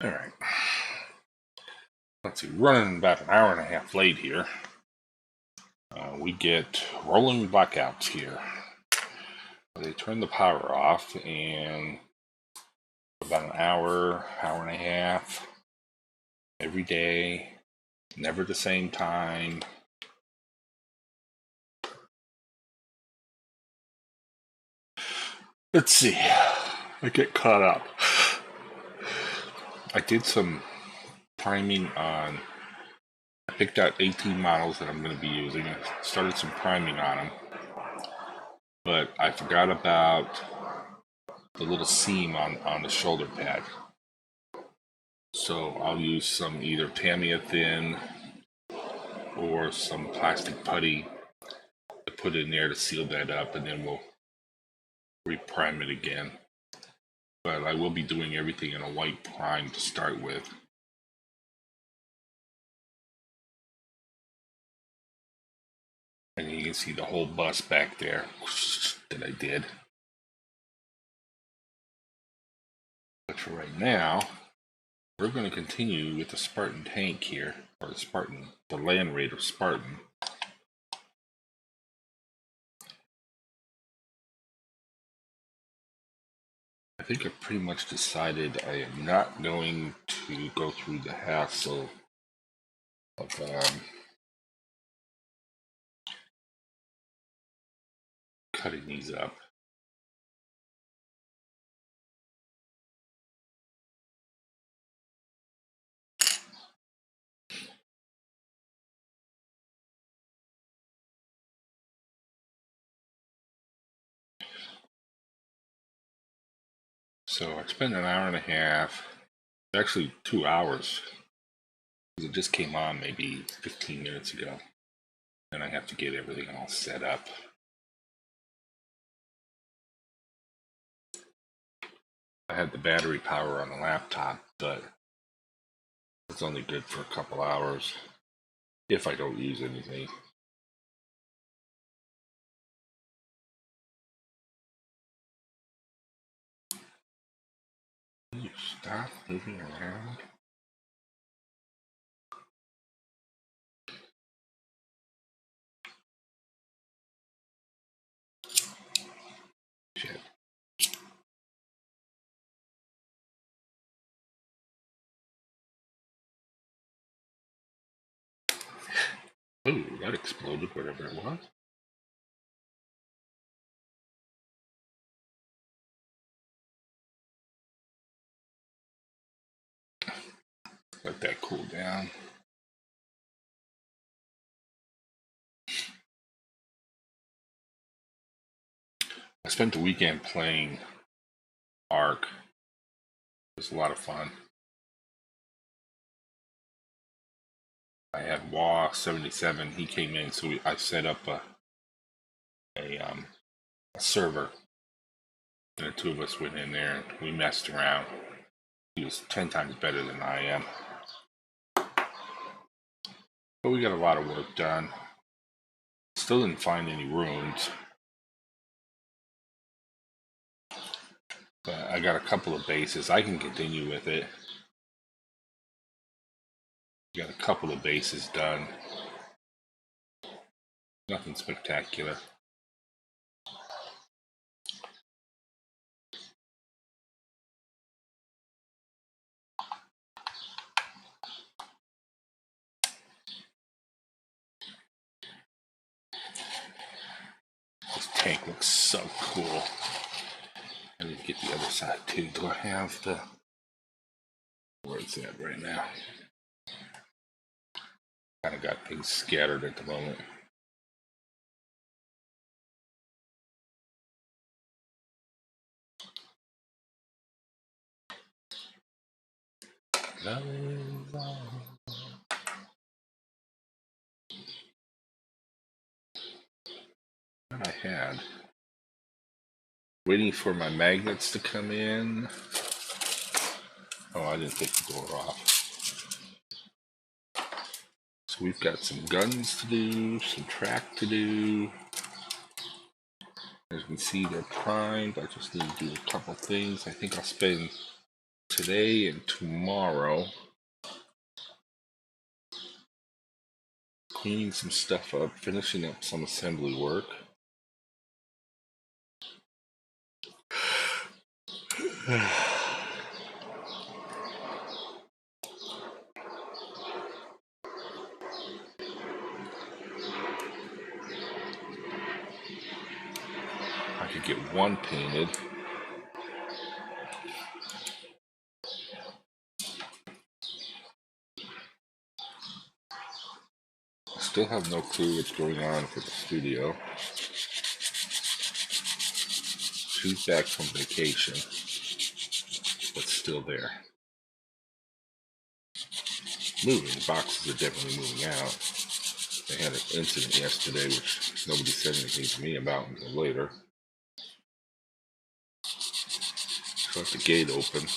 Alright. Let's see, running about an hour and a half late here. We get rolling blackouts here. They turn the power off, and about an hour, hour and a half, every day, never the same time. Let's see, I get caught up. I did some priming on, I picked out 18 models that I'm going to be using. I started some priming on them, but I forgot about the little seam on the shoulder pad. So I'll use some either Tamiya thin or some plastic putty to put in there to seal that up, and then we'll reprime it again. But I will be doing everything in a white prime to start with. And you can see the whole bus back there that I did. But for right now, we're going to continue with the Spartan tank here, or the Spartan, the Land Raider Spartan. I think I've pretty much decided I am not going to go through the hassle of cutting these up. So I spent an hour and a half, actually 2 hours, because it just came on maybe 15 minutes ago. And I have to get everything all set up. I had the battery power on the laptop, but it's only good for a couple hours if I don't use anything. Can you stop moving around? Shit. Oh, that exploded, whatever it was. Let that cool down. I spent the weekend playing Ark. It was a lot of fun. I had Wah 77. He came in, so I set up a server, and the two of us went in there and we messed around. He was 10 times better than I am, but we got a lot of work done. Still didn't find any runes, but I got a couple of bases. I can continue with it. Got a couple of bases done. Nothing spectacular. This tank looks so cool. I need to get the other side too. Do I have the... Where it's at right now? Kind of got things scattered at the moment. What I had. Waiting for my magnets to come in. Oh, I didn't take the door off. So we've got some guns to do, some track to do. As you can see, they're primed. I just need to do a couple things. I think I'll spend today and tomorrow, cleaning some stuff up, finishing up some assembly work. I could get one painted. I still have no clue what's going on for the studio. She's back from vacation, but still there. Moving. Boxes are definitely moving out. They had an incident yesterday, which nobody said anything to me about until later. So left the gate open,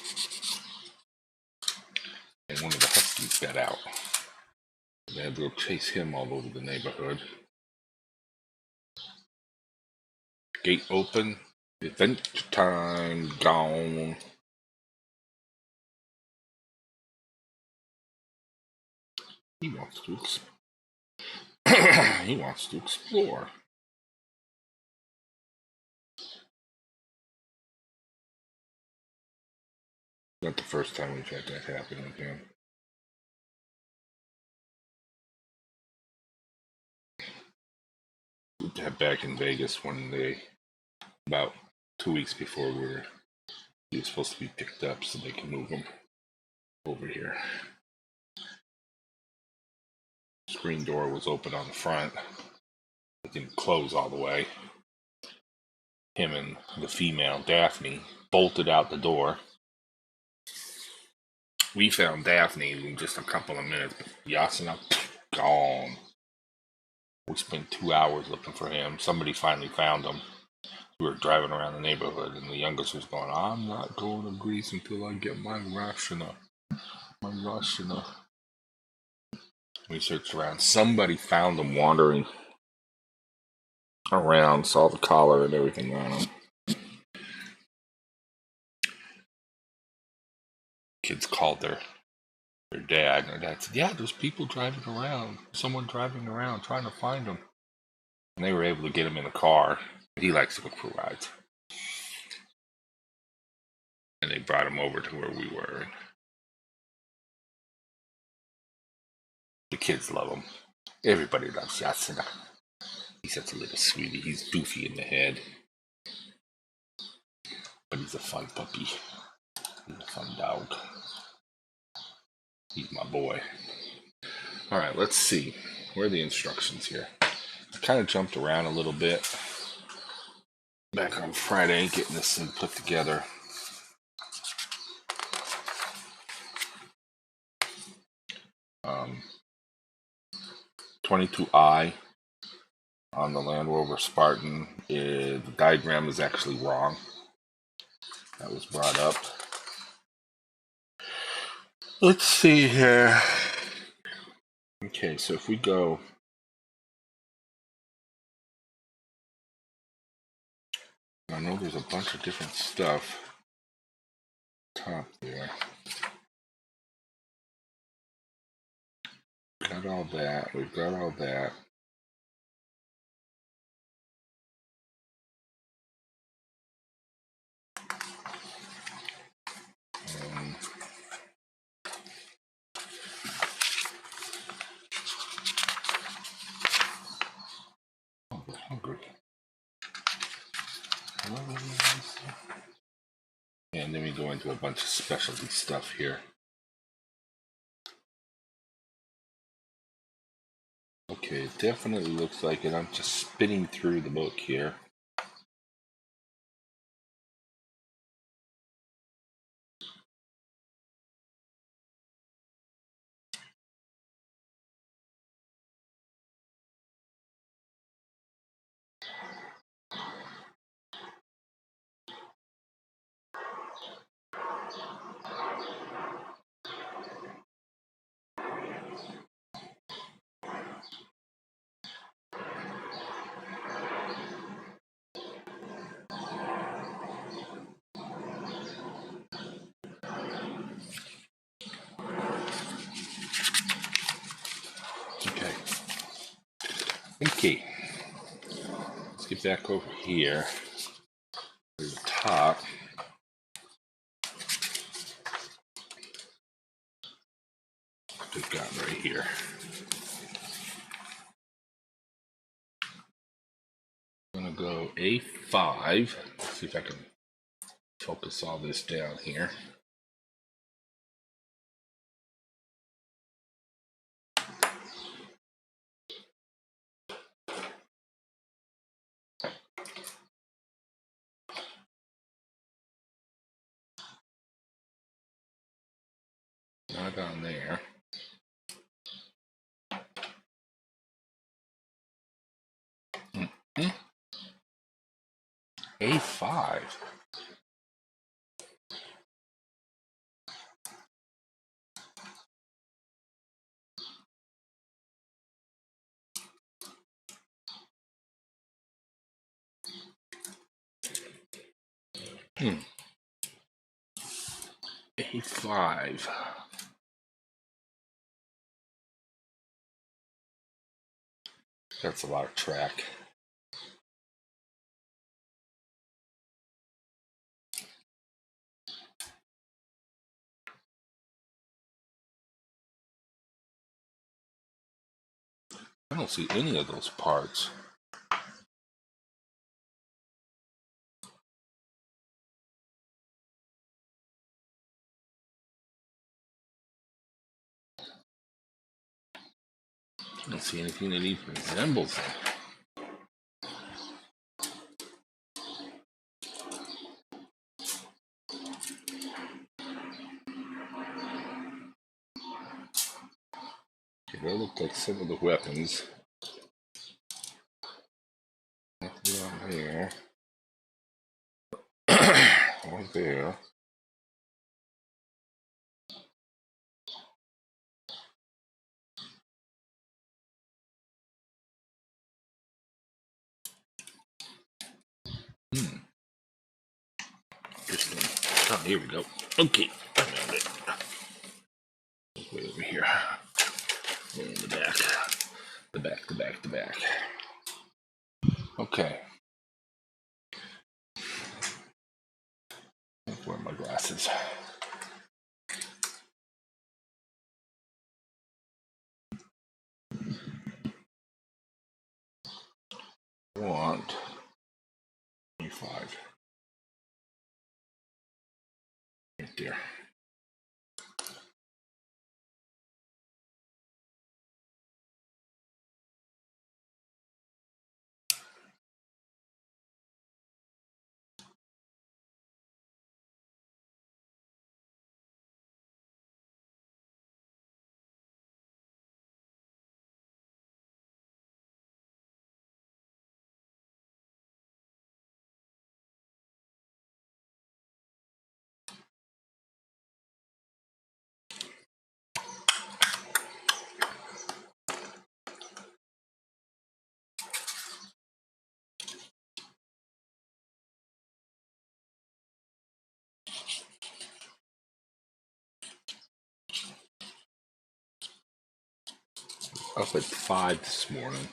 and one of the huskies got out. They had to go chase him all over the neighborhood. Gate open. Adventure time gone. He wants to he wants to explore. Not the first time we've had that happen with him. We had back in Vegas one day, about 2 weeks before he was supposed to be picked up so they can move him over here. Screen door was open on the front. It didn't close all the way. Him and the female, Daphne, bolted out the door. We found Daphne in just a couple of minutes, but Yasuna, gone. We spent 2 hours looking for him. Somebody finally found him. We were driving around the neighborhood, and the youngest was going, I'm not going to Greece until I get my Rashina. My Rashina. We searched around. Somebody found him wandering around, saw the collar and everything on him. Kids called their dad, and their dad said, yeah, there's people driving around. Someone driving around trying to find him. And they were able to get him in the car. He likes to go for rides. And they brought him over to where we were. The kids love him. Everybody loves Yasuna. He's such a little sweetie. He's doofy in the head. But he's a fun puppy. He's a fun dog. He's my boy. Alright, let's see. Where are the instructions here? I kind of jumped around a little bit. Back on Friday, getting this thing put together. Um, 22i on the Land Rover Spartan. The diagram is actually wrong. That was brought up. Let's see here. Okay, so if we go, I know there's a bunch of different stuff top there. Got all that. We've got all that. Hungry. And then we go into a bunch of specialty stuff here. Okay, it definitely looks like it. I'm just spinning through the book here. Okay, let's get back over here to the top. We've got right here. I'm gonna go A5. Let's see if I can focus all this down here. Not on there. A5. A5. That's a lot of track. I don't see any of those parts. I don't see anything that even resembles it. Okay, that look like some of the weapons. Nothing on there. Or there. Oh, here we go. Okay. Way over here. In the back. The back. Okay. Where are my glasses? Want 25. Right there. Up at 5 this morning.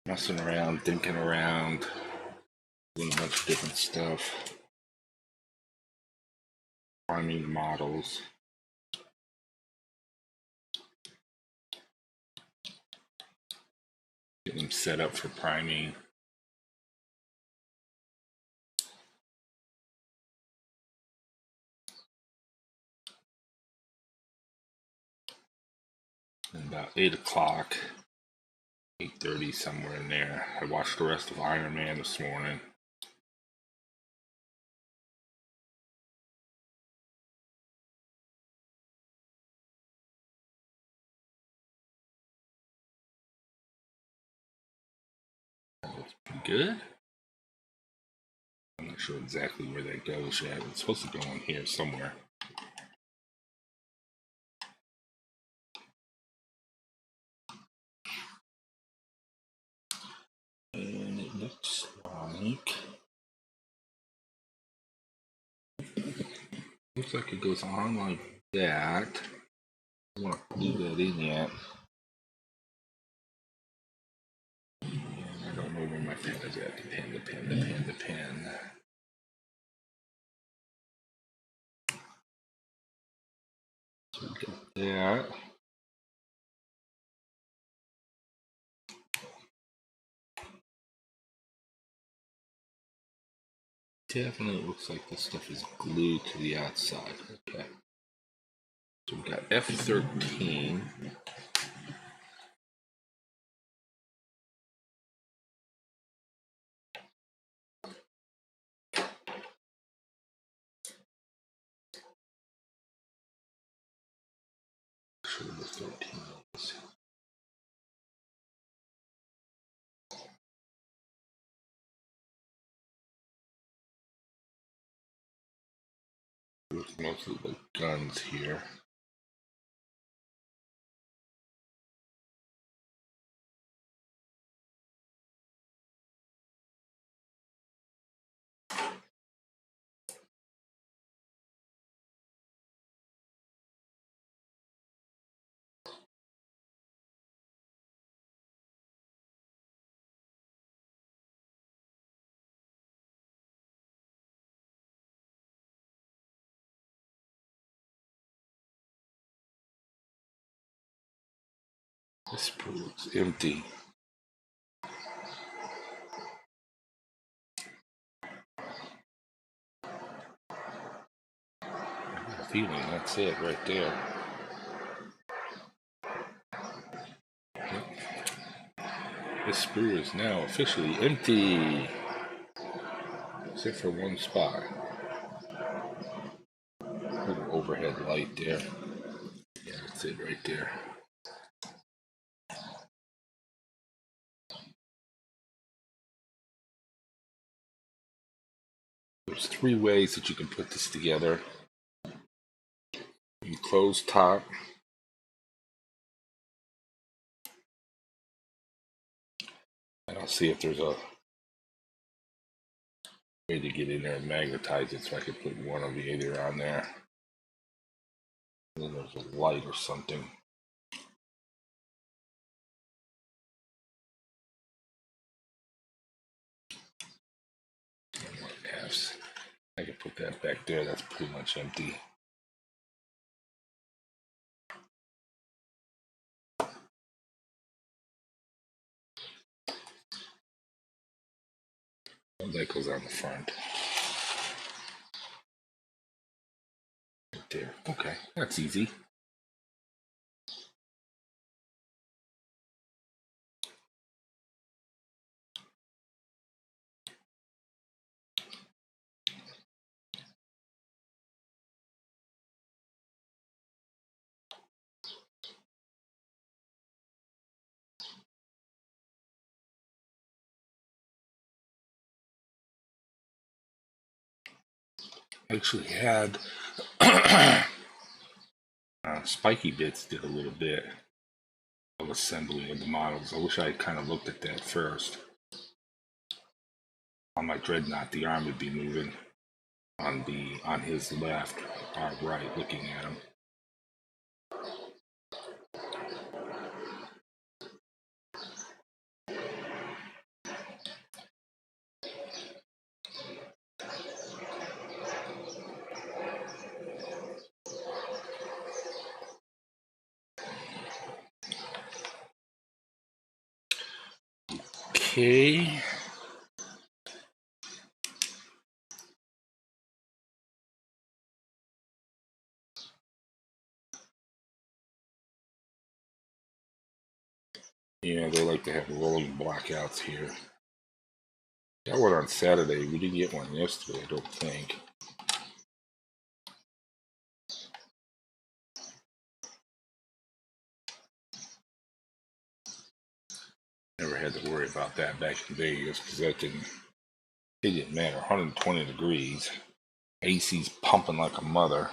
Messing around, thinking around, doing a bunch of different stuff. Priming models. Getting them set up for priming. And about 8 o'clock, 8:30, somewhere in there, I watched the rest of Iron Man this morning. Good? I'm not sure exactly where that goes yet. It's supposed to go in here somewhere. And it looks like it goes on like that. I don't want to glue that in yet. And I don't know where my pen is at. The pen. So we got that. Definitely looks like this stuff is glued to the outside. Okay. So we got F13. Sure the 13 is. There's mostly the guns here. This looks empty. I have a feeling that's it right there. This sprue is now officially empty, except for one spot. Little overhead light there. Yeah, that's it right there. There's 3 ways that you can put this together. You close top. And I'll see if there's a way to get in there and magnetize it so I can put one of either on there. And then there's a light or something. And what F's. I can put that back there. That's pretty much empty. And that goes on the front. Right there. Okay, that's easy. I actually had Spiky Bits did a little bit of assembly of the models. I wish I had kind of looked at that first. On my Dreadnought, the arm would be moving on his left, or right, looking at him. Okay. Yeah, they like to have rolling blackouts here. Got one on Saturday. We didn't get one yesterday, I don't think. Never had to worry about that back in Vegas because it didn't matter. 120 degrees. AC's pumping like a mother.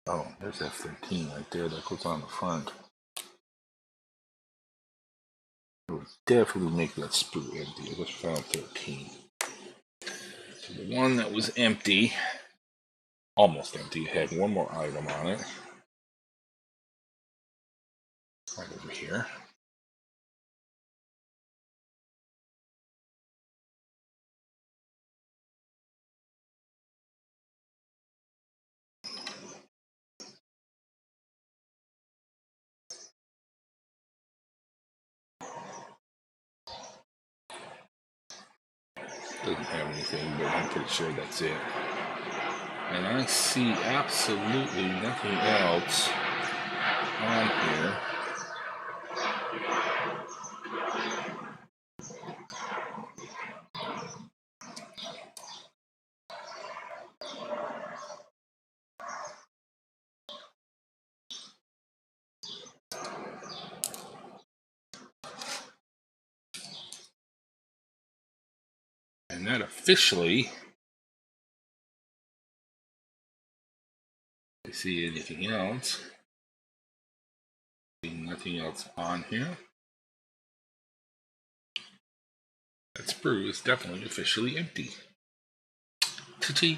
Oh, there's F-13 right there that goes on the front. It would definitely make that sprue empty. I just found 13. So the one that was empty, almost empty, had one more item on it. Right over here. Doesn't have anything, but I'm pretty sure that's it. And I see absolutely nothing else on here. And that officially, if I see anything else, nothing else on here. That sprue is definitely officially empty. Ta-ching!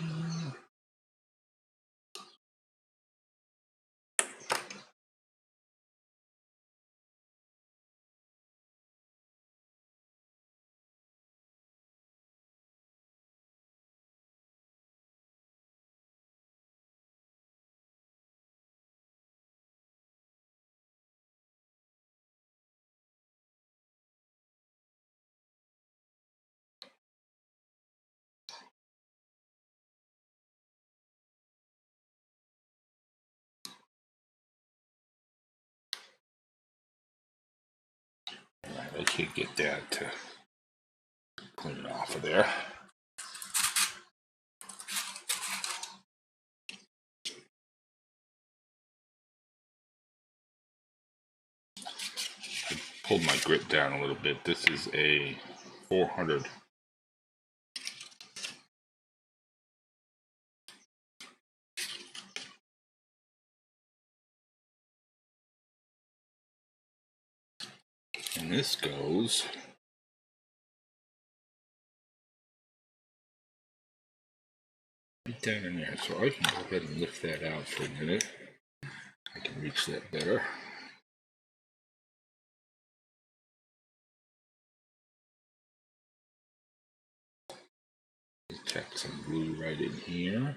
I can't get that to clean it off of there. I pulled my grip down a little bit. This is a 400. And this goes right down in there. So I can go ahead and lift that out for a minute. I can reach that better. Tack some glue right in here.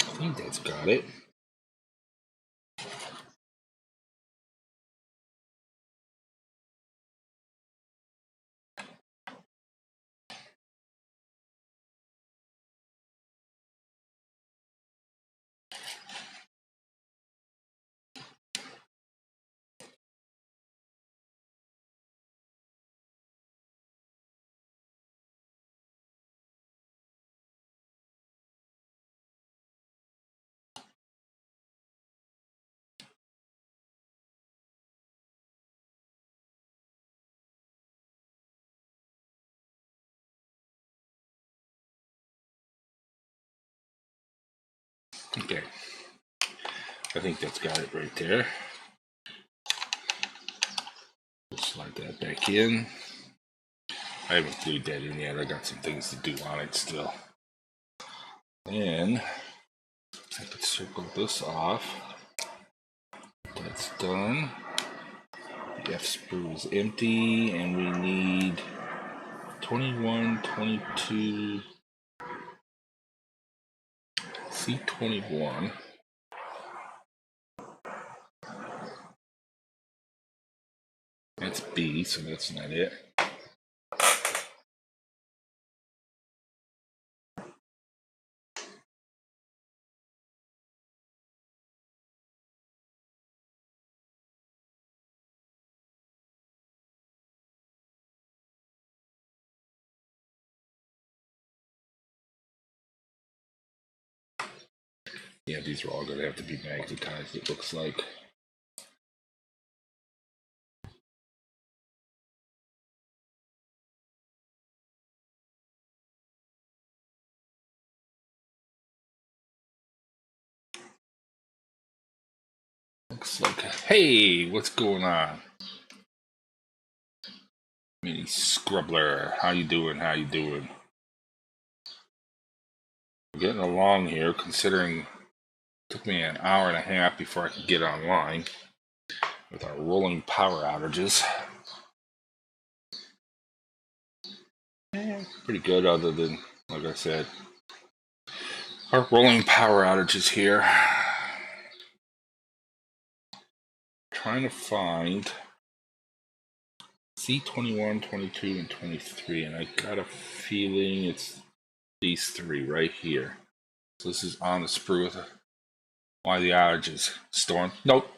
I think that's got it. Okay, I think that's got it right there. Slide that back in. I haven't glued that in yet. I got some things to do on it still. And I could circle this off. That's done. The F sprue is empty, and we need 21, 22, C21. That's B, so that's not it. Yeah, these are all going to have to be magnetized, it looks like. Looks like, hey, what's going on? Mini Scrubbler, how you doing? How you doing? We're getting along here, considering it took me an hour and a half before I could get online with our rolling power outages. Pretty good, other than, like I said, our rolling power outages here. Trying to find C21, 22, and 23, and I got a feeling it's these three right here. So this is on the sprue with why the outages. Storm? Nope.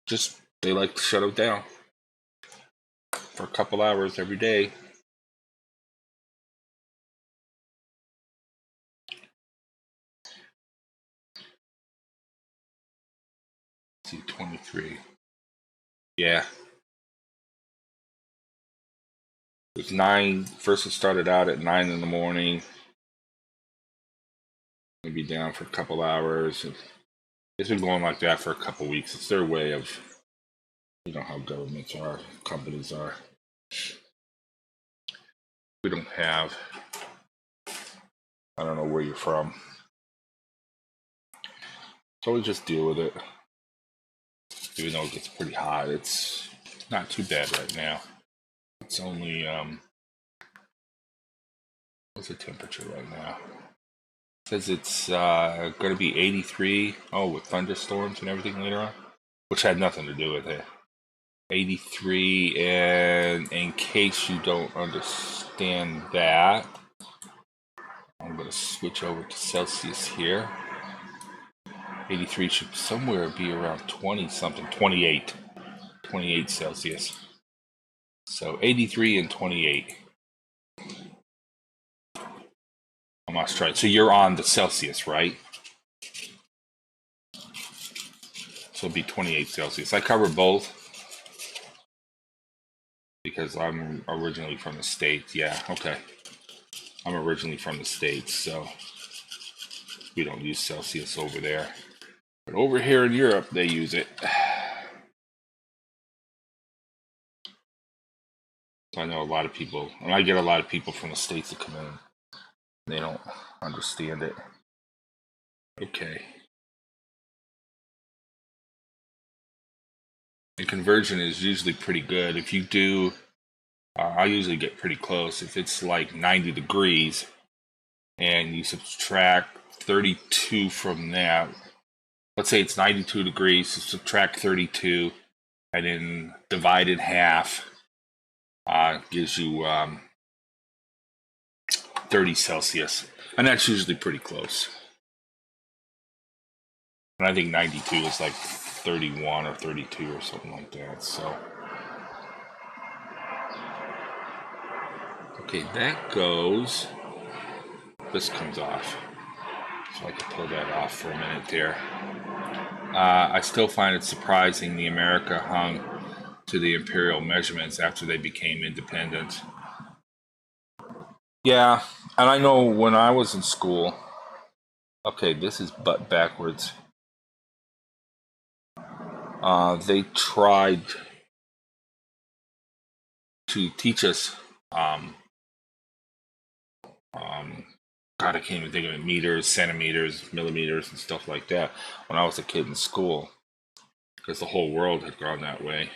Just they like to shut it down for a couple hours every day. C23. Yeah. It was 9. First it started out at 9 in the morning. Maybe down for a couple hours. It's been going like that for a couple weeks. It's their way of, you know how governments are, companies are. We don't have, I don't know where you're from. So we just deal with it. Even though it gets pretty hot, it's not too bad right now. It's only, what's the temperature right now? It says it's going to be 83. Oh, with thunderstorms and everything later on, which had nothing to do with it. 83, and in case you don't understand that, I'm going to switch over to Celsius here. 83 should somewhere be around 20 something, 28 Celsius. So 83 and 28. I must try. So you're on the Celsius, right? So it'll be 28 Celsius. I cover both because I'm originally from the States. Yeah, okay. I'm originally from the States, so we don't use Celsius over there. But over here in Europe, they use it. So I know a lot of people, and I get a lot of people from the States that come in. They don't understand it. Okay. The conversion is usually pretty good. If you do, I usually get pretty close. If it's like 90 degrees and you subtract 32 from that, let's say it's 92 degrees, so subtract 32 and then divide in half, gives you 30 Celsius. And that's usually pretty close. And I think 92 is like 31 or 32 or something like that. So, okay, that goes. This comes off. So I can pull that off for a minute there. I still find it surprising the America hung to the imperial measurements after they became independent. Yeah, and I know when I was in school, okay, this is butt backwards. They tried to teach us, God, I can't even think of it, meters, centimeters, millimeters, and stuff like that when I was a kid in school. because the whole world had gone that way.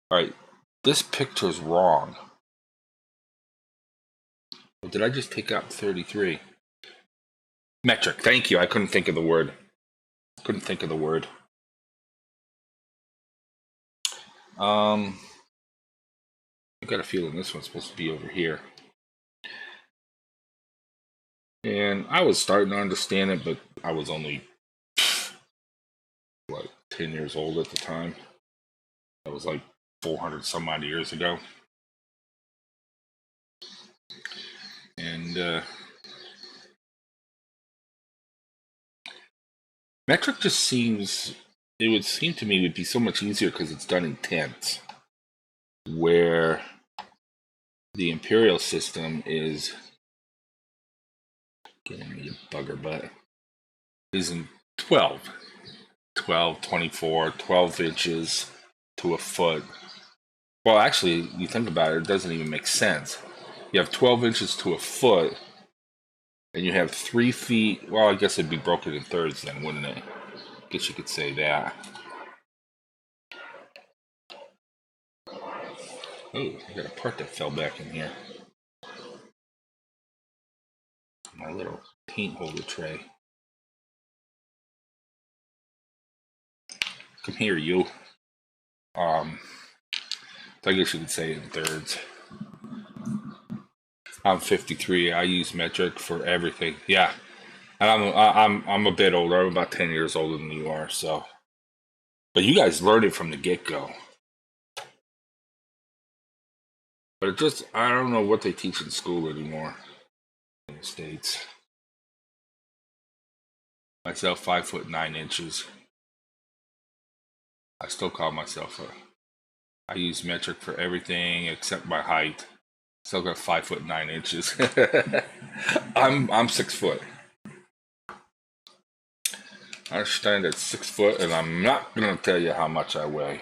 All right, this picture's wrong. Or did I just take out 33? Metric, thank you. I couldn't think of the word. I got a feeling this one's supposed to be over here. And I was starting to understand it, but I was only, what, 10 years old at the time. That was like 400 some odd years ago. And metric just seems, it would seem to me it would be so much easier because it's done in tenths, where the imperial system is, getting me a bugger butt, is in 12, 24, 12 inches to a foot. Well, actually, you think about it, it doesn't even make sense. You have 12 inches to a foot, and you have 3 feet. Well, I guess it'd be broken in thirds then, wouldn't it? I guess you could say that. Oh, I got a part that fell back in here. My little paint holder tray. Come here, you. So I guess you could say in thirds. I'm 53. I use metric for everything. Yeah, and I'm a bit older. I'm about 10 years older than you are. So, but you guys learned it from the get-go. But it just, I don't know what they teach in school anymore in the States. Myself, 5'9". I still call myself I use metric for everything except my height. Still got 5'9". I'm 6 foot. I stand at 6 foot, and I'm not gonna tell you how much I weigh.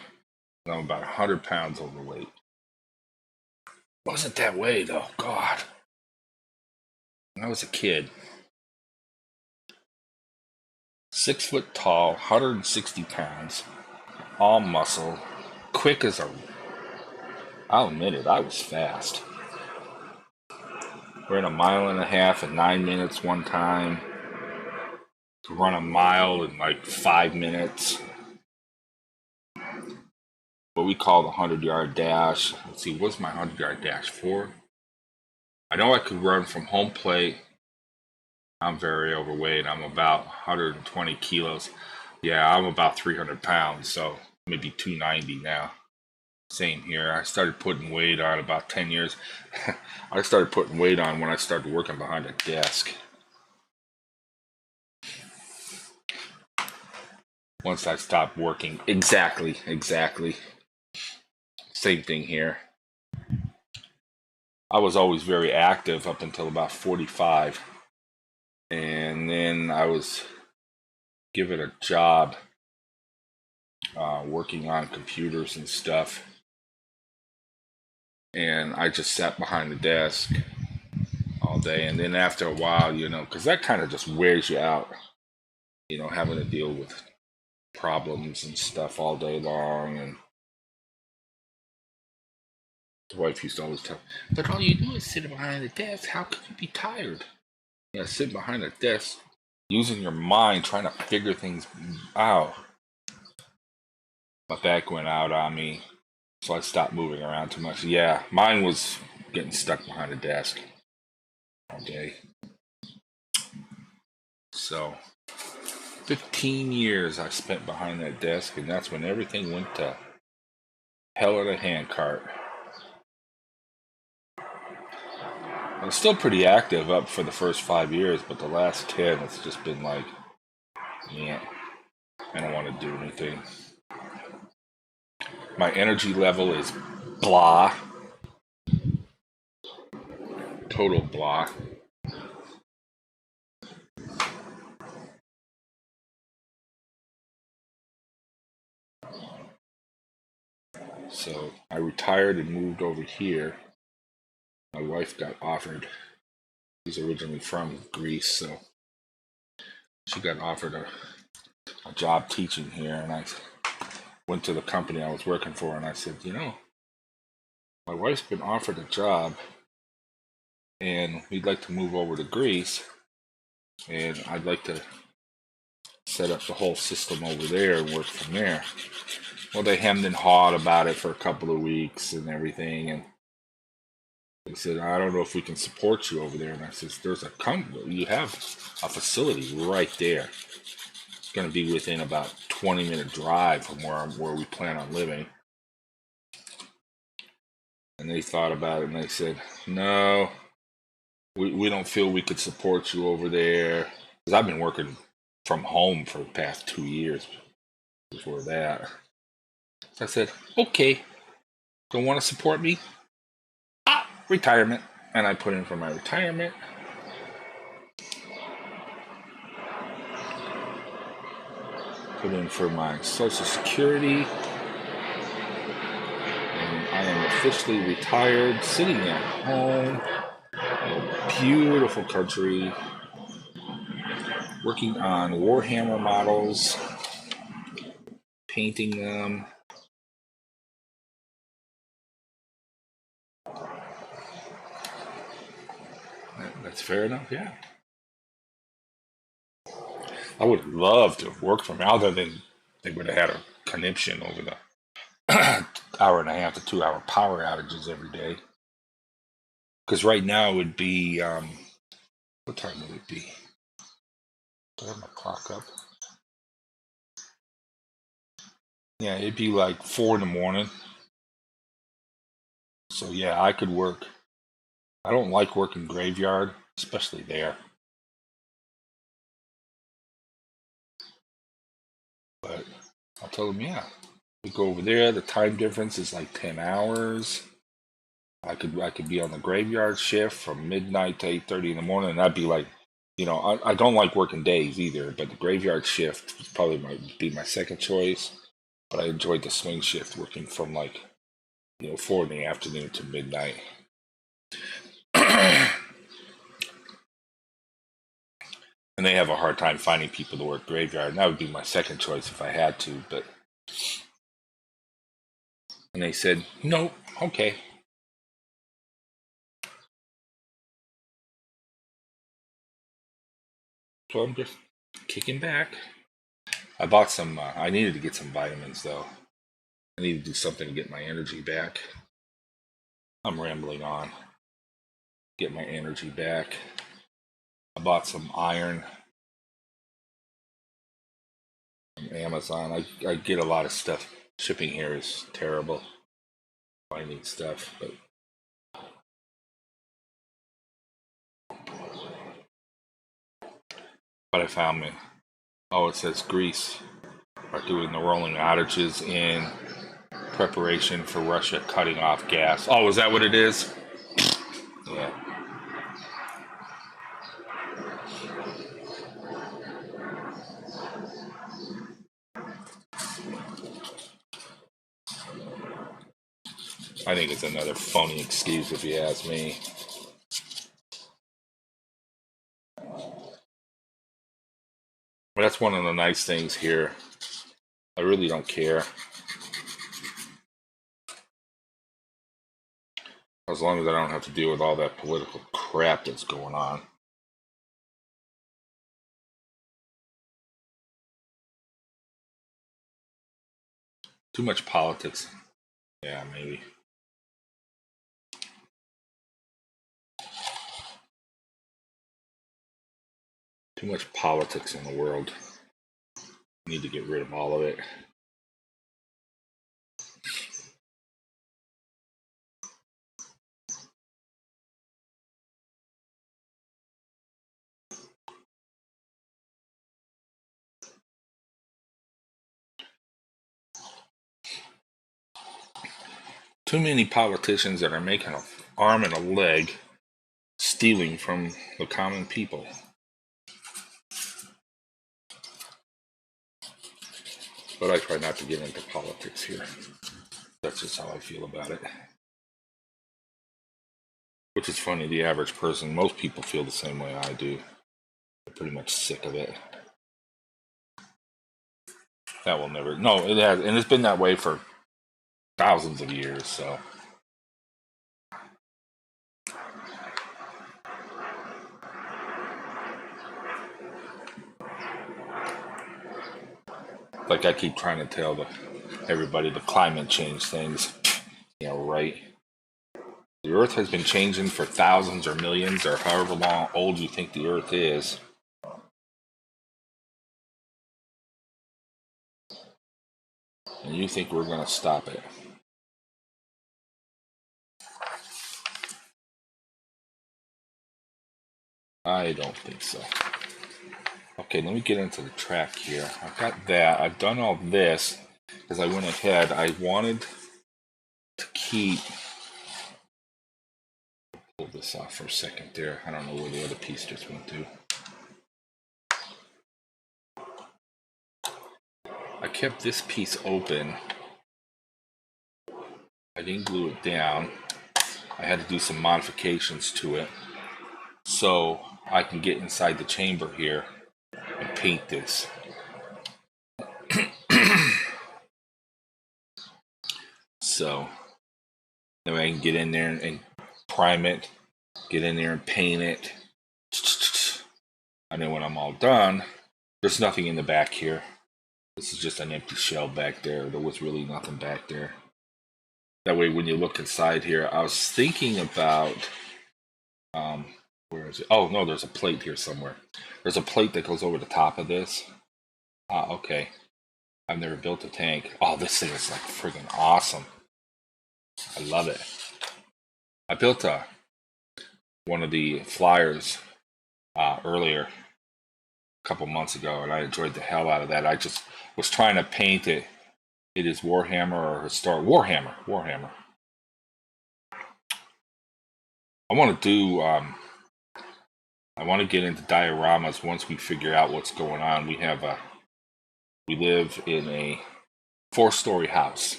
I'm about 100 pounds overweight. Wasn't that way though, God. When I was a kid. 6 foot tall, 160 pounds, all muscle, quick as a. I'll admit it, I was fast. Ran a mile and a half in 9 minutes one time. To run a mile in like 5 minutes. What we call the 100-yard dash. Let's see, what's my 100-yard dash for? I know I could run from home plate. I'm very overweight. I'm about 120 kilos. Yeah, I'm about 300 pounds, so maybe 290 now. Same here. I started putting weight on about 10 years. I started putting weight on when I started working behind a desk. Once I stopped working. Exactly. Same thing here. I was always very active up until about 45. And then I was given a job working on computers and stuff. And I just sat behind the desk all day. And then after a while, you know, because that kind of just wears you out, you know, having to deal with problems and stuff all day long. And the wife used to always tell me, but all you do is sit behind the desk. How could you be tired? Yeah, sit behind the desk, using your mind, trying to figure things out. My back went out on me, so I stopped moving around too much. Yeah, mine was getting stuck behind a desk all day. So, 15 years I spent behind that desk, and that's when everything went to hell in a handcart. I was still pretty active up for the first 5 years, but the last 10, it's just been like, man, I don't want to do anything. My energy level is blah. Total blah. So I retired and moved over here. My wife got offered, she's originally from Greece, so she got offered a job teaching here, and I went to the company I was working for, and I said, my wife's been offered a job, and we'd like to move over to Greece, and I'd like to set up the whole system over there and work from there. Well, they hemmed and hawed about it for a couple of weeks and everything, and they said, I don't know if we can support you over there. And I said, there's a company, you have a facility right there. It's going to be within about 20-minute drive from where we plan on living. And they thought about it, and they said, no, we don't feel we could support you over there. Because I've been working from home for the past 2 years before that. So I said, okay, don't want to support me? Retirement. And I put in for my retirement. Put in for my Social Security. And I am officially retired, sitting at home. A beautiful country. Working on Warhammer models. Painting them. That's fair enough, yeah. I would love to have worked from other than they would have had a conniption over the hour and a half to 2 hour power outages every day. Because right now it would be, what time would it be? Do I have my clock up? Yeah, it'd be like 4 in the morning. So yeah, I could work. I don't like working graveyard, especially there. But I told him, yeah, we go over there. The time difference is like 10 hours. I could be on the graveyard shift from midnight to 8:30 in the morning, and I'd be like, I don't like working days either, but the graveyard shift was probably be my second choice. But I enjoyed the swing shift, working from 4 in the afternoon to midnight. And they have a hard time finding people to work graveyard, and that would be my second choice if I had to, and they said, nope, okay. So I'm just kicking back. I bought some, I needed to get some vitamins though. I need to do something to get my energy back. I'm rambling on. Get my energy back. I bought some iron from Amazon. I get a lot of stuff. Shipping here is terrible. Finding stuff, but I found me. Oh, it says Greece are doing the rolling outages in preparation for Russia cutting off gas. Oh, is that what it is? Yeah. I think it's another phony excuse if you ask me. But that's one of the nice things here. I really don't care. As long as I don't have to deal with all that political crap that's going on. Too much politics. Yeah, maybe. Too much politics in the world. Need to get rid of all of it. Too many politicians that are making an arm and a leg stealing from the common people. But I try not to get into politics here. That's just how I feel about it. Which is funny, the average person, most people feel the same way I do. They're pretty much sick of it. That will never. No, it has, and it's been that way for thousands of years. So. Like I keep trying to tell everybody the climate change things. Yeah, right. The Earth has been changing for thousands or millions or however long old you think the Earth is. And you think we're going to stop it. I don't think so. Okay, let me get into the track here. I've got that. I've done all this because I went ahead. I wanted to keep... Pull this off for a second there. I don't know where the other piece just went to. I kept this piece open. I didn't glue it down. I had to do some modifications to it so I can get inside the chamber here and paint this. So that way I can get in there and prime it, get in there and paint it. And then when I'm all done, there's nothing in the back here. This is just an empty shell back there. There was really nothing back there. That way when you look inside here, I was thinking about, where is it? Oh no, there's a plate here somewhere. There's a plate that goes over the top of this. Okay. I've never built a tank. Oh, this thing is like friggin' awesome. I love it. I built one of the flyers earlier, a couple months ago, and I enjoyed the hell out of that. I just was trying to paint it. It is Warhammer or historic Warhammer. I want to do. I want to get into dioramas once we figure out what's going on. We live in a 4-story house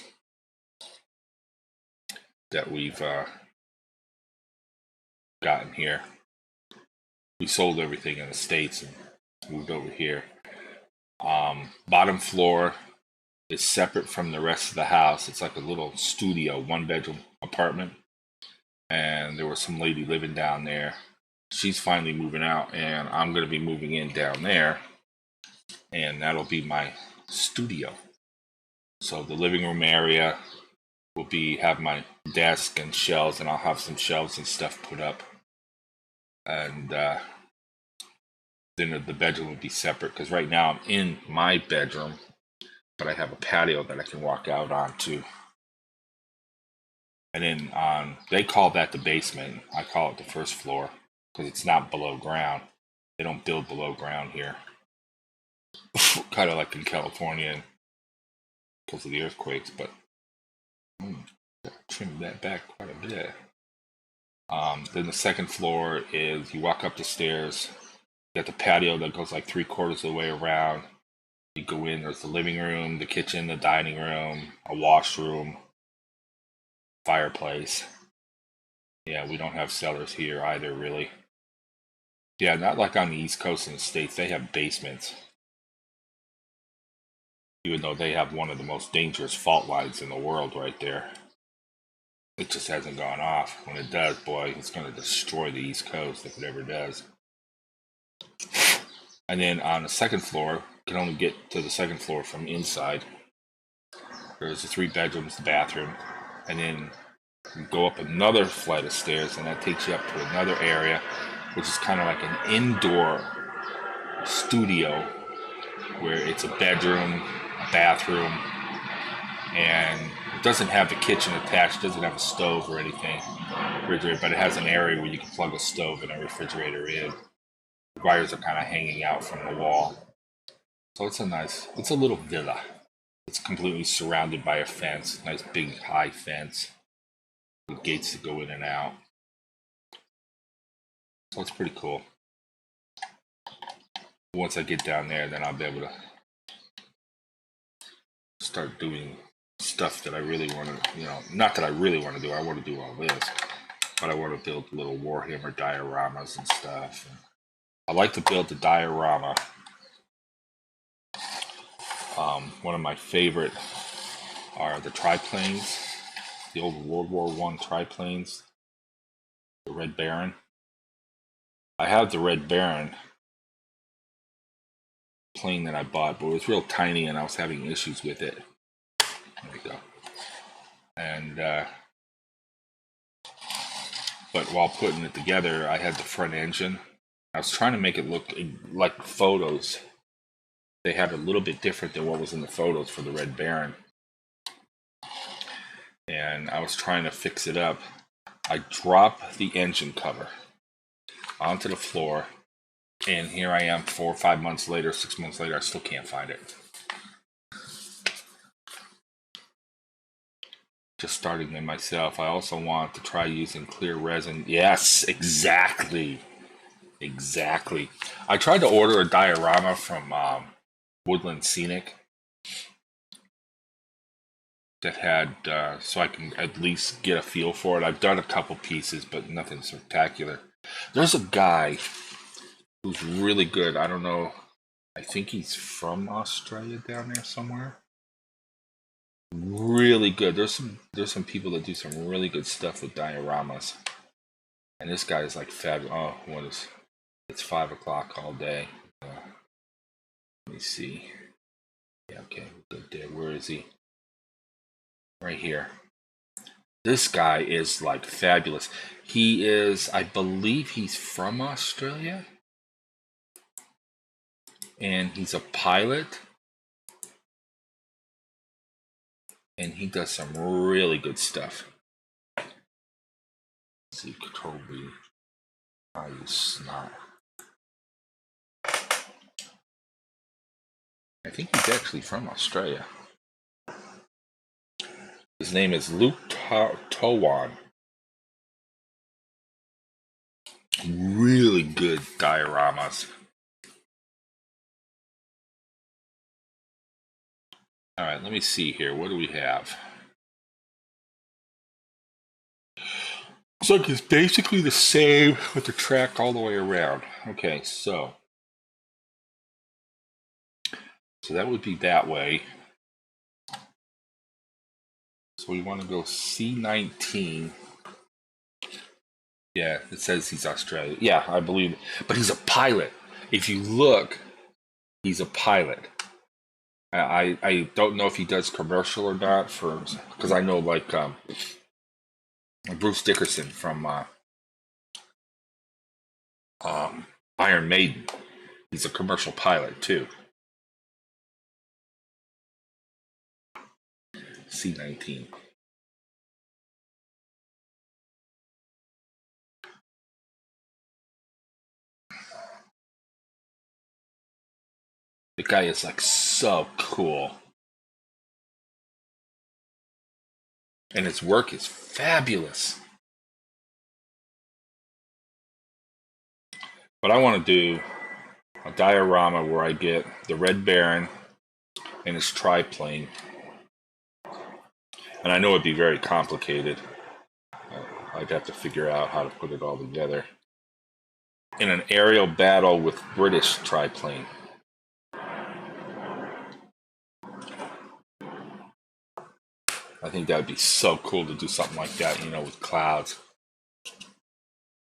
that we've gotten here. We sold everything in the States and moved over here. Bottom floor is separate from the rest of the house. It's like a little studio, 1-bedroom apartment. And there was some lady living down there. She's finally moving out, and I'm going to be moving in down there. And that'll be my studio. So the living room area will have my desk and shelves, and I'll have some shelves and stuff put up. And then the bedroom will be separate, because right now I'm in my bedroom, but I have a patio that I can walk out onto. And then they call that the basement. I call it the first floor, because it's not below ground. They don't build below ground here. Kind of like in California because of the earthquakes, but trim that back quite a bit. Then the second floor is you walk up the stairs. You got the patio that goes like 3/4 of the way around. You go in, there's the living room, the kitchen, the dining room, a washroom, fireplace. Yeah, we don't have cellars here either, really. Yeah, not like on the East Coast in the States. They have basements. Even though they have one of the most dangerous fault lines in the world right there. It just hasn't gone off. When it does, boy, it's going to destroy the East Coast if it ever does. And then on the second floor, you can only get to the second floor from inside. There's the 3 bedrooms, the bathroom, and then you go up another flight of stairs, and that takes you up to another area, which is kind of like an indoor studio where it's a bedroom, a bathroom, and it doesn't have the kitchen attached, doesn't have a stove or anything, refrigerator, but it has an area where you can plug a stove and a refrigerator in. The wires are kind of hanging out from the wall. So it's a little villa. It's completely surrounded by a fence, nice big high fence with gates to go in and out. So it's pretty cool. Once I get down there, then I'll be able to start doing stuff that I really want to, not that I really want to do. I want to do all this, but I want to build little Warhammer dioramas and stuff. And I like to build the diorama One of my favorite are the triplanes, the old World War I triplanes, the Red Baron. I have the Red Baron plane that I bought, but it was real tiny and I was having issues with it. There we go. And but while putting it together, I had the front engine. I was trying to make it look like photos. They had a little bit different than what was in the photos for the Red Baron. And I was trying to fix it up. I dropped the engine cover onto the floor, and here I am 4 or 5 months later, 6 months later, I still can't find it. Just starting it myself. I also want to try using clear resin. Yes, exactly. Exactly. I tried to order a diorama from Woodland Scenic that had, so I can at least get a feel for it. I've done a couple pieces, but nothing spectacular. There's a guy who's really good. I don't know. I think he's from Australia down there somewhere. Really good. There's some people that do some really good stuff with dioramas. And this guy is like fabulous. Oh, what is? It's 5 o'clock all day. Let me see. Yeah, okay, good there. Where is he? Right here. This guy is like fabulous. He is, I believe he's from Australia. And he's a pilot. And he does some really good stuff. Let's see, Control B. I use snot. I think he's actually from Australia. His name is Luke Towan. Really good dioramas. All right, let me see here. What do we have? Looks like it's basically the same with the track all the way around. Okay, so that would be that way. So we want to go C19. Yeah, it says he's Australian. Yeah, I believe. But he's a pilot. If you look, he's a pilot. I don't know if he does commercial or not, because I know like Bruce Dickerson from Iron Maiden. He's a commercial pilot too. C19. The guy is like so cool. And his work is fabulous. But I want to do a diorama where I get the Red Baron and his triplane. And I know it'd be very complicated. I'd have to figure out how to put it all together. In an aerial battle with British triplane. I think that would be so cool to do something like that, you know, with clouds.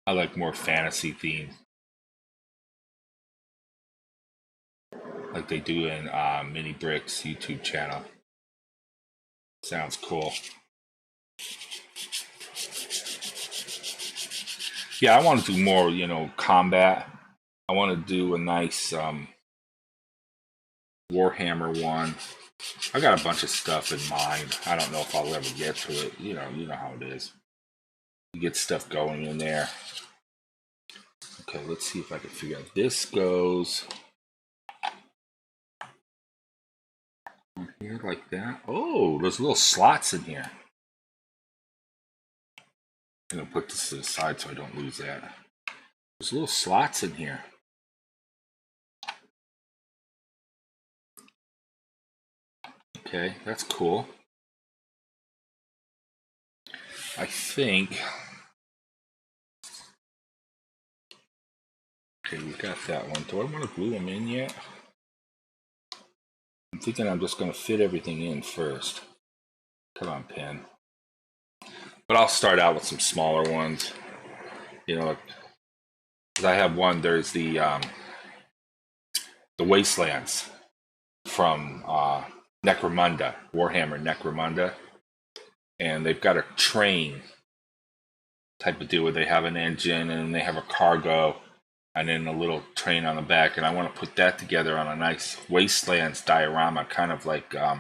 I like more fantasy themed. Like they do in Mini Bricks YouTube channel. Sounds cool. Yeah, I want to do more, you know, combat. I want to do a nice Warhammer one. I got a bunch of stuff in mind. I don't know if I'll ever get to it. You know how it is. You get stuff going in there. Okay, let's see if I can figure out. This goes here like that. Oh, there's little slots in here. I'm gonna put this to the side so I don't lose that. There's little slots in here. Okay, that's cool. I think. Okay, we got that one. Do I want to glue them in yet? I'm thinking I'm just going to fit everything in first. Come on, pen. But I'll start out with some smaller ones. You know, because I have one. There's the Wastelands from Necromunda, Warhammer Necromunda, and they've got a train type of deal where they have an engine and they have a cargo and then a little train on the back, and I want to put that together on a nice Wastelands diorama, kind of like the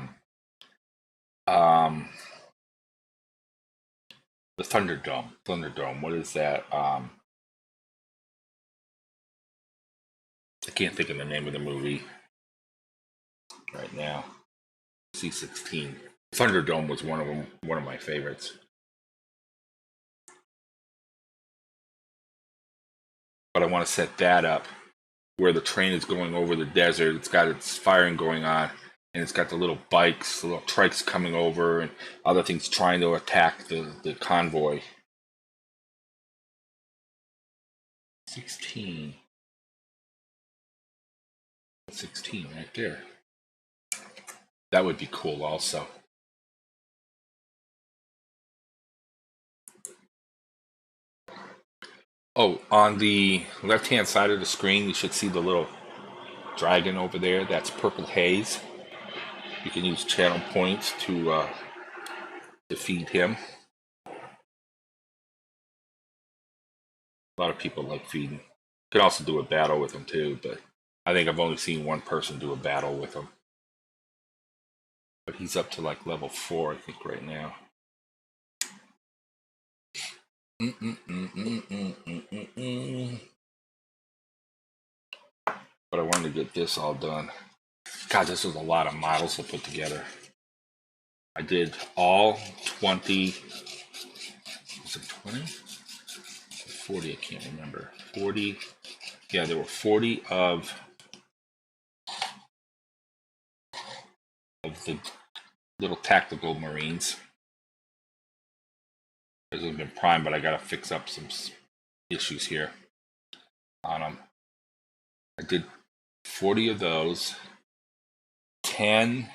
Thunderdome. What is that? I can't think of the name of the movie right now. C-16. Thunderdome was one of them, one of my favorites. But I want to set that up where the train is going over the desert. It's got its firing going on, and it's got the little bikes, the little trikes coming over, and other things trying to attack the convoy. 16 right there. That would be cool also. Oh, on the left-hand side of the screen, you should see the little dragon over there. That's Purple Haze. You can use channel points to defeat him. A lot of people like feeding. You could also do a battle with him too, but I think I've only seen one person do a battle with him. But he's up to like level 4, I think, right now. But I wanted to get this all done. God, this was a lot of models to put together. I did all 20. Was it 20? 40, I can't remember. 40. Yeah, there were 40 of the little tactical Marines. It hasn't been primed, but I gotta fix up some issues here on them. I did 40 of those. 10.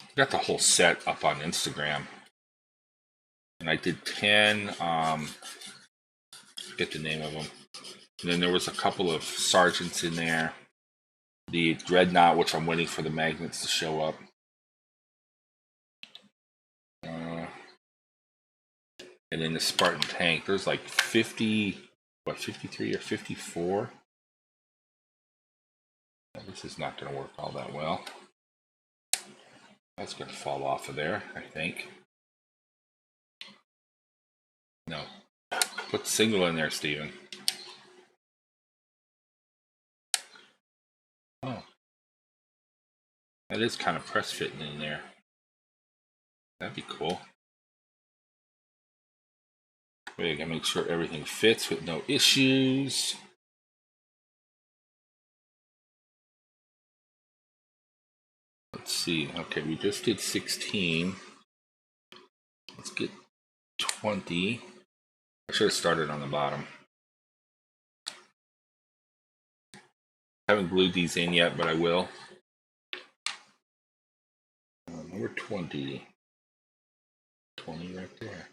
I got the whole set up on Instagram. And I did 10, forget the name of them. And then there was a couple of sergeants in there. The Dreadnought, which I'm waiting for the magnets to show up. And then the Spartan tank. There's like 50, what, 53 or 54? This is not going to work all that well. That's going to fall off of there, I think. No. Put single in there, Steven. Oh. That is kind of press fitting in there. That'd be cool. We gotta make sure everything fits with no issues. Let's see. Okay, we just did 16. Let's get 20. I should have started on the bottom. Haven't glued these in yet, but I will. Number 20. 20 right there.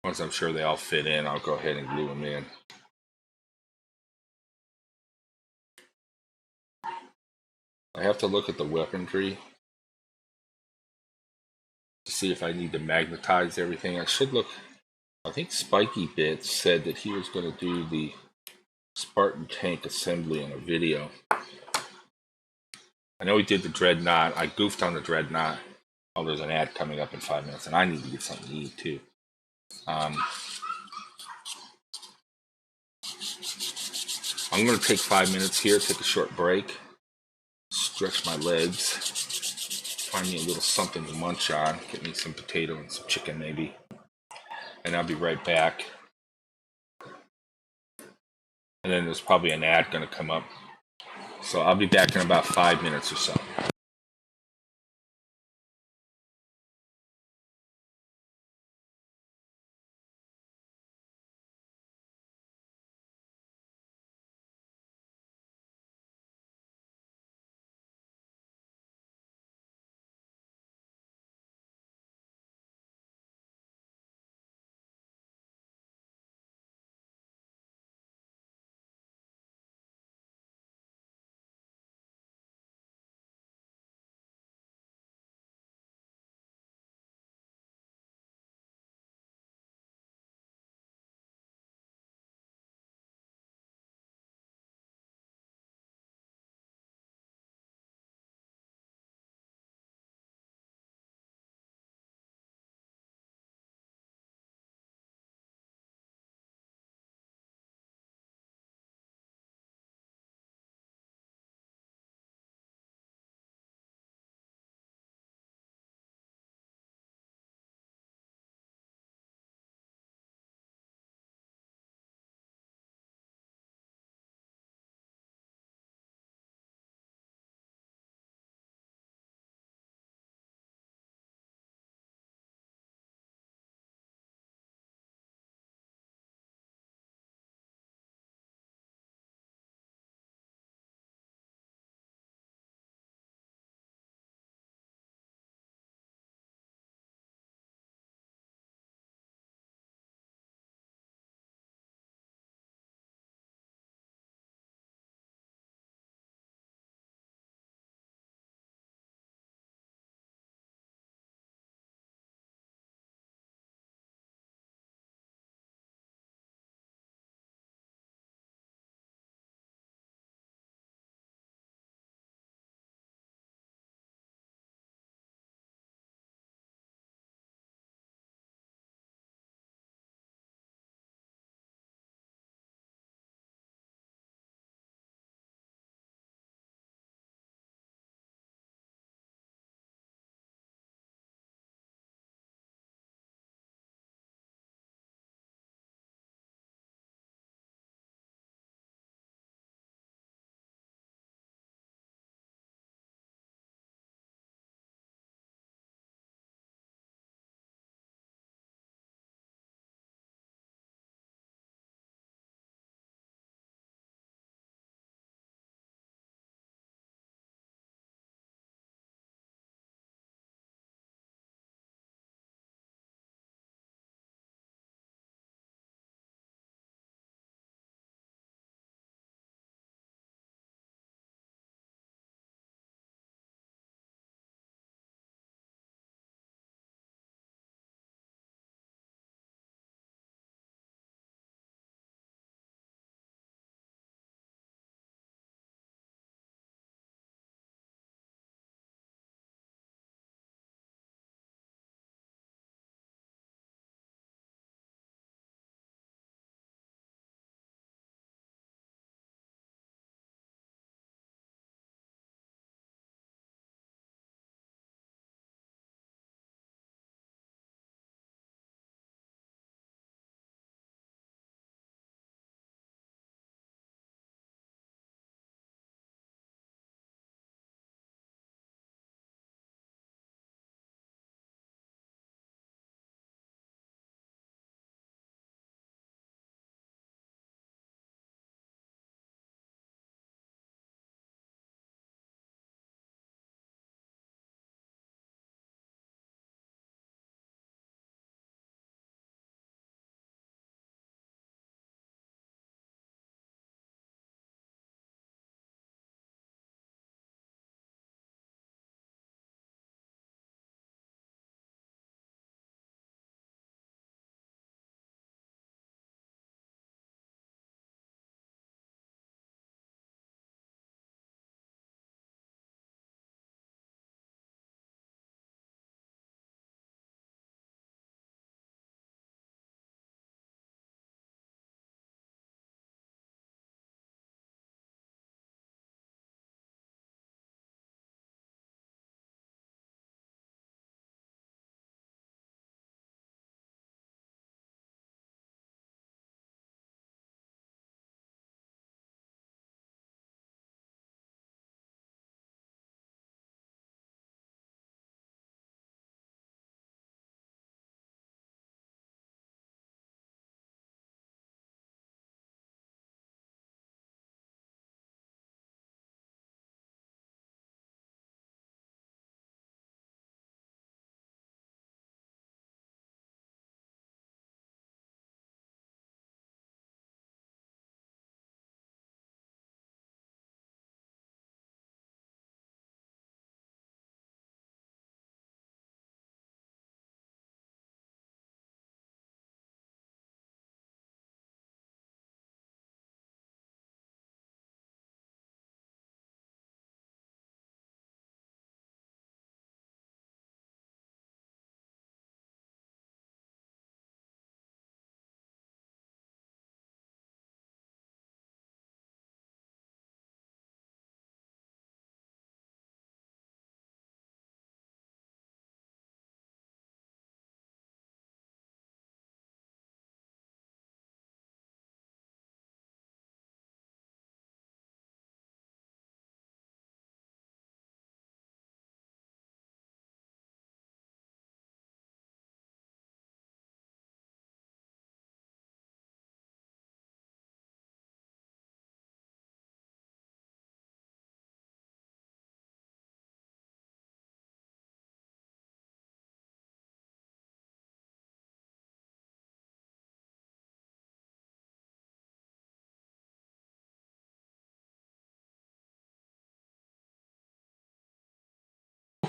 Once I'm sure they all fit in, I'll go ahead and glue them in. I have to look at the weaponry to see if I need to magnetize everything. I should look. I think Spiky Bits said that he was going to do the Spartan tank assembly in a video. I know he did the Dreadnought. I goofed on the Dreadnought. Oh, there's an ad coming up in 5 minutes, and I need to get something to eat too. I'm going to take 5 minutes here, take a short break, stretch my legs, find me a little something to munch on, get me some potato and some chicken maybe, and I'll be right back. And then there's probably an ad going to come up. So I'll be back in about 5 minutes or so.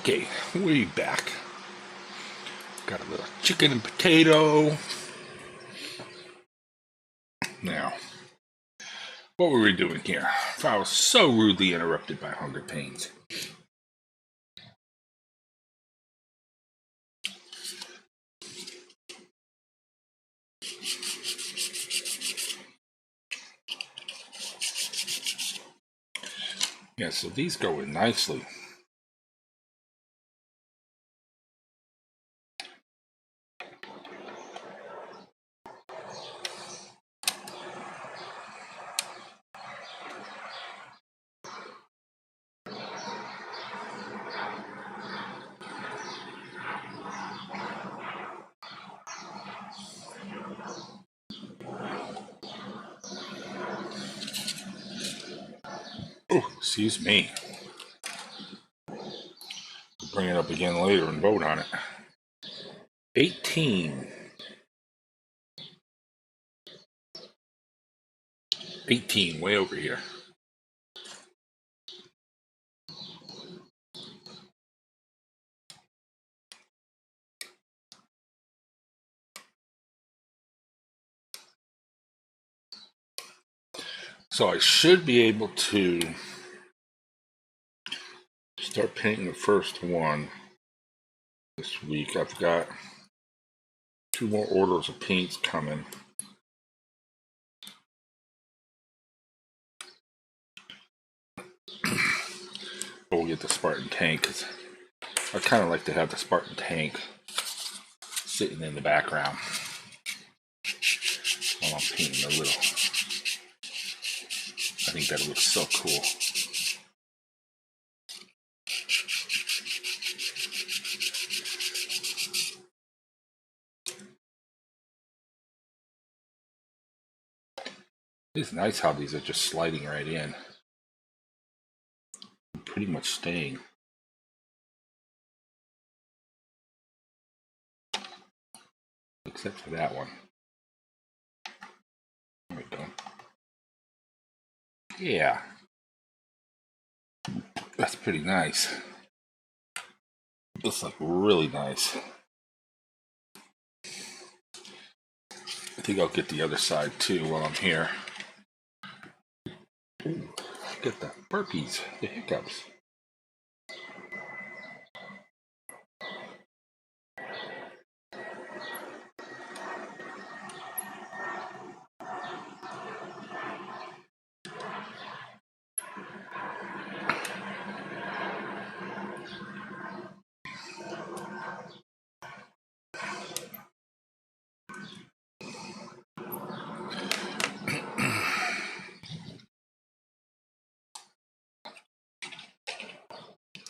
Okay, we're back. Got a little chicken and potato. Now, what were we doing here? I was so rudely interrupted by hunger pains. Yeah, so these go in nicely. Oh, excuse me. We'll bring it up again later and vote on it. 18. 18, way over here. So I should be able to start painting the first one this week. I've got 2 more orders of paints coming. But we'll get the Spartan tank, because I kind of like to have the Spartan tank sitting in the background while I'm painting the little. I think that looks so cool. It's nice how these are just sliding right in. Pretty much staying. Except for that one. There we go. Yeah. That's pretty nice. Looks like really nice. I think I'll get the other side too while I'm here. Ooh, get the burpees, the hiccups.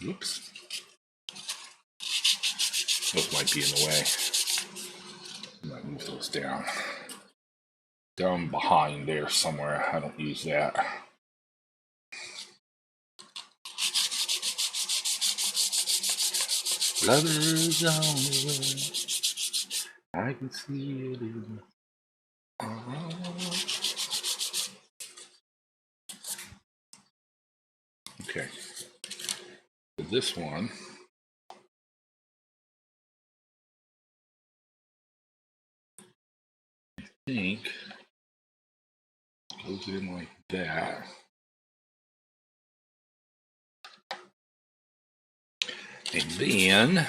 Oops. Those might be in the way. I might move those down. Down behind there somewhere. I don't use that. Brothers on the way. I can see it in Okay. So this one. I think goes in like that. And then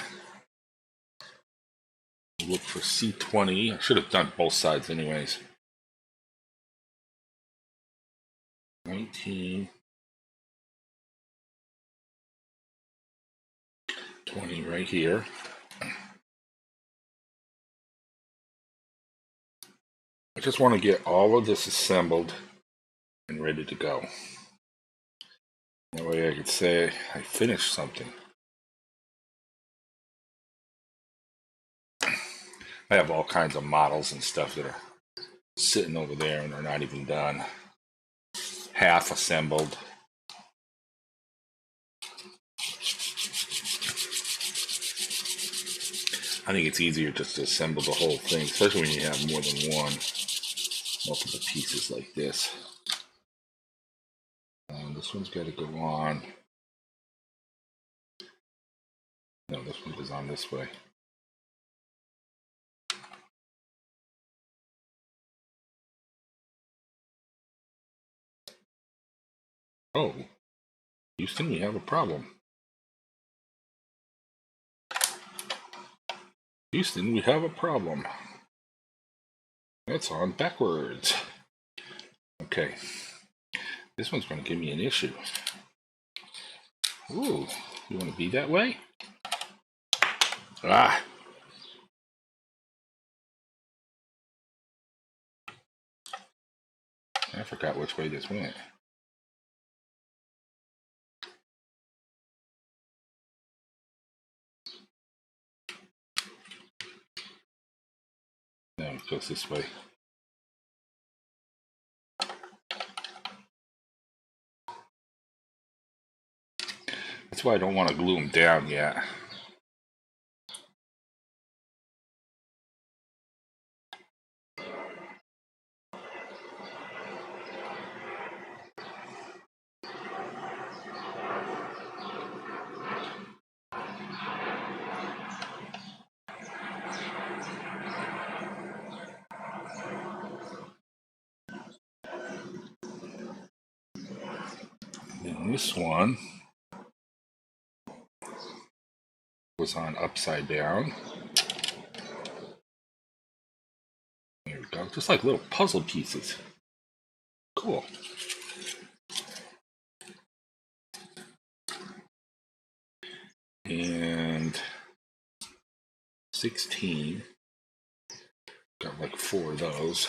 look for C20. I should have done both sides anyways. 19. 20 right here. I just want to get all of this assembled and ready to go. That way I could say I finished something. I have all kinds of models and stuff that are sitting over there and they're not even done. Half assembled. I think it's easier just to assemble the whole thing, especially when you have more than one, multiple pieces like this. This one's got to go on. No, this one is on this way. Oh, Houston, we have a problem. Houston, we have a problem. It's on backwards. Okay. This one's going to give me an issue. Ooh, you want to be that way? Ah! I forgot which way this went. No, it goes this way. That's why I don't want to glue them down yet. And this one was on upside down. There we go. Just like little puzzle pieces. Cool. And 16. Got like 4 of those.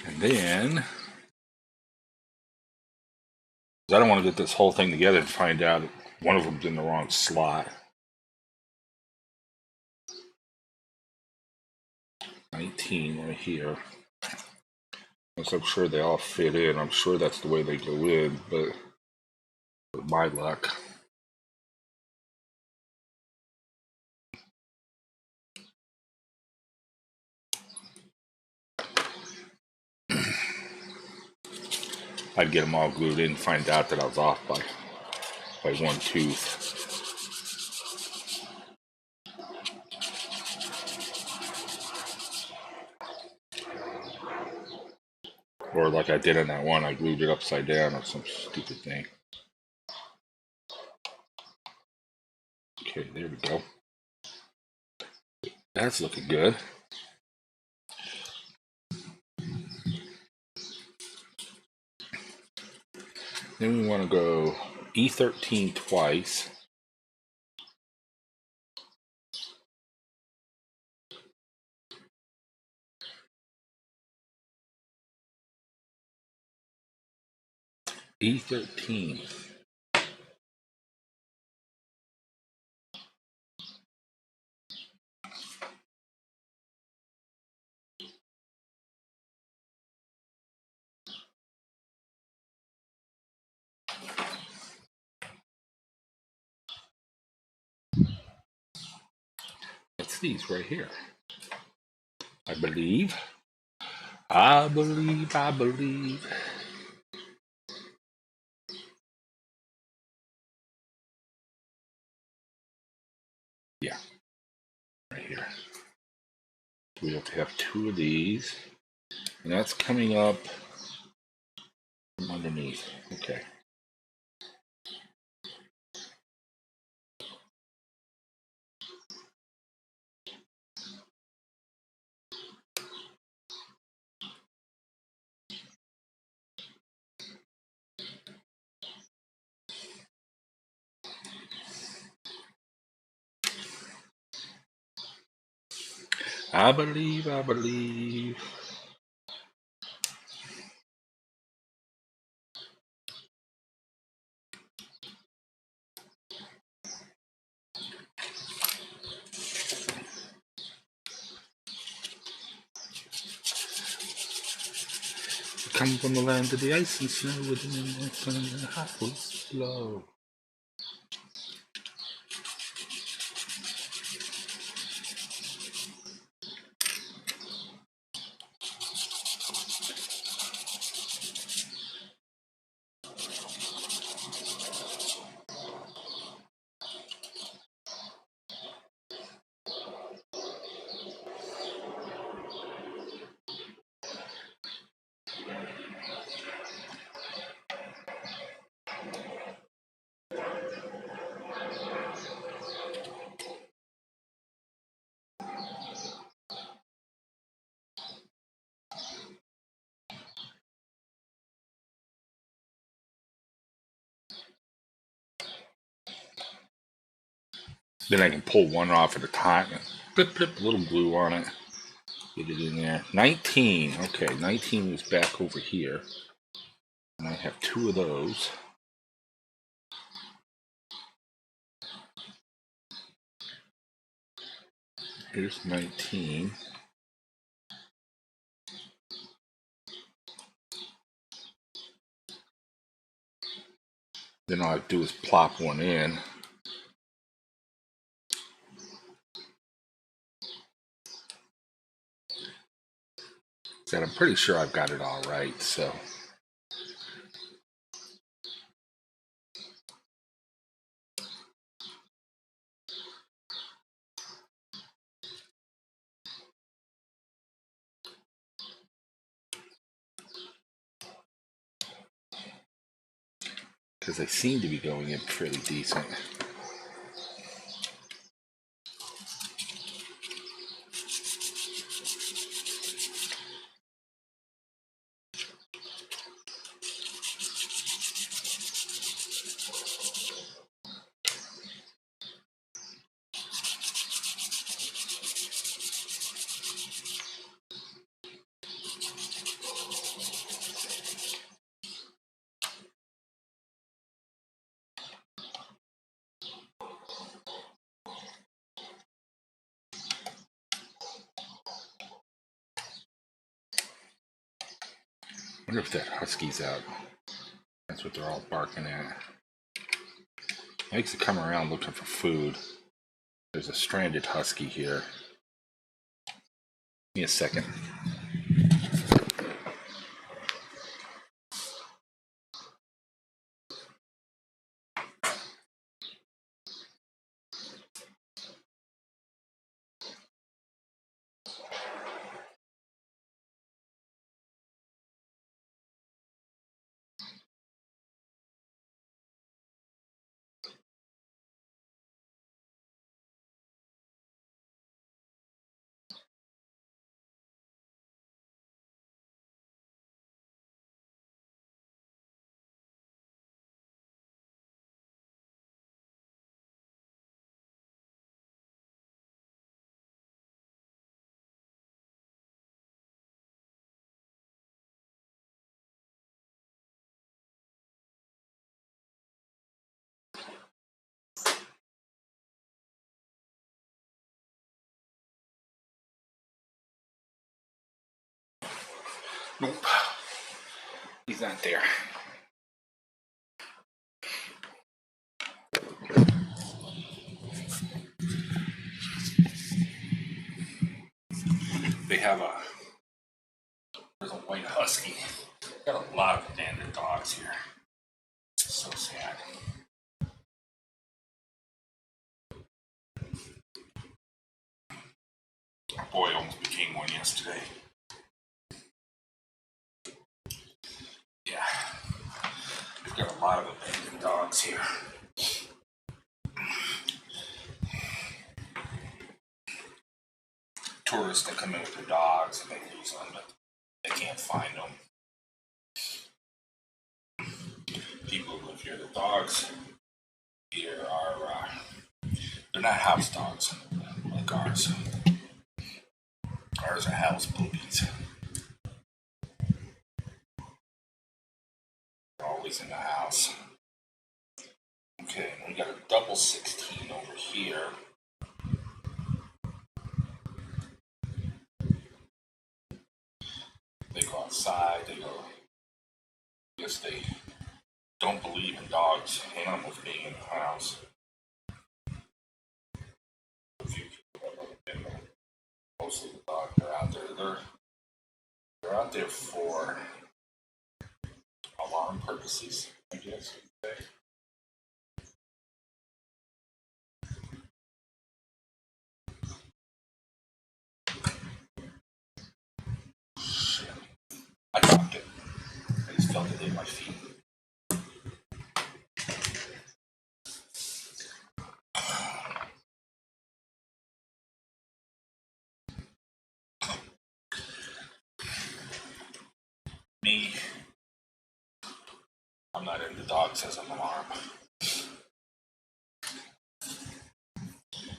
And then, I don't want to get this whole thing together and find out one of them's in the wrong slot. 19 right here. I'm sure they all fit in. I'm sure that's the way they go in, but with my luck. I'd get them all glued in and find out that I was off by 1 tooth. Or like I did on that one, I glued it upside down or some stupid thing. Okay, there we go. That's looking good. Then we want to go E13 twice. E13. It's these right here. I believe. I believe. I believe. Yeah. Right here. We have to have 2 of these. And that's coming up from underneath. Okay. I believe, I believe. Come from the land of the ice and snow with the hot was blow. Then I can pull one off at a time and blip, blip, a little glue on it. Get it in there. 19. Okay, 19 is back over here. And I have 2 of those. Here's 19. Then all I have to do is plop one in. And I'm pretty sure I've got it all right, so. Because they seem to be going in pretty decent. I wonder if that husky's out. That's what they're all barking at. He likes to come around looking for food. There's a stranded husky here. Give me a second. Nope. He's not there. They have there's a white husky. Got a lot of abandoned dogs here. It's so sad. Our boy almost became one yesterday. Yeah. We've got a lot of abandoned dogs here. Tourists that come in with their dogs and they lose them, but they can't find them. People who live here, the dogs here are, they're not house dogs like ours. Ours are house boobies. They're always in the house. Okay, we got a double 16 over here. They go outside, they go. I guess they don't believe in dogs, animals being in the house. A few people have been, mostly the dogs are out there. They're out there for alarm purposes, I guess you'd say. Shit. I dropped it. I just felt it in my feet. Me, I'm not into dogs as an alarm.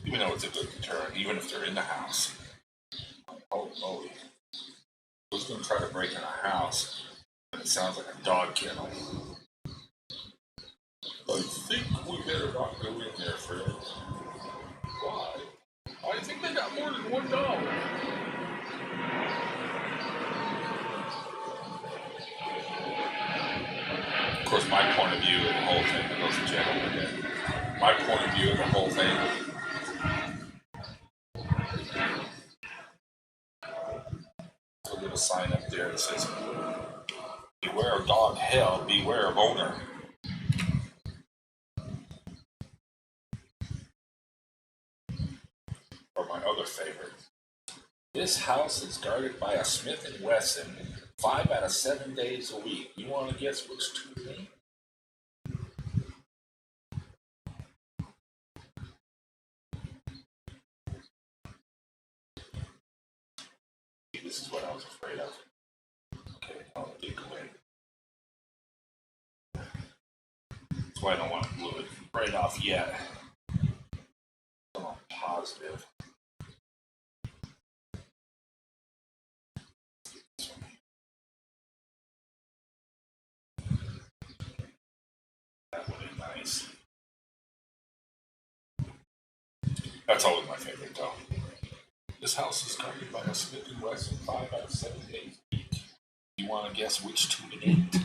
Even though it's a good deterrent, even if they're in the house. Holy moly. Who's going to try to break in a house and it sounds like a dog kennel? I think we better not go in there, Fred. Why? I think they got more than one dog. Of course, my point of view of the whole thing, ladies and gentlemen, my point of view of the whole thing. There's a little sign up there that says, "Beware of dog hell, beware of owner." Or my other favorite. This house is guarded by a Smith & Wesson 5 out of 7 days a week. You want to guess which two name? This is what I was afraid of. Okay, I'll dig away. That's why I don't want to glue it right off yet. I'm positive. That would be nice. That's always my favorite, though. This house is guarded by a Smith & Wesson 5 out of 7 days a week. You want to guess which two it ain't?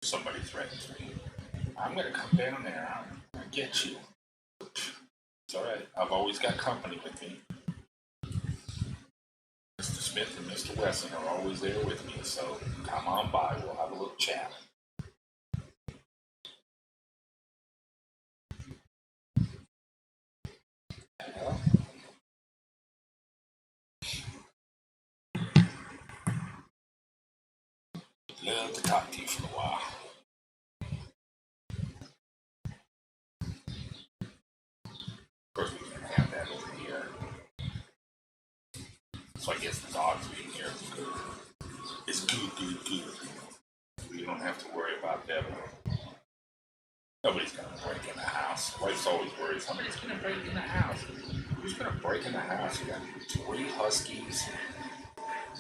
Somebody threatens me. I'm going to come down there and get you. It's alright. I've always got company with me. Mr. Smith and Mr. Wesson are always there with me, so come on by. We'll have a little chat. Yeah. Love to talk to you for a while. Of course, we can have that over here. So I guess the dogs being here is good. It's good. We don't have to worry about them. Nobody's gonna break in the house. Wife's always worried. Somebody's gonna break in the house. Who's gonna break in the house? You got 3 huskies,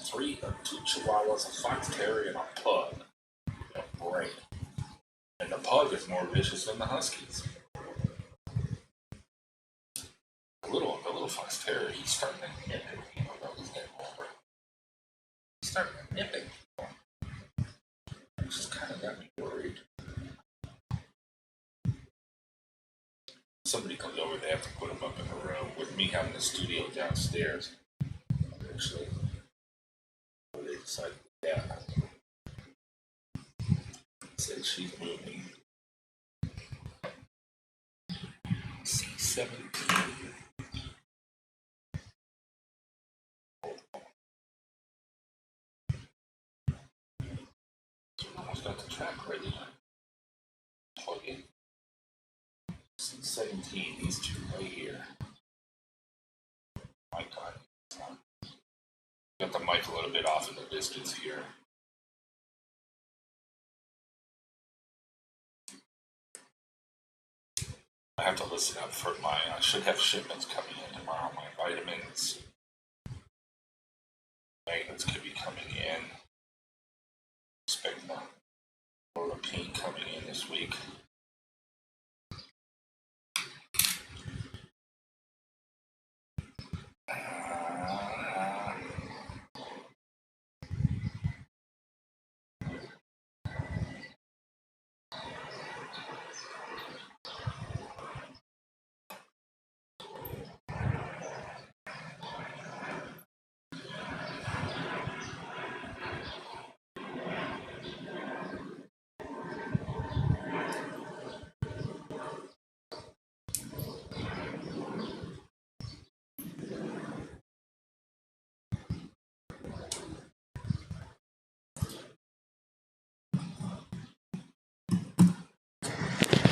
2 chihuahuas, a fox terrier, and a pug. A break. And the pug is more vicious than the huskies. The little fox terrier, he's starting to nip it. You know, that was getting over. He's starting to nip it. It just kind of got me worried. Somebody comes over, they have to put him up in the room with me having the studio downstairs. Actually, they decided, yeah. Said she's moving. C17. Almost got the track ready. Got the mic a little bit off in the distance here. I have to listen up for my, I should have shipments coming in tomorrow. My vitamins, maintenance could be coming in. Expect more repeat coming in this week.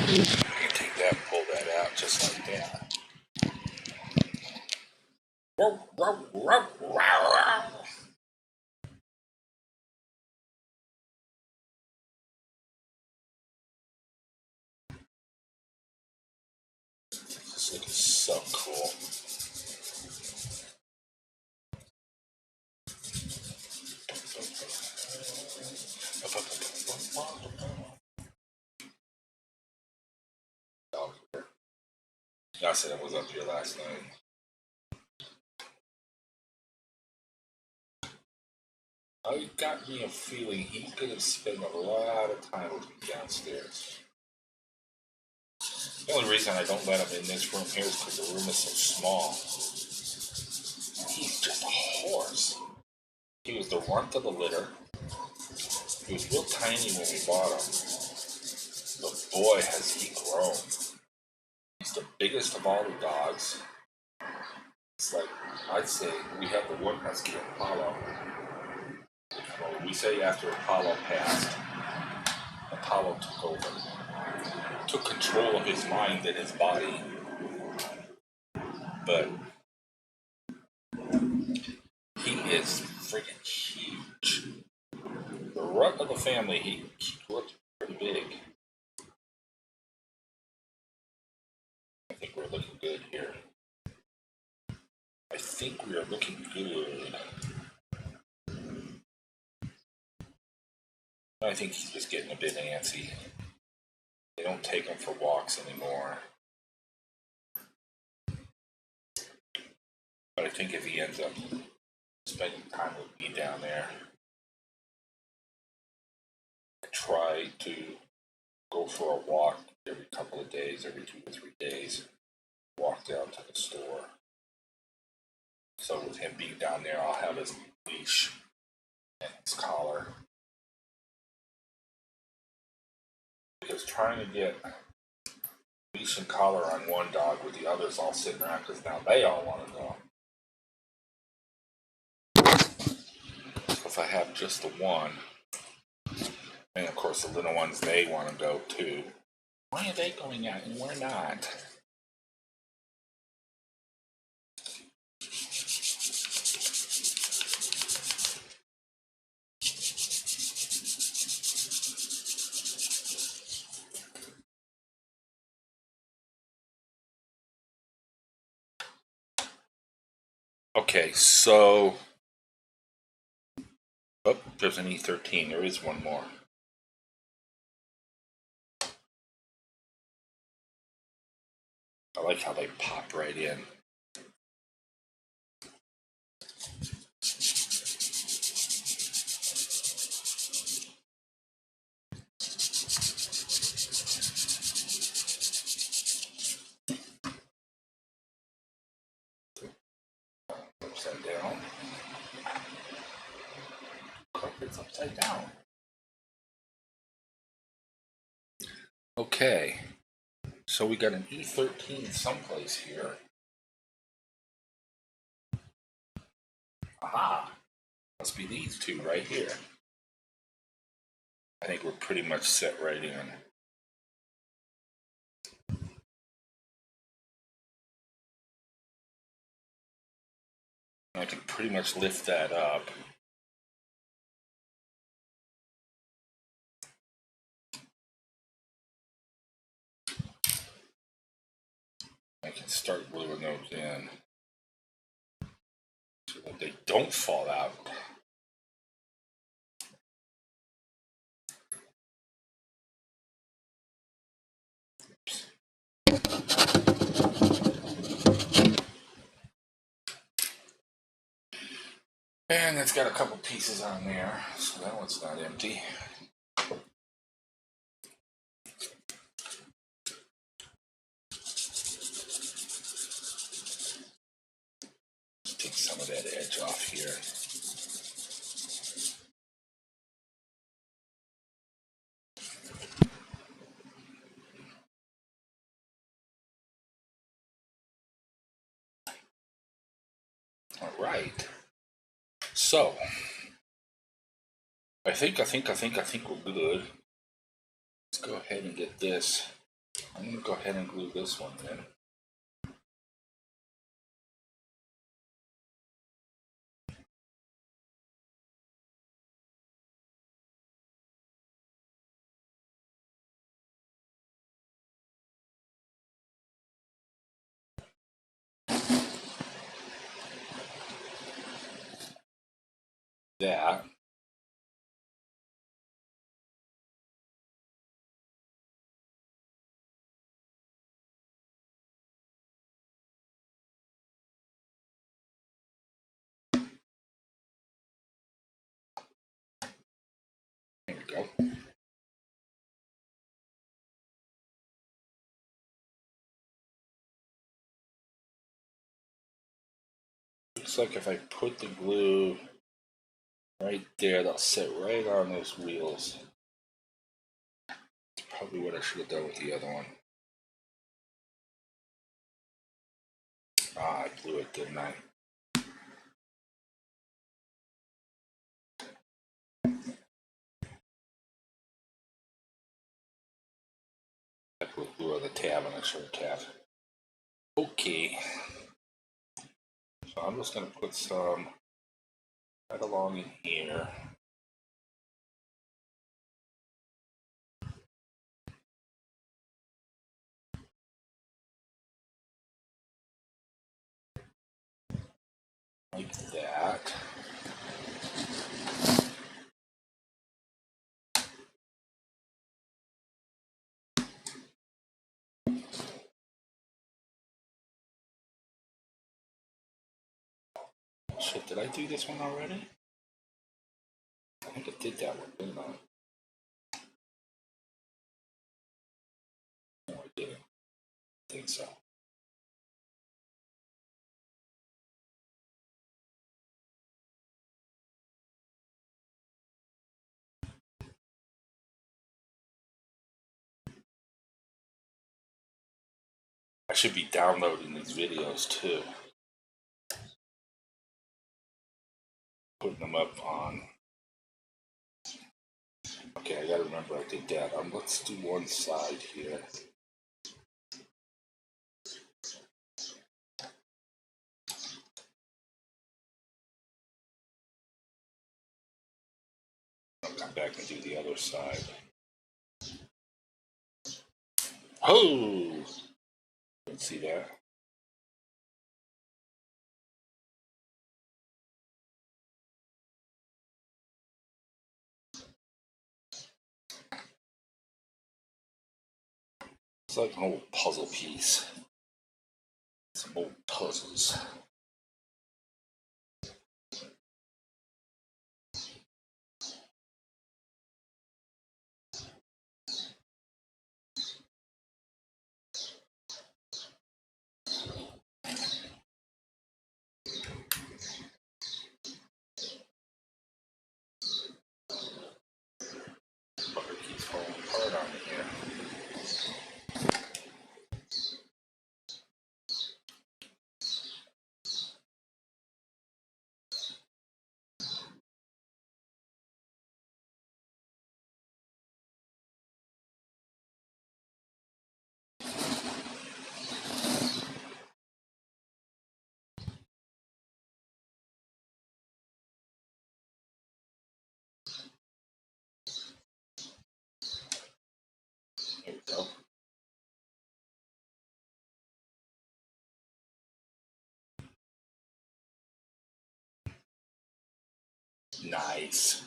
You can take that and pull that out just like that. This look is so cool. I said I was up here last night. I got me a feeling he's gonna spend a lot of time with me downstairs. The only reason I don't let him in this room here is because the room is so small. He's just a horse. He was the runt of the litter. He was real tiny when we bought him. But boy, has he grown. He's the biggest of all the dogs. It's like, I'd say, we have the one husky, Apollo. Well, we say after Apollo passed, Apollo took over. Took control of his mind and his body. But he is freaking huge. The runt of the family, he grew up pretty big. I think we're looking good here. I think we are looking good. I think he's just getting a bit antsy. They don't take him for walks anymore. But I think if he ends up spending time with me down there, I try to go for a walk every couple of days, every 2 to 3 days, walk down to the store. So with him being down there, I'll have his leash and his collar. Because trying to get leash and collar on one dog with the others all sitting around, because now they all want to go. If I have just the one, and of course the little ones, they want to go too. Why are they going out and we're not? Okay, so oh, there's an E13. There is one more. I like how they pop right in. Upside down. It's upside down. Okay, so we got an E13 someplace here. Aha! Must be these two right here. I think we're pretty much set right in. I can pretty much lift that up. I can start gluing those in so that they don't fall out. And it's got a couple pieces on there, so that one's not empty. Let's take some of that edge off here. All right. So I think we're good. Let's go ahead and get this. I'm gonna go ahead and glue this one in. That. There we go. Looks like if I put the glue right there, that'll sit right on those wheels. That's probably what I should have done with the other one. Ah, I blew it, didn't I? I put glue on the tab and I shouldn't have. Okay. So I'm just going to put some right along in here. Like that. Shit, did I do this one already? I think I did that one, didn't I? No, I didn't. I think so. I should be downloading these videos too. Putting them up on. Okay, I gotta remember I did that. Let's do one side here. I'll come back and do the other side. Oh! Didn't see that. It's like an old puzzle piece. Some old puzzles. Butter keeps falling apart on me here. go. Nice.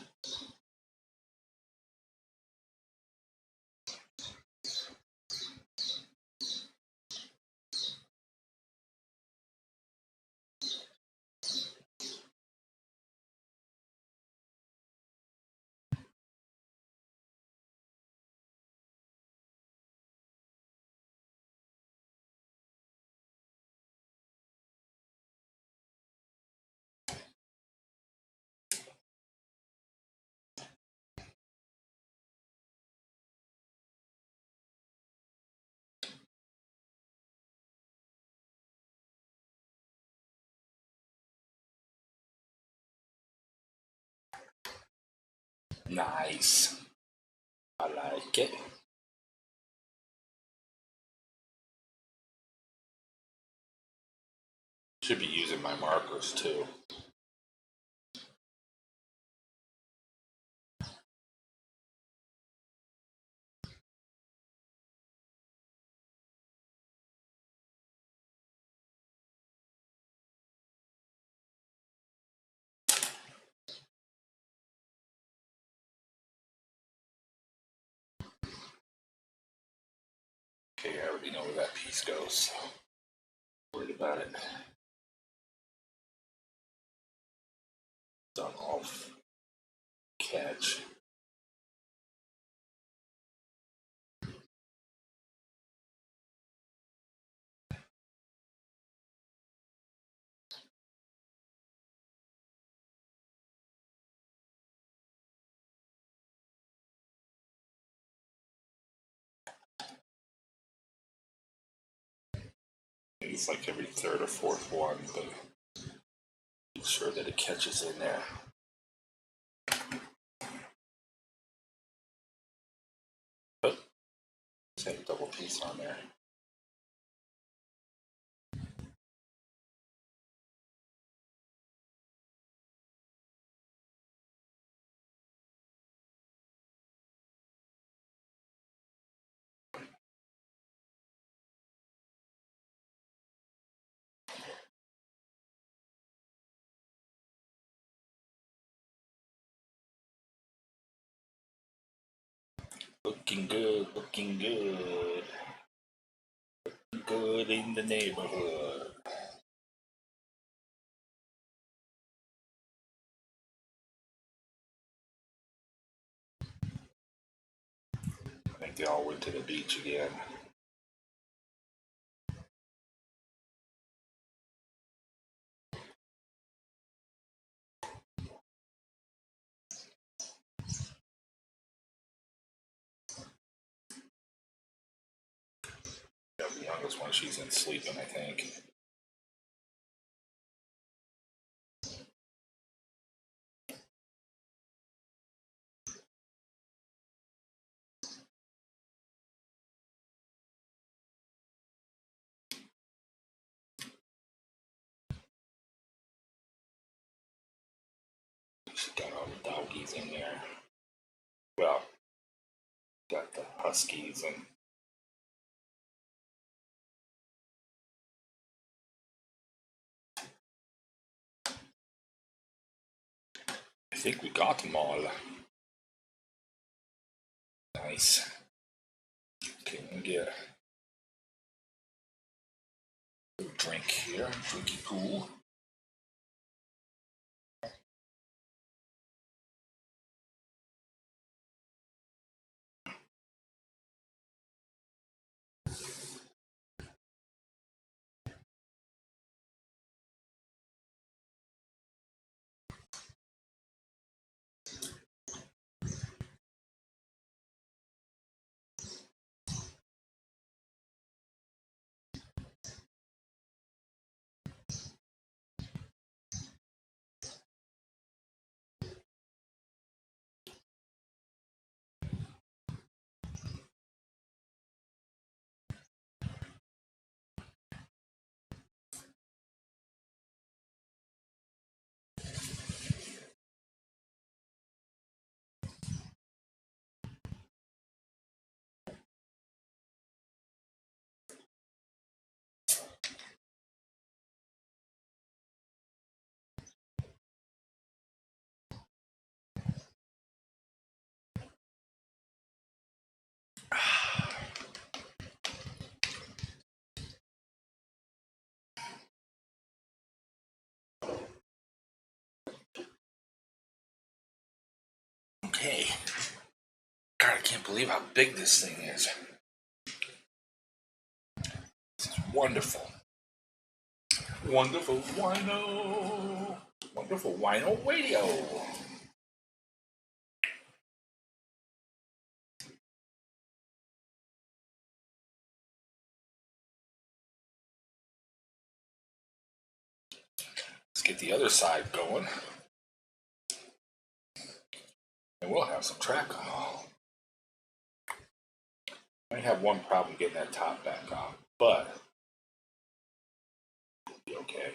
Nice. I like it. Should be using my markers too. Okay, I already know where that piece goes, so worried about it. Done off catch. It's like every third or fourth one, but make sure that it catches in there. But same double piece on there. Looking good, looking good. Looking good in the neighborhood. I think they all went to the beach again. Yeah, the youngest one, she's in sleeping, I think. She got all the doggies in there. Well, got the huskies and I think we got them all. Nice. Okay, let me get a drink here. Drinky pool. Okay. God, I can't believe how big this thing is. This is wonderful. Wonderful wino. Wonderful wino radio. Let's get the other side going. And we'll have some track on. I have one problem getting that top back on, but it'll be okay.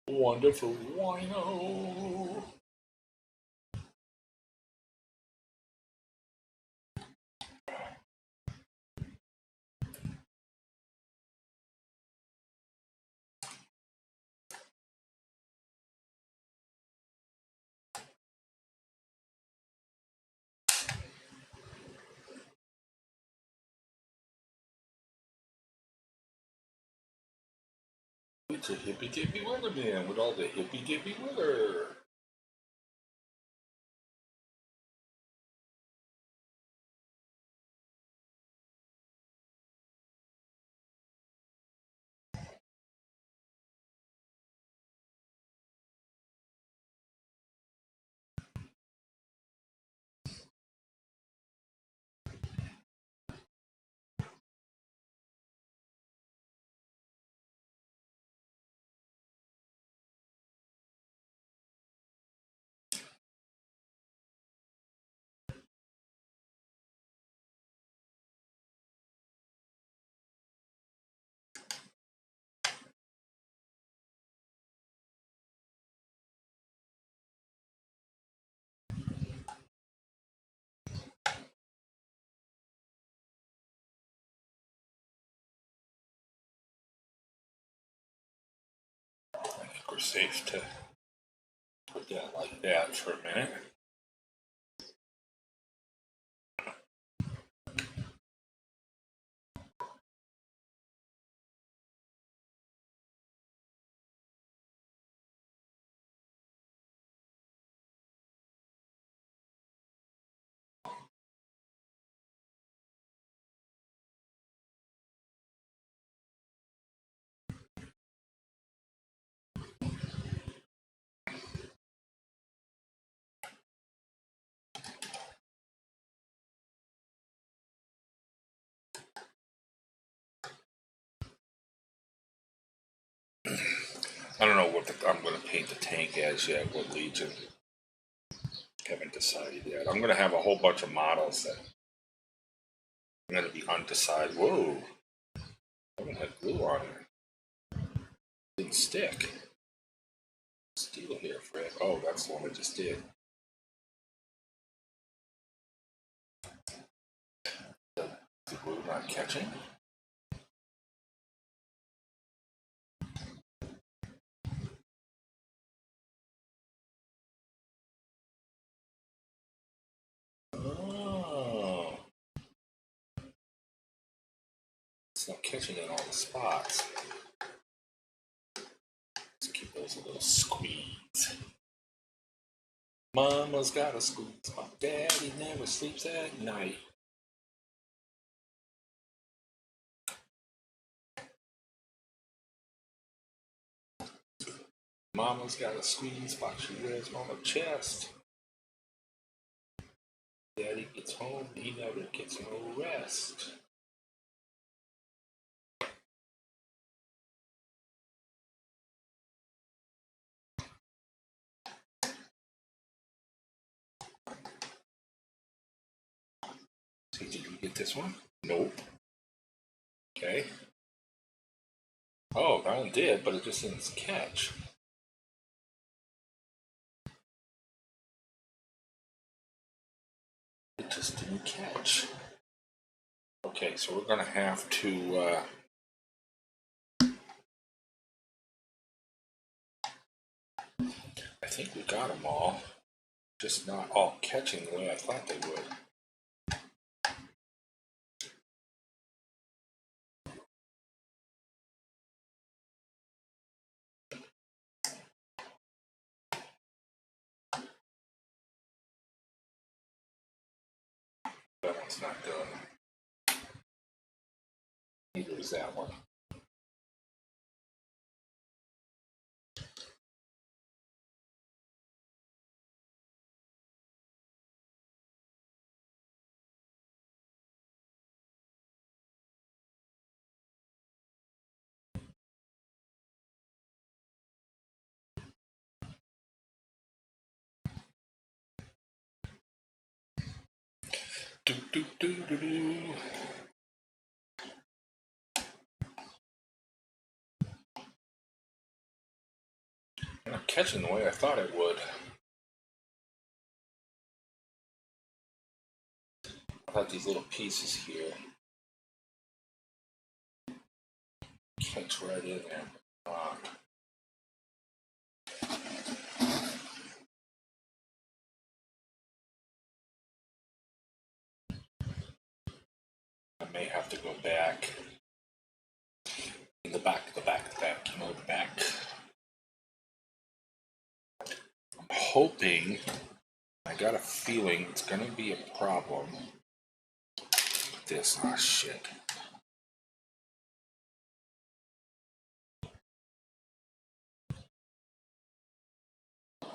Wonderful wino. It's a hippy dippy weather man with all the hippy dippy weather. I think we're safe to put that like that for a minute. I don't know what I'm going to paint the tank as yet, what Legion. Haven't decided yet. I'm going to have a whole bunch of models that I'm going to be undecided. Whoa. I haven't had glue on it. Didn't stick. Steel here, Fred. Oh, that's the one I just did. The glue not catching. Oh. It's not catching in all the spots. Let's keep those a little squeeze. Mama's got a squeeze. My daddy never sleeps at night. Mama's got a squeeze box she wears on her chest. Daddy gets home, he never gets no rest. See, did you get this one? Nope. Okay. Oh, that one did, but it just didn't catch. It just didn't catch. Okay, so we're gonna have to I think we got them all, just not all catching the way I thought they would. one's not good. Neither is that one. Do, do, do, do, do. I'm not catching the way I thought it would. I thought these little pieces here catch right in there. I may have to go back. In the back, you know, the back. I'm hoping, I got a feeling it's gonna be a problem with this. Ah, shit.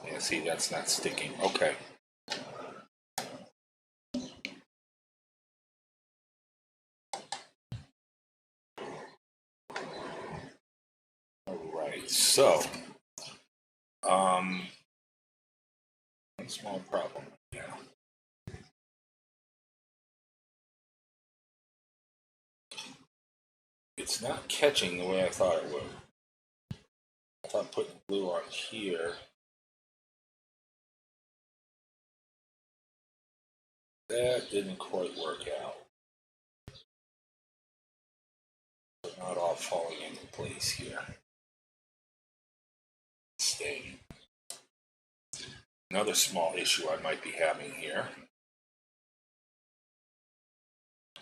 Yeah, see, that's not sticking. Okay. Alright, so, one small problem. Yeah. It's not catching the way I thought it would. I thought putting glue on here, that didn't quite work out. They're not all falling into place here. Staying. Another small issue I might be having here.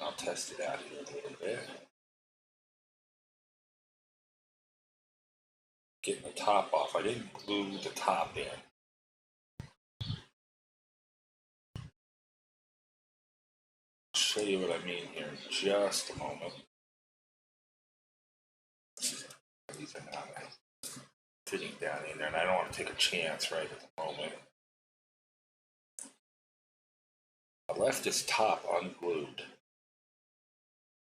I'll test it out here a little bit. Getting the top off. I didn't glue the top in. I'll show you what I mean here in just a moment. These are not fitting down in there, and I don't want to take a chance right at the moment. I left this top unglued.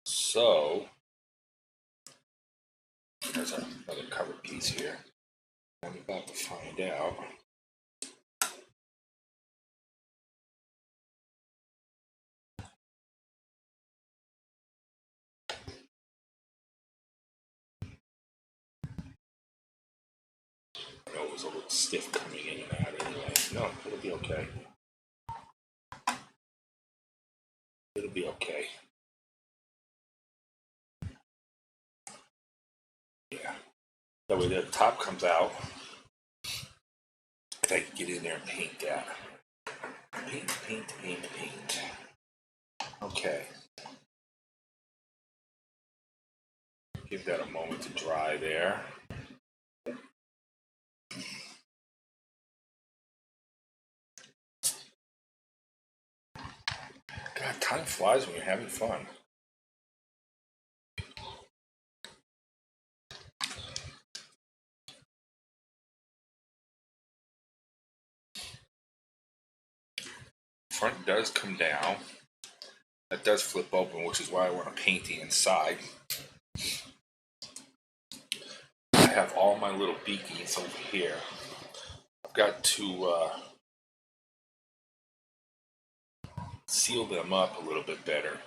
So, there's another covered piece here. I'm about to find out. I know it was a little stiff coming in and out anyway. No, it'll be okay. It'll be okay. Yeah. That way the top comes out. I can get in there and paint that. Paint. Okay. Give that a moment to dry there. God, time flies when you're having fun. Front does come down. That does flip open, which is why I want to paint the inside. I have all my little beakies over here. I've got to seal them up a little bit better.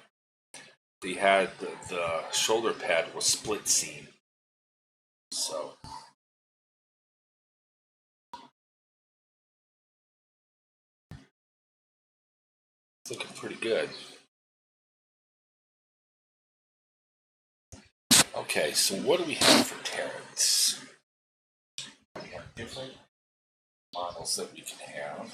They had the shoulder pad was split seam, so it's looking pretty good. Okay, so what do we have for turrets? We have different models that we can have.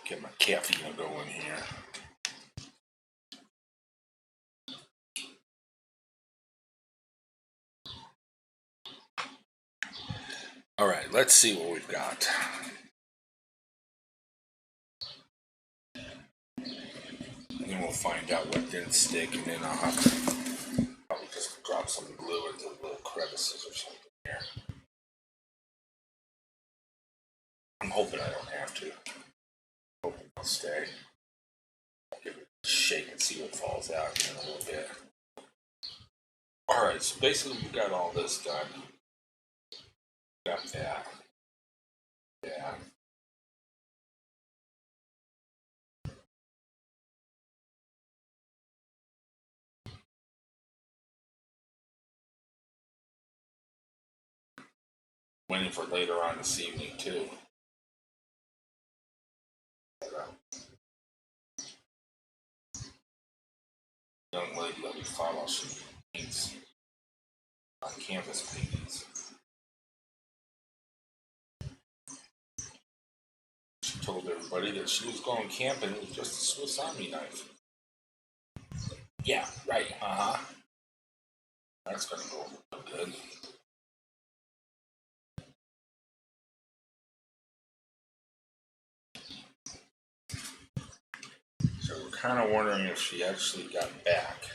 Get my caffeine going here. Alright, let's see what we've got. And then we'll find out what didn't stick, and then I'll have to probably just drop some glue into the little crevices or something here. I'm hoping I don't have to. Hoping it'll stay. I'll give it a shake and see what falls out in a little bit. Alright, so basically we got all this done. Got that. Yeah. Waiting for later on this evening too. Young lady let me follow. She paints on canvas paintings. She told everybody that she was going camping with just a Swiss Army knife. Yeah, right. That's gonna go good. So we're kind of wondering if she actually got back.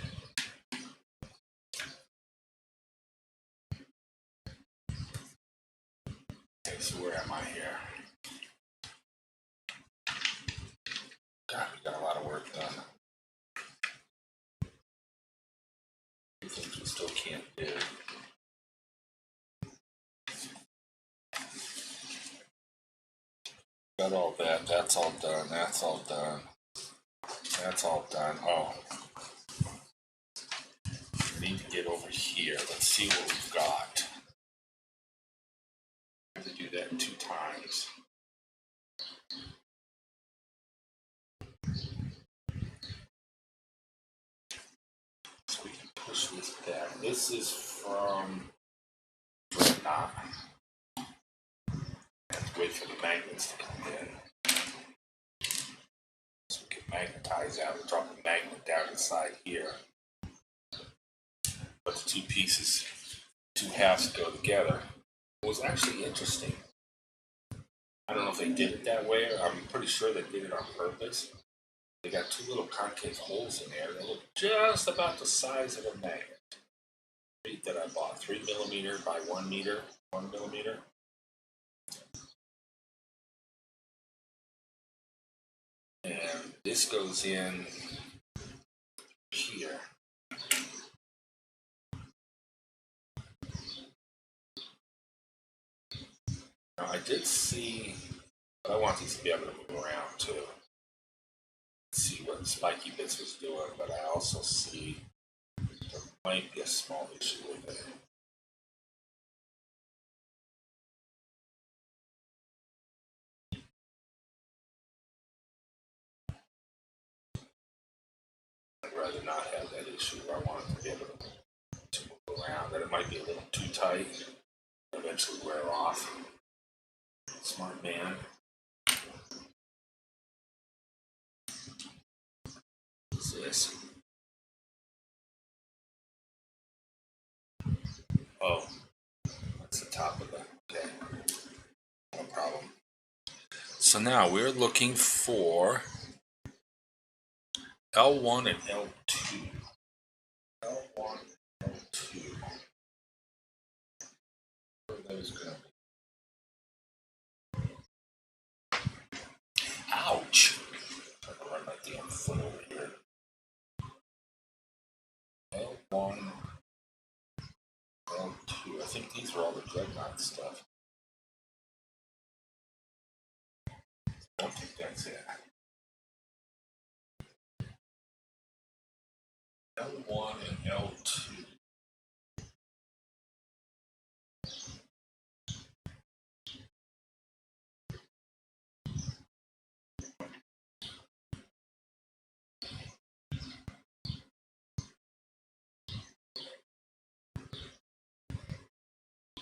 Okay, so where am I here? God, we got a lot of work done. Things we still can't do. Got all that. That's all done. That's all done. That's all done. Oh. I need to get over here. Let's see what we've got. I have to do that 2 times. So we can push this back. This is from Dreadnought. I have to wait for the magnets to come in. So we can magnetize out and drop the magnet down inside here. But the 2 pieces, 2 halves go together. It was actually interesting. I don't know if they did it that way, or I'm pretty sure they did it on purpose. They got 2 little concave holes in there that look just about the size of a magnet. That I bought 3mm by 1 millimeter. And this goes in here. Now I did see, but I want these to be able to move around too. See what Spiky Bits was doing, but I also see there might be a small issue with it. I'd rather not have that issue where I want it to be able to move around, that it might be a little too tight, and eventually wear off. Smart man. What's this? Oh, that's the top of it. Okay. No problem. So now we're looking for L1 and L2. L1 and L2. Those going to be. Ouch! I'm trying to run my damn foot over here. L1, L2. I think these are all the Dreadnought stuff. I don't think that's it. L1 and L2.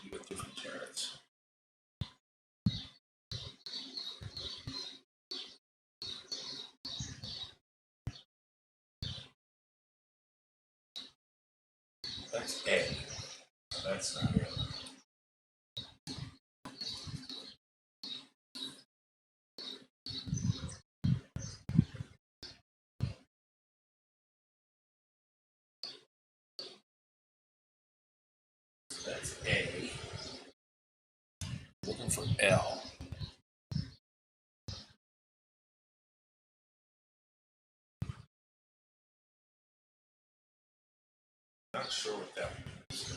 You got different carrots. That's A. That's not it. That's A. Looking for L. Not sure what that means.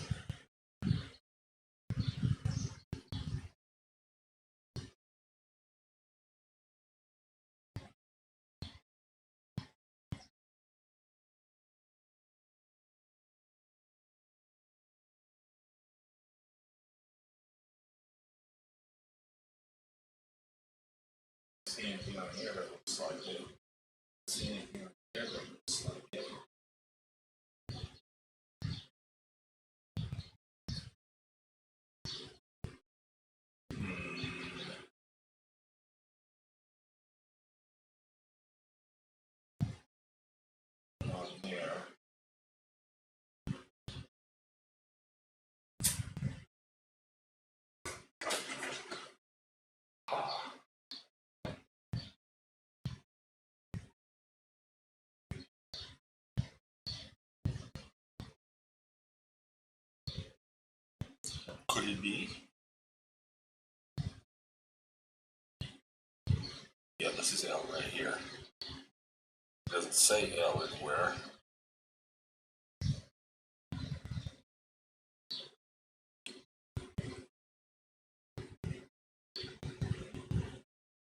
See anything on here that looks like it. See anything on here that looks like it. On there. Could it be? Yeah, this is L right here. It doesn't say L anywhere.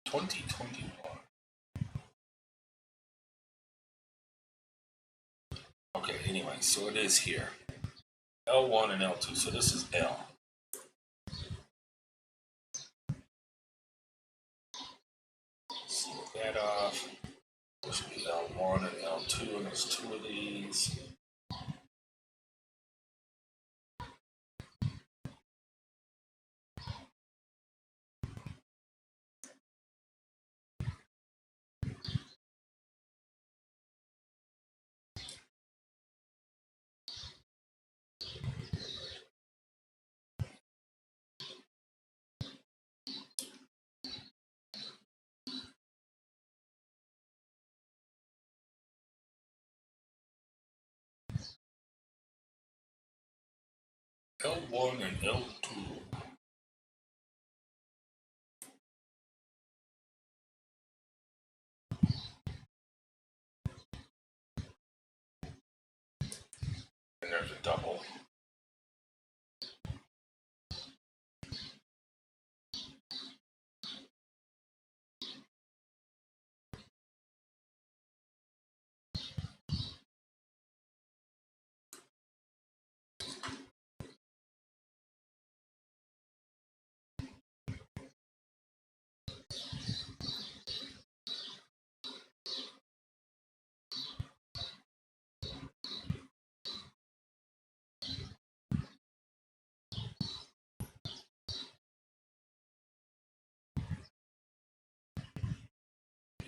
$2021. Okay, anyway, so it is here. L1 and L2, so this is L. Select that off. This should be L1 and L2, and there's two of these. L1 and L2. And there's a double.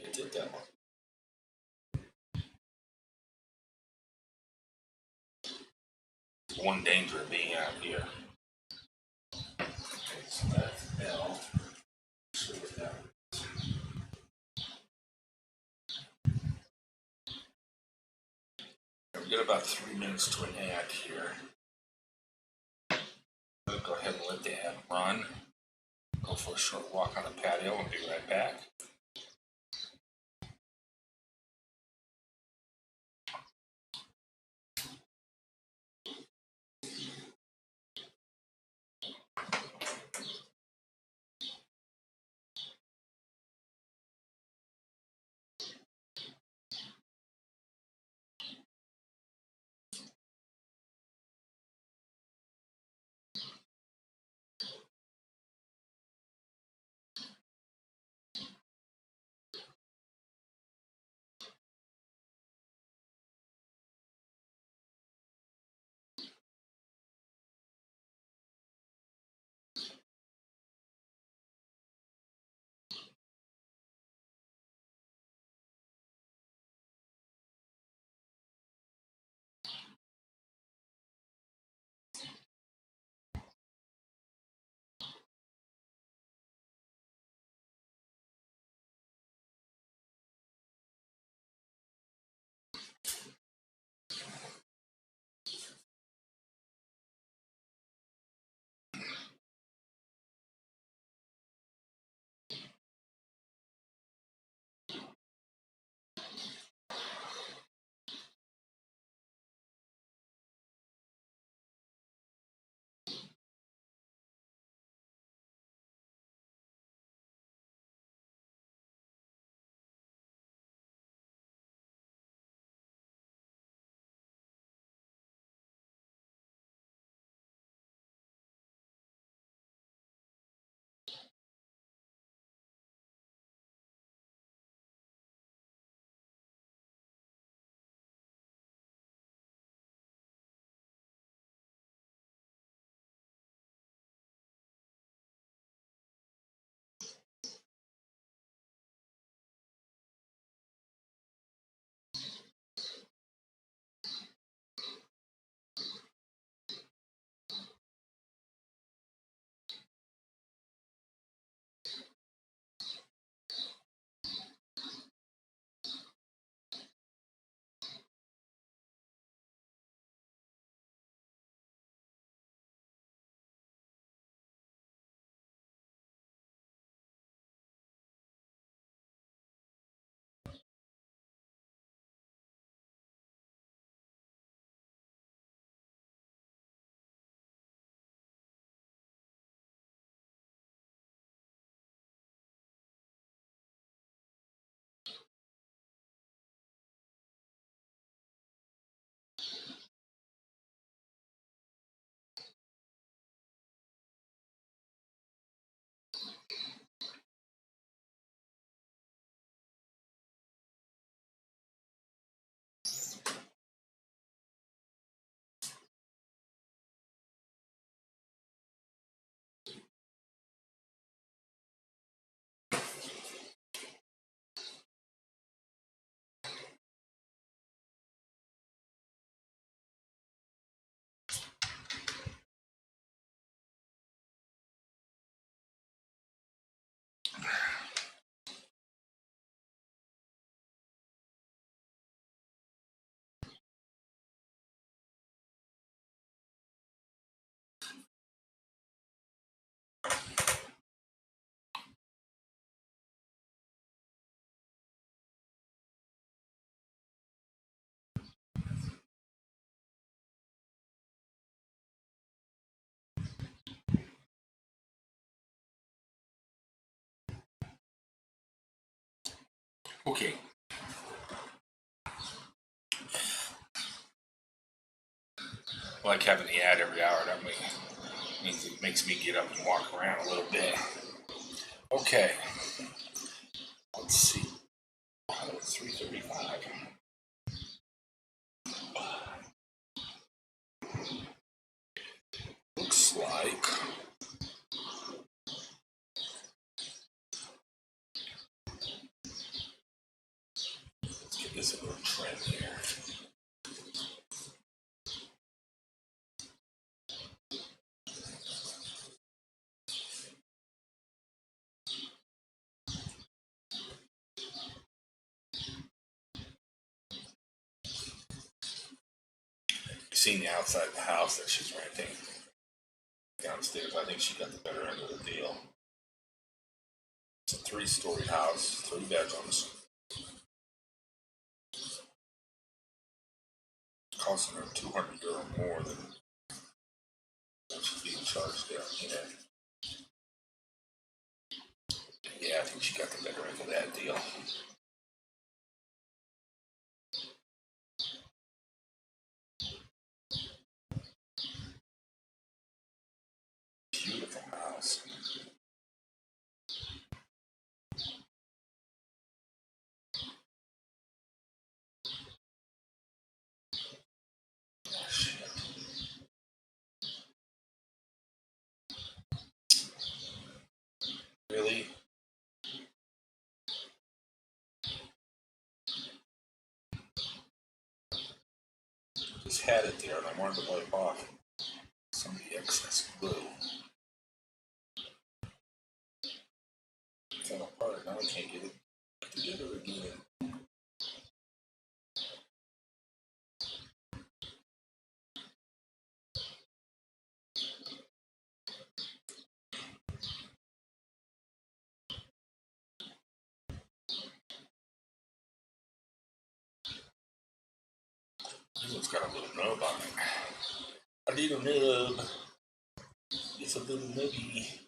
It did that one. One danger of being out here. Okay, so that's L. So with that. We've got about 3 minutes to an ad here. I'll go ahead and let the ad run. Go for a short walk on the patio and be right back. Okay. Like having the ad every hour, that means it makes me get up and walk around a little bit. Okay. Let's see. Oh, it's 3:35. Looks like let's get this a little trim here. You've seen the outside of the house that she's renting downstairs. I think she got the better end of the deal. It's a 3-story house, 3 bedrooms. It's costing her €200 more than what she's being charged down here. Yeah, I think she got the better end of that deal. Beautiful house. Really? Just had it there and I wanted to wipe off some of the excess glue. It fell apart. Now I can't get it together again. It's got a little nub on it. A little nub. It's a little nubby.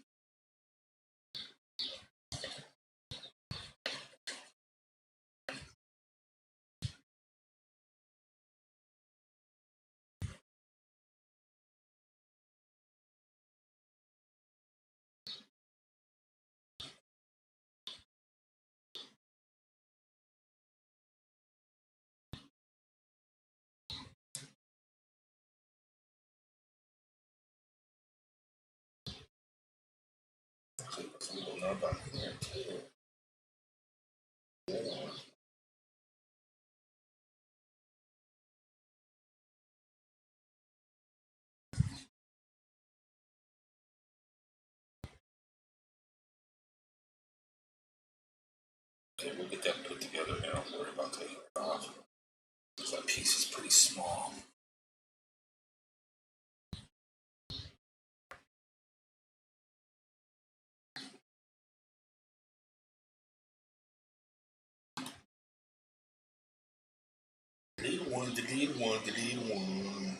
There's a little nub on here too. Yeah. Okay, we'll get that put together and I'll worry about taking it off. Because that piece is pretty small. The little one, the little one, the little one.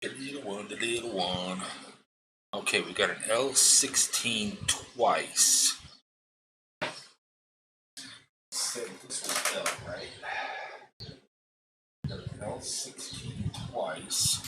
The little one, the little one. Okay, we got an L16 twice. Said this was L, right? Got an L16 twice.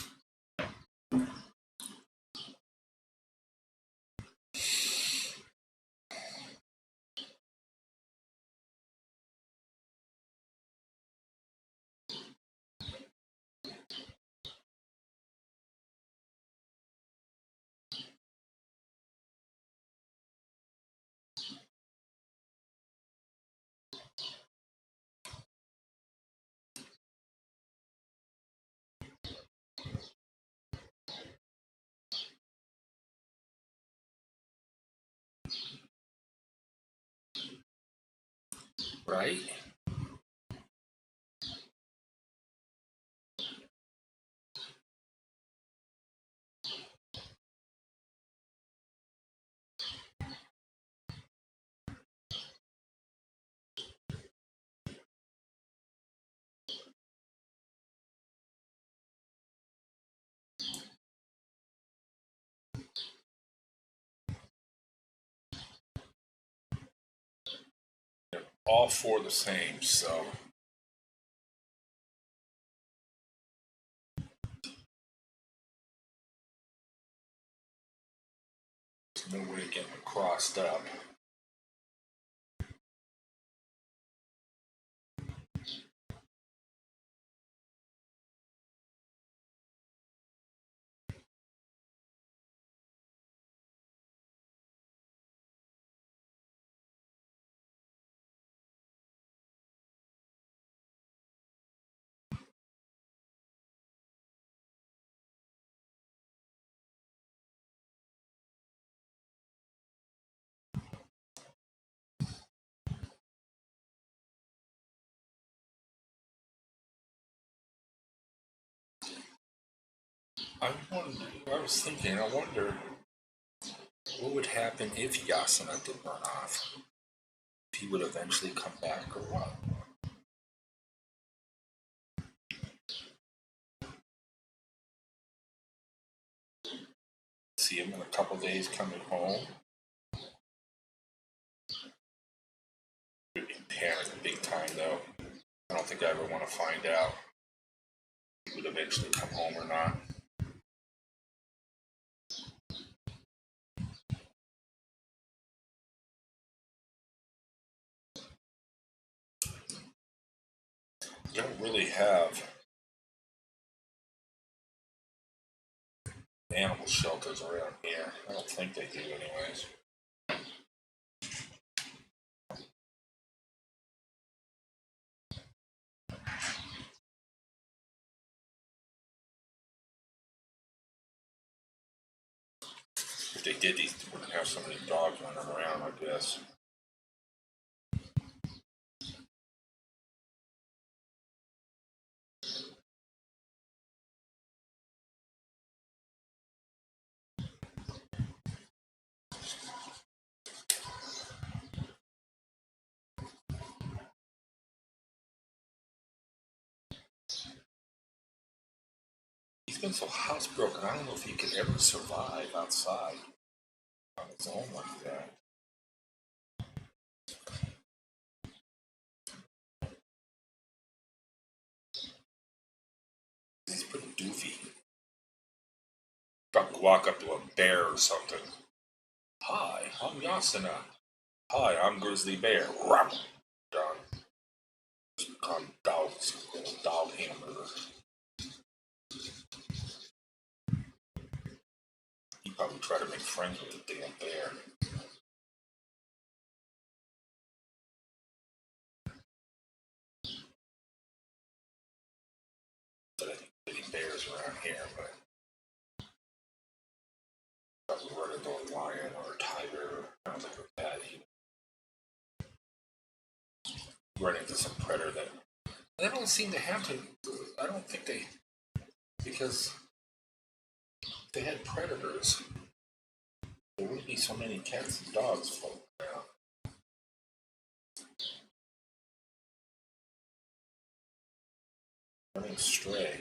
Right? All four the same, so there's no way of getting them crossed up. I was thinking, I wonder what would happen if Yasuna did run off? If he would eventually come back or what? See him in a couple days coming home. He'd be panicked big time though. I don't think I ever want to find out if he would eventually come home or not. You don't really have animal shelters around here. I don't think they do anyways. If they did, these wouldn't have so many dogs running around, I guess. He's been so housebroken, I don't know if he could ever survive outside on his own like that. He's pretty doofy. Probably walk up to a bear or something. Hi, I'm Yasuna. Hi, I'm Grizzly Bear. Rap. Done. Just become dogs. Dog hamburger. He'd probably try to make friends with the damn bear. But I think any bears around here, but probably run into a lion or a tiger or something like that. He'd run into some predator that they don't seem to have to. I don't think they, because if they had predators, there wouldn't be so many cats and dogs floating around. Running stray.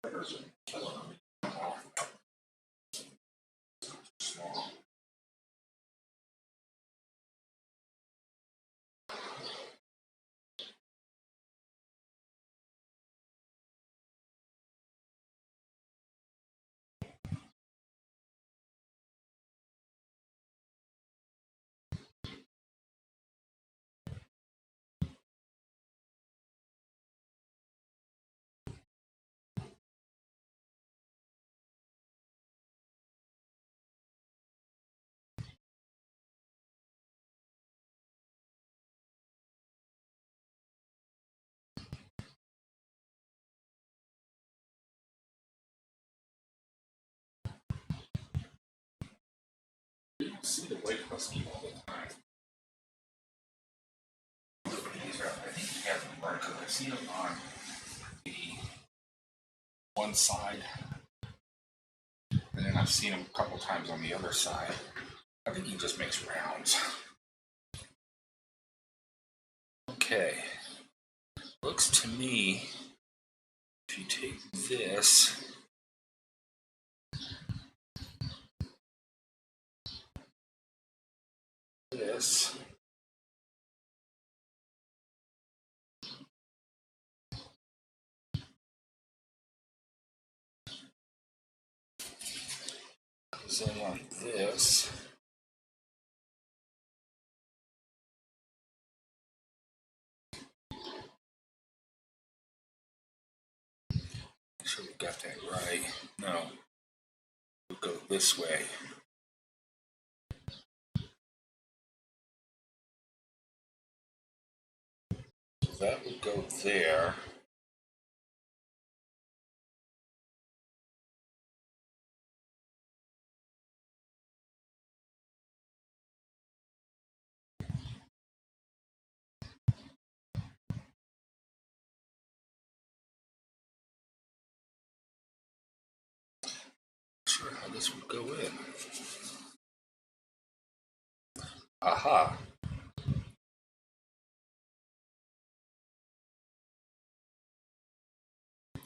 Predators are killing them. Small. see the weight must be all the time. These are, I think you have them right because I see them on the one side, and then I've seen them a couple times on the other side. I think he just makes rounds. Okay. Looks to me, if you take this, goes in like this. Make sure we got that right. No, we'll go this way. So that would go there. Sure how this would go in. Aha.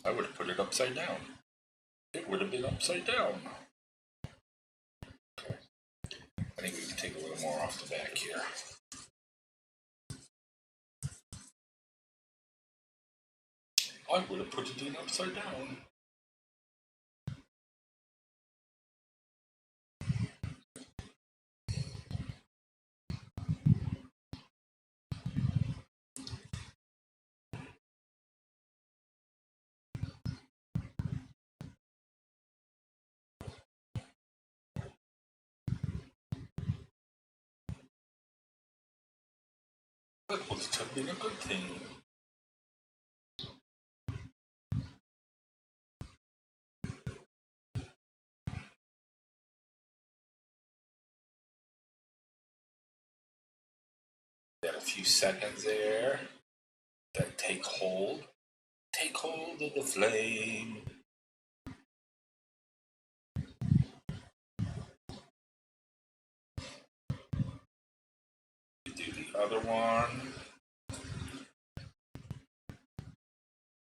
I would have put it upside down. It would have been upside down. Okay. I think we can take a little more off the back here. I would have put it in upside down. That would have been a good thing. Got a few seconds there. Then take hold. Take hold of the flame. Do the other one.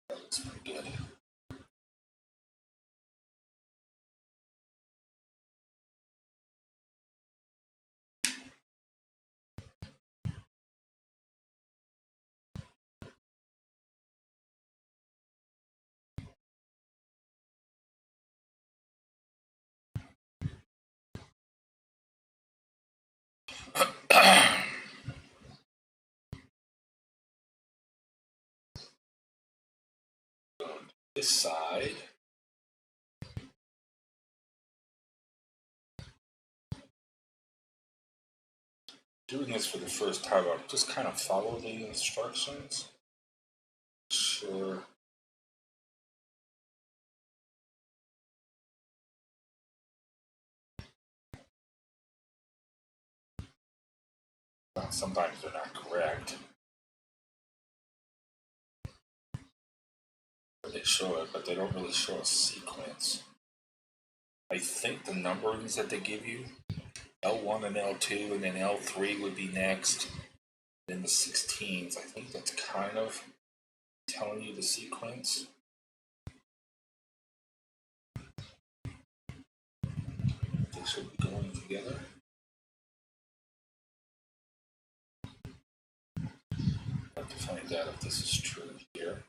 That looks pretty good. This side. Doing this for the first time, I'll just kind of follow the instructions. Sure. Sometimes they're not correct. They show it, but they don't really show a sequence. I think the numberings that they give you, L1 and L2, and then L3 would be next. Then the 16s, I think that's kind of telling you the sequence. They should be going together. I have to find out if this is true here.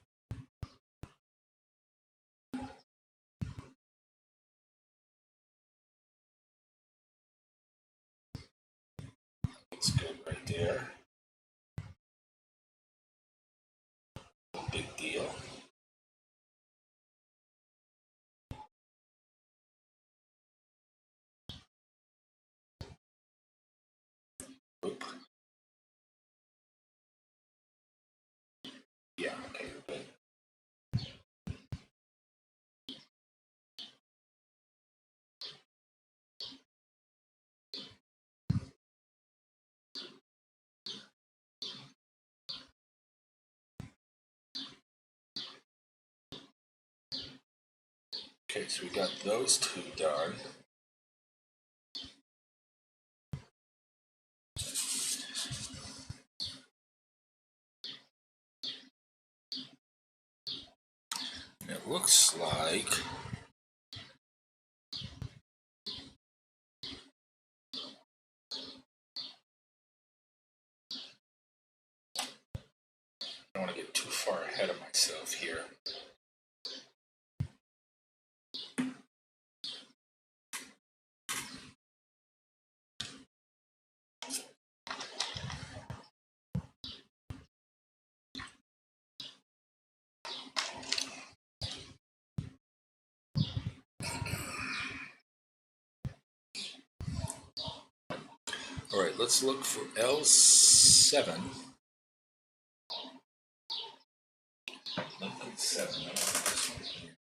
It's good right there. No big deal. Oop. Yeah, okay, good. Okay, so we got those two done. And it looks like I don't want to get too far ahead of myself here. All right, let's look for L7. Lincoln 7. I want this one here.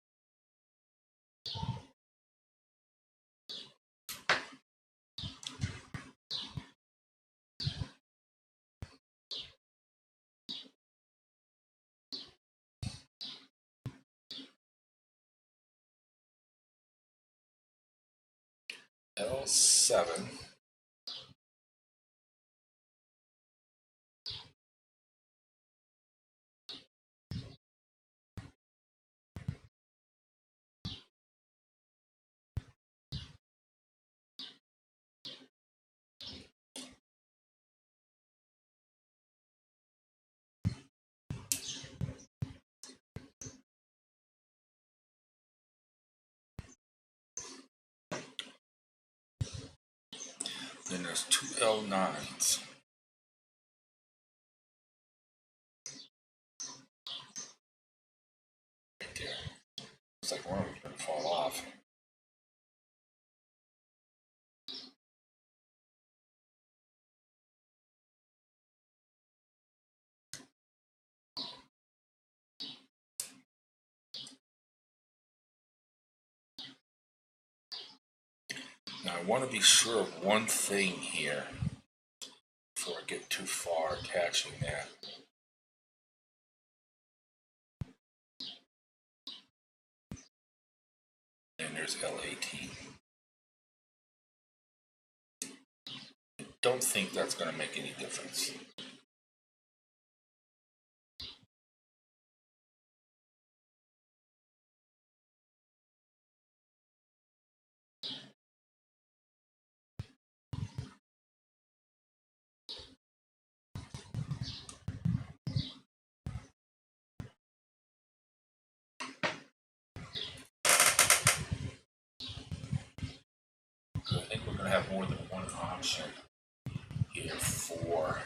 L7. Then there's two L9s. Right there. Looks like one of them's going to fall off. Now I want to be sure of one thing here before I get too far attaching that. And there's L18. I don't think that's going to make any difference. So I think we're going to have more than one option here for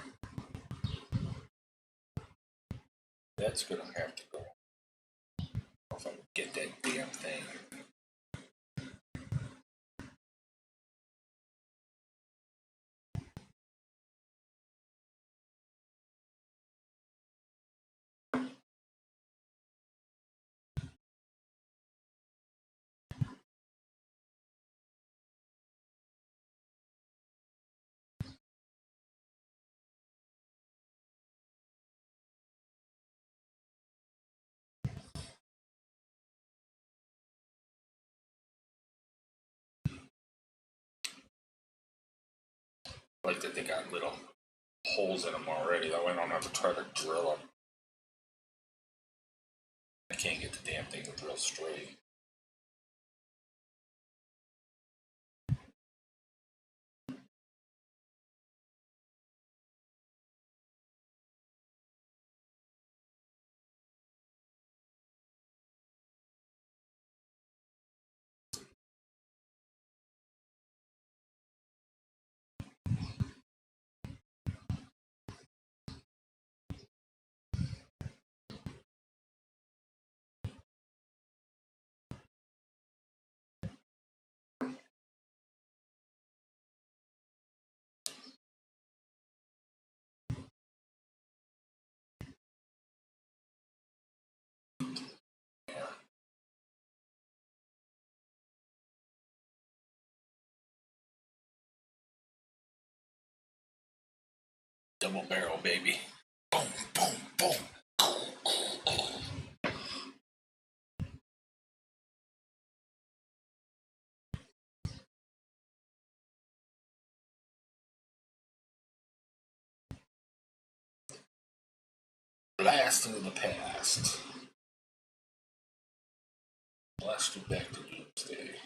that's going to have to go. If I can get that damn thing. Like that they got little holes in them already. That way I don't have to try to drill them. I can't get the damn thing to drill straight. Double barrel, baby. Boom, boom, boom. Blast into the past. Blast you back to doomsday.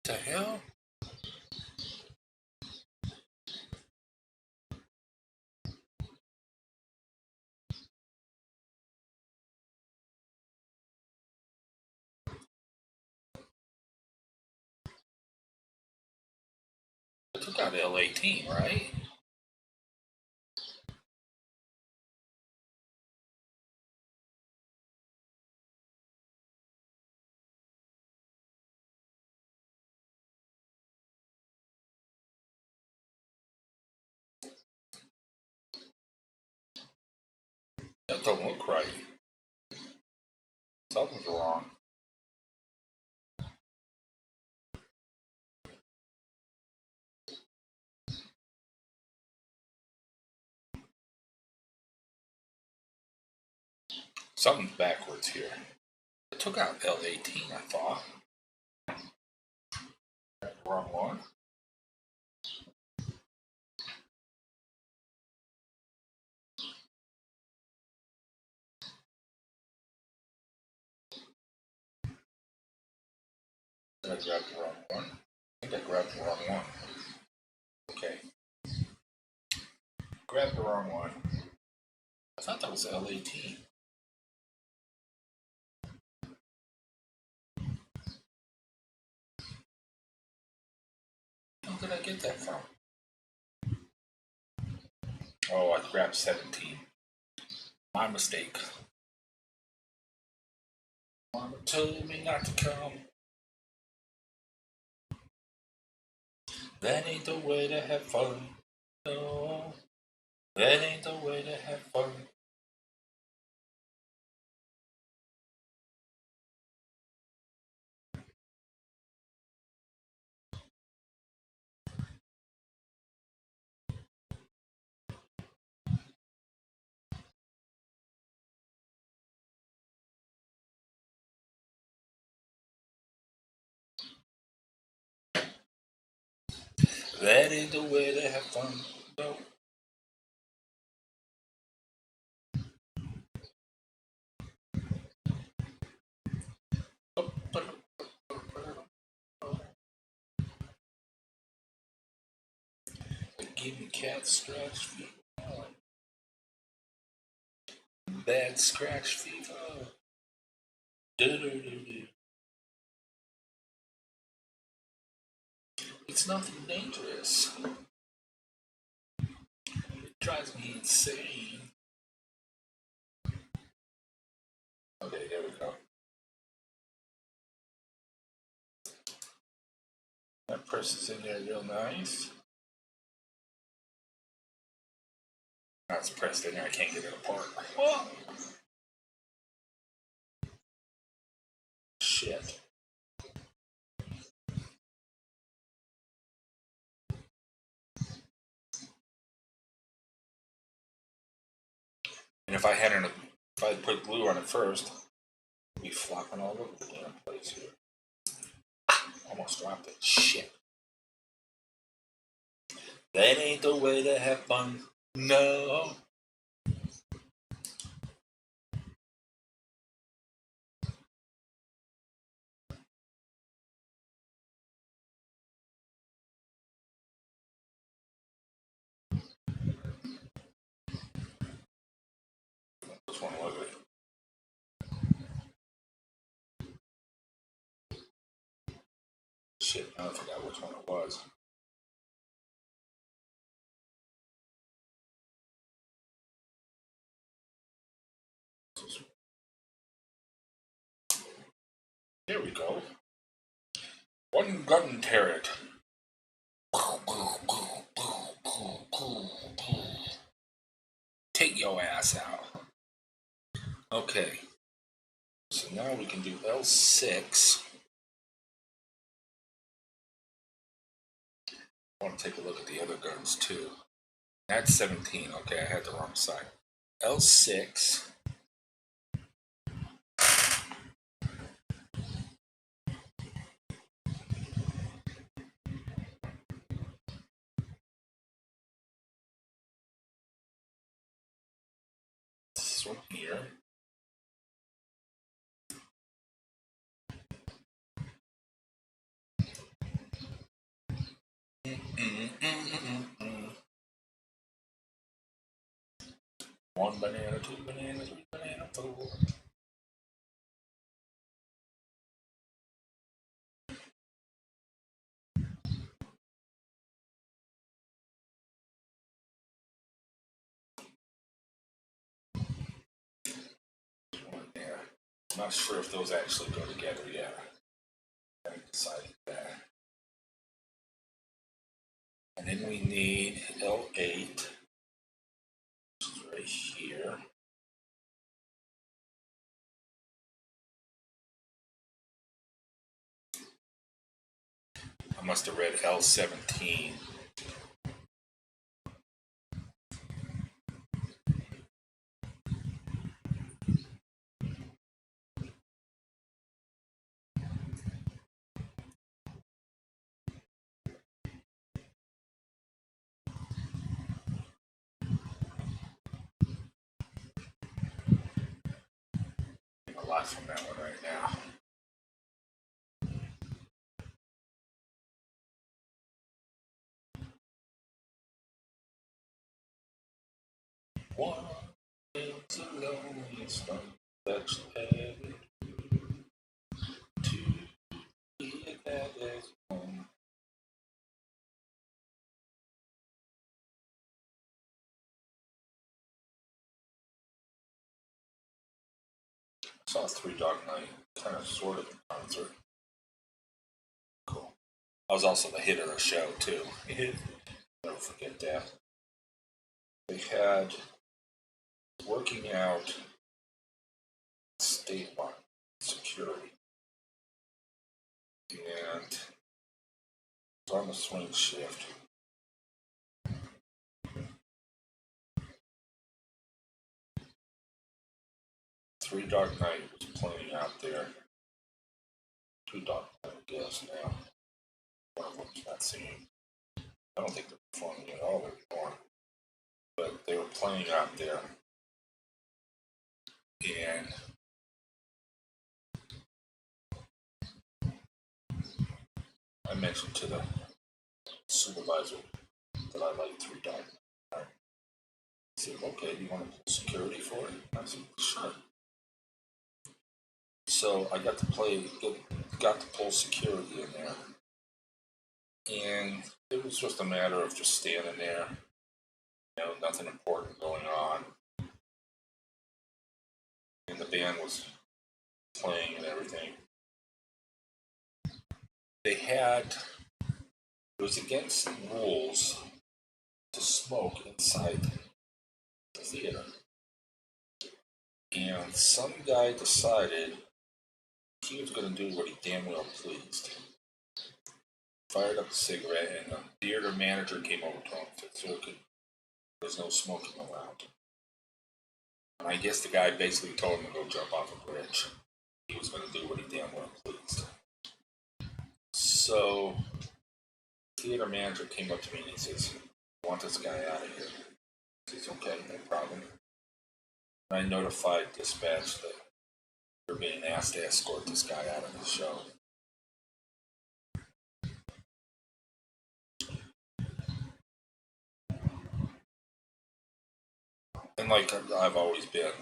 The hell? I took out L18, right? That don't look right. Something's wrong. Something's backwards here. I took out L18, I thought. Wrong one. Did I grab the wrong one? I think I grabbed the wrong one. Okay. Grabbed the wrong one. I thought that was L18. How did I get that from? Oh, I grabbed 17. My mistake. Mama told me not to come. That ain't the way to have fun. No, that ain't the way to have fun. That ain't the way to have fun. No. Give me cat scratch fever. Bad scratch fever. Do-do-do-do. It's nothing dangerous. It drives me insane. Okay, there we go. That presses in there real nice. Now it's pressed in there, I can't get it apart. Whoa! Shit. And if I put glue on it first, it'd be flopping all over the damn place here. Almost dropped it. Shit. That ain't the way to have fun. No. Which one was it? Shit, I forgot which one it was. Here we go. One gun turret. Take your ass out. Okay. So now we can do L6. I want to take a look at the other guns too. That's 17. Okay, I had the wrong side. L6. This one here. One banana, two bananas, three banana, four. One there. I'm not sure if those actually go together yet. I haven't decided that. And then we need L8, which is right here. I must have read L17. A lot from that one right now. One is a lonely star that's headed to be that is home. I saw Three Dog Night, kind of sort of in concert. Cool. I was also the hit of the show too. Never forget that. They had working out statewide security, and it's on the swing shift. Three Dark Knight was playing out there. Two Dark Knight, I guess now. One of them's not singing. I don't think they're performing at all anymore. But they were playing out there, and I mentioned to the supervisor that I like Three Dark Knight. He said, "Okay, do you want to pull security for it?" I said, "Sure." So I got to pull security in there, and it was just a matter of just standing there, nothing important going on, and the band was playing and everything. It was against rules to smoke inside the theater, and some guy decided he was going to do what he damn well pleased. Fired up a cigarette, and the theater manager came over to him and said, "There's no smoking allowed." And I guess the guy basically told him to go jump off a bridge. He was going to do what he damn well pleased. So, the theater manager came up to me and he says, "I want this guy out of here." It's okay, no problem. I notified dispatch that they're being asked to escort this guy out of the show. And like I've always been,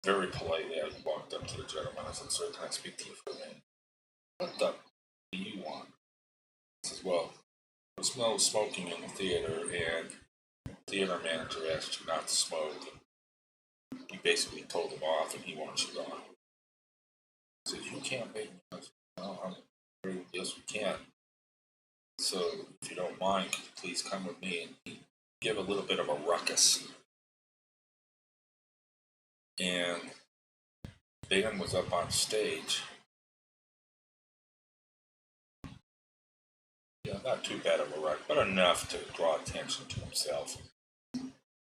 very politely, I walked up to the gentleman. I said, "Sir, can I speak to you for a minute? What the do you want?" He says, "Well, there's no smoking in the theater, and the theater manager asked you not to smoke. You basically told him off, and he wants you gone." I said, "You can't make me." I said, "No, yes, we can. So, if you don't mind, could you please come with me and give a little bit of a ruckus?" And Dan was up on stage. Yeah, not too bad of a ruckus, but enough to draw attention to himself.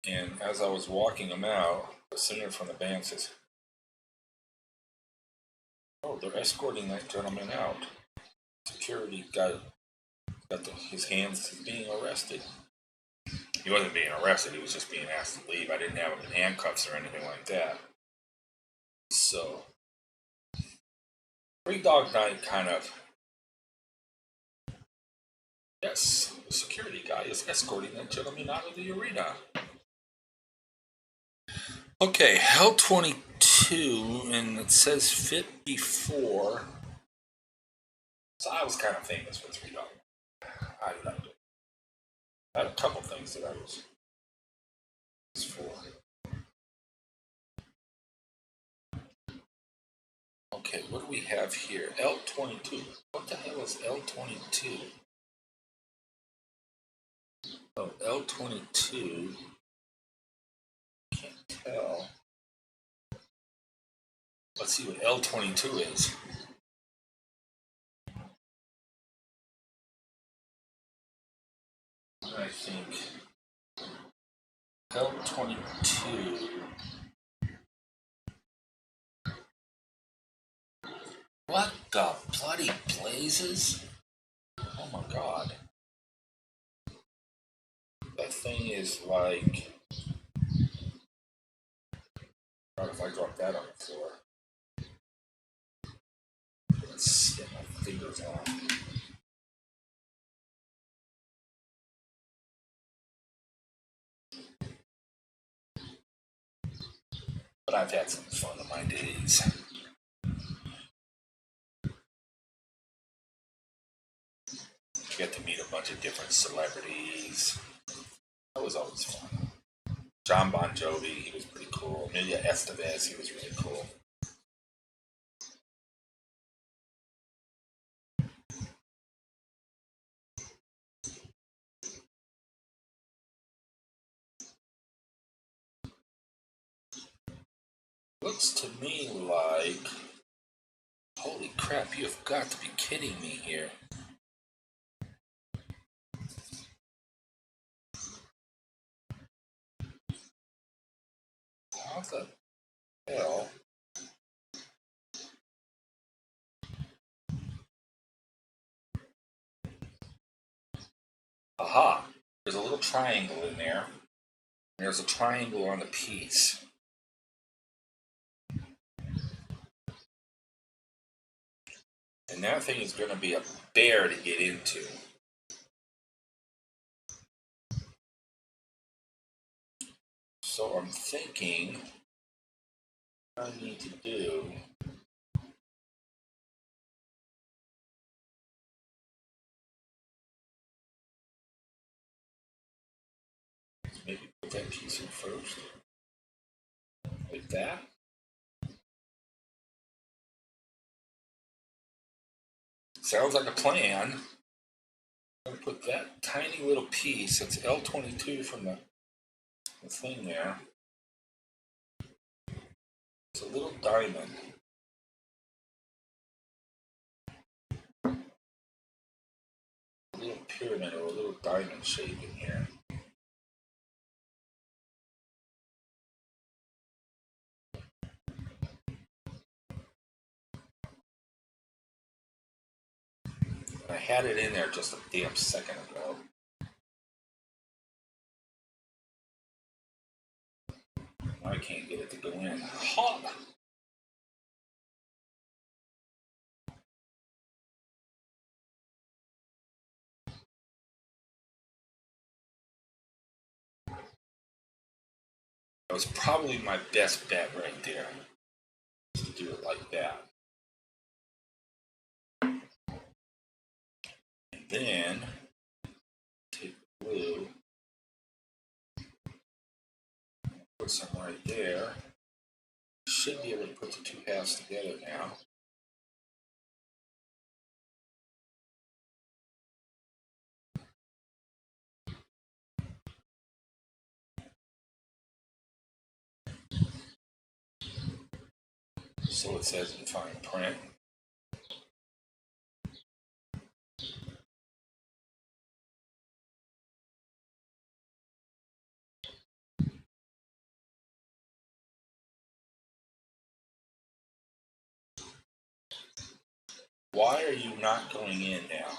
And as I was walking him out, the singer from the band says, "Oh, they're escorting that gentleman out. Security got his hands being arrested." He wasn't being arrested, he was just being asked to leave. I didn't have him in handcuffs or anything like that. So, Three Dog Night kind of, yes, the security guy is escorting that gentleman out of the arena. Okay, Hell 22, and it says fit before. So I was kind of famous for Three Dog. I loved it. I had a couple things that I was for. Okay, what do we have here? L22. What the hell is L22? Oh, L22. Can't tell. Let's see what L22 is. I think L22. What the bloody blazes? Oh my god. That thing is like. God, if I drop that on the floor. Let's get my fingers off. But I've had some fun in my days. Get to meet a bunch of different celebrities. That was always fun. John Bon Jovi, he was pretty cool. Amelia Estevez, he was really cool. Looks to me like, holy crap, you have got to be kidding me here. How the hell? Aha! There's a little triangle in there. There's a triangle on the piece. And that thing is going to be a bear to get into. So I'm thinking what I need to do. Maybe put that piece in first. Like that. Sounds like a plan. I'm going to put that tiny little piece, that's L22 from the thing there. It's a little diamond. A little pyramid or a little diamond shape in here. I had it in there just a damn second ago. I can't get it to go in. Hot. That was probably my best bet right there, to do it like that. And then take the blue, put some right there. Should be able to put the two halves together now. So it says in fine print. Why are you not going in now?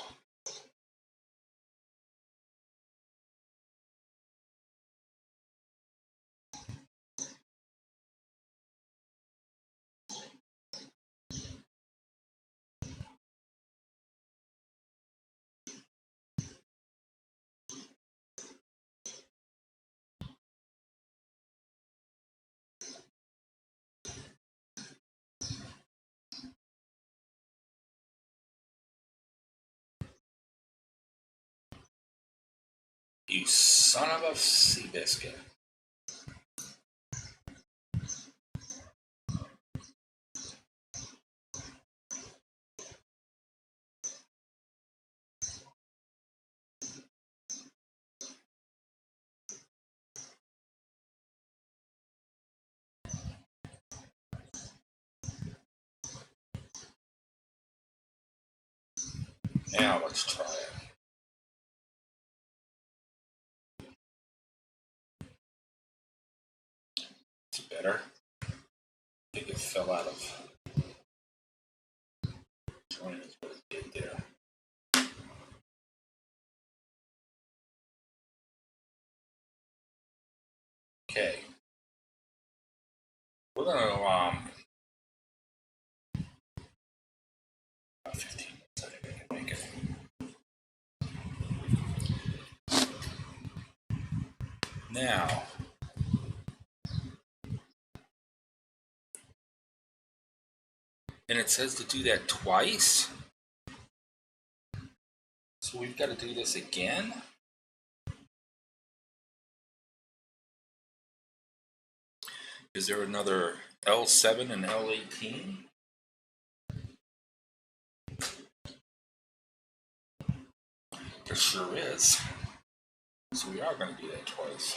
You son of a sea biscuit. Now let's try it. It's better. I think it fell out of joint is what it did there. Okay. We're gonna about 15 minutes, I think I can make it. Now, and it says to do that twice. So we've got to do this again. Is there another L7 and L18? There sure is. So we are going to do that twice.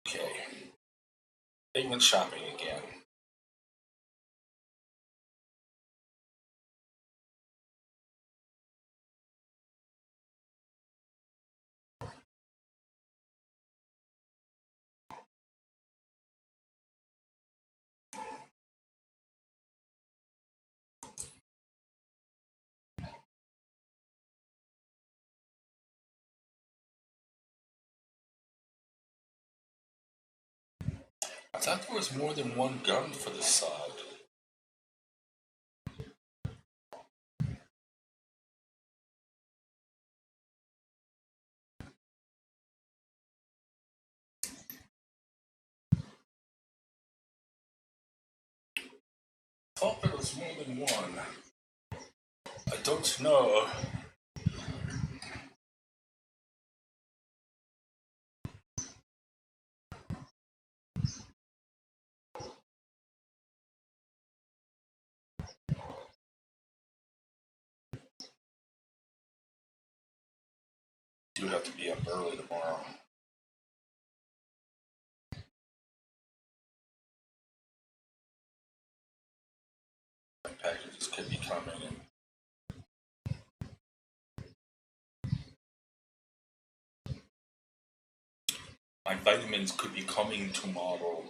Okay. They went shopping again. thought there was more than one gun for the side. I thought there was more than one. I don't know. Do have to be up early tomorrow. My packages could be coming in. My vitamins could be coming tomorrow.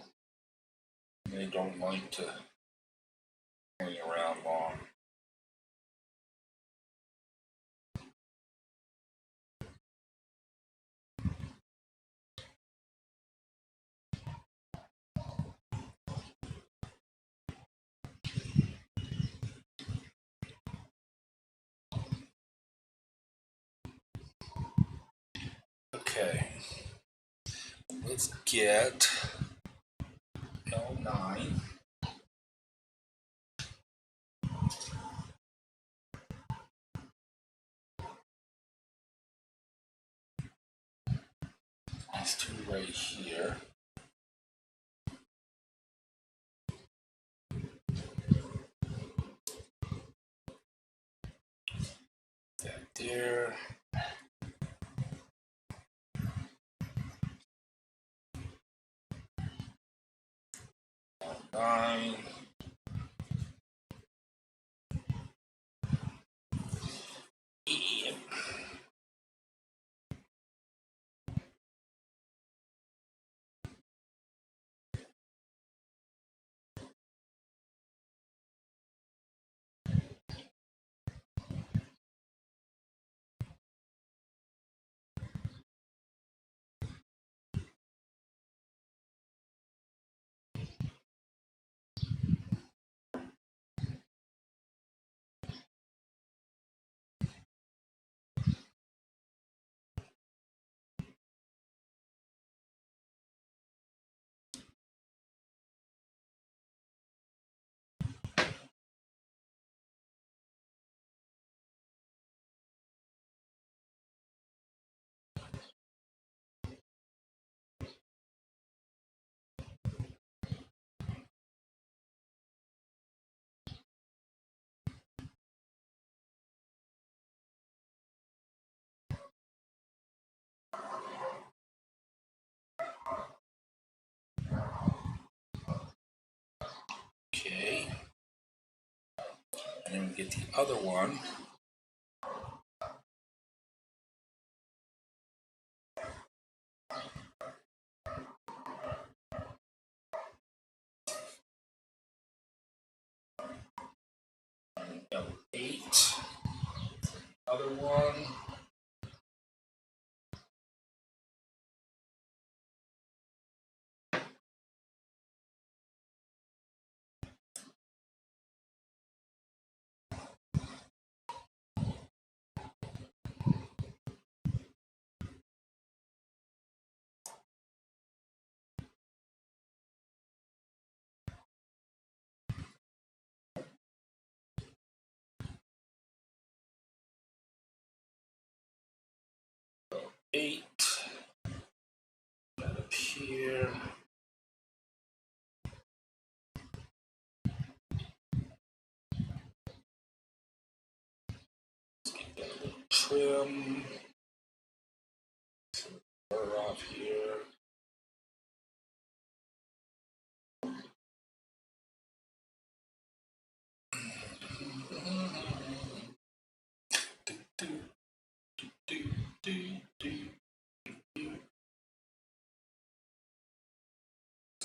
They don't like to hang around long. Okay, let's get L9. These two right here. That there. L9. Yep. Okay. And then we get the other one. L8. Other one. L8. That up here. Let's get that little trim. Burr off here.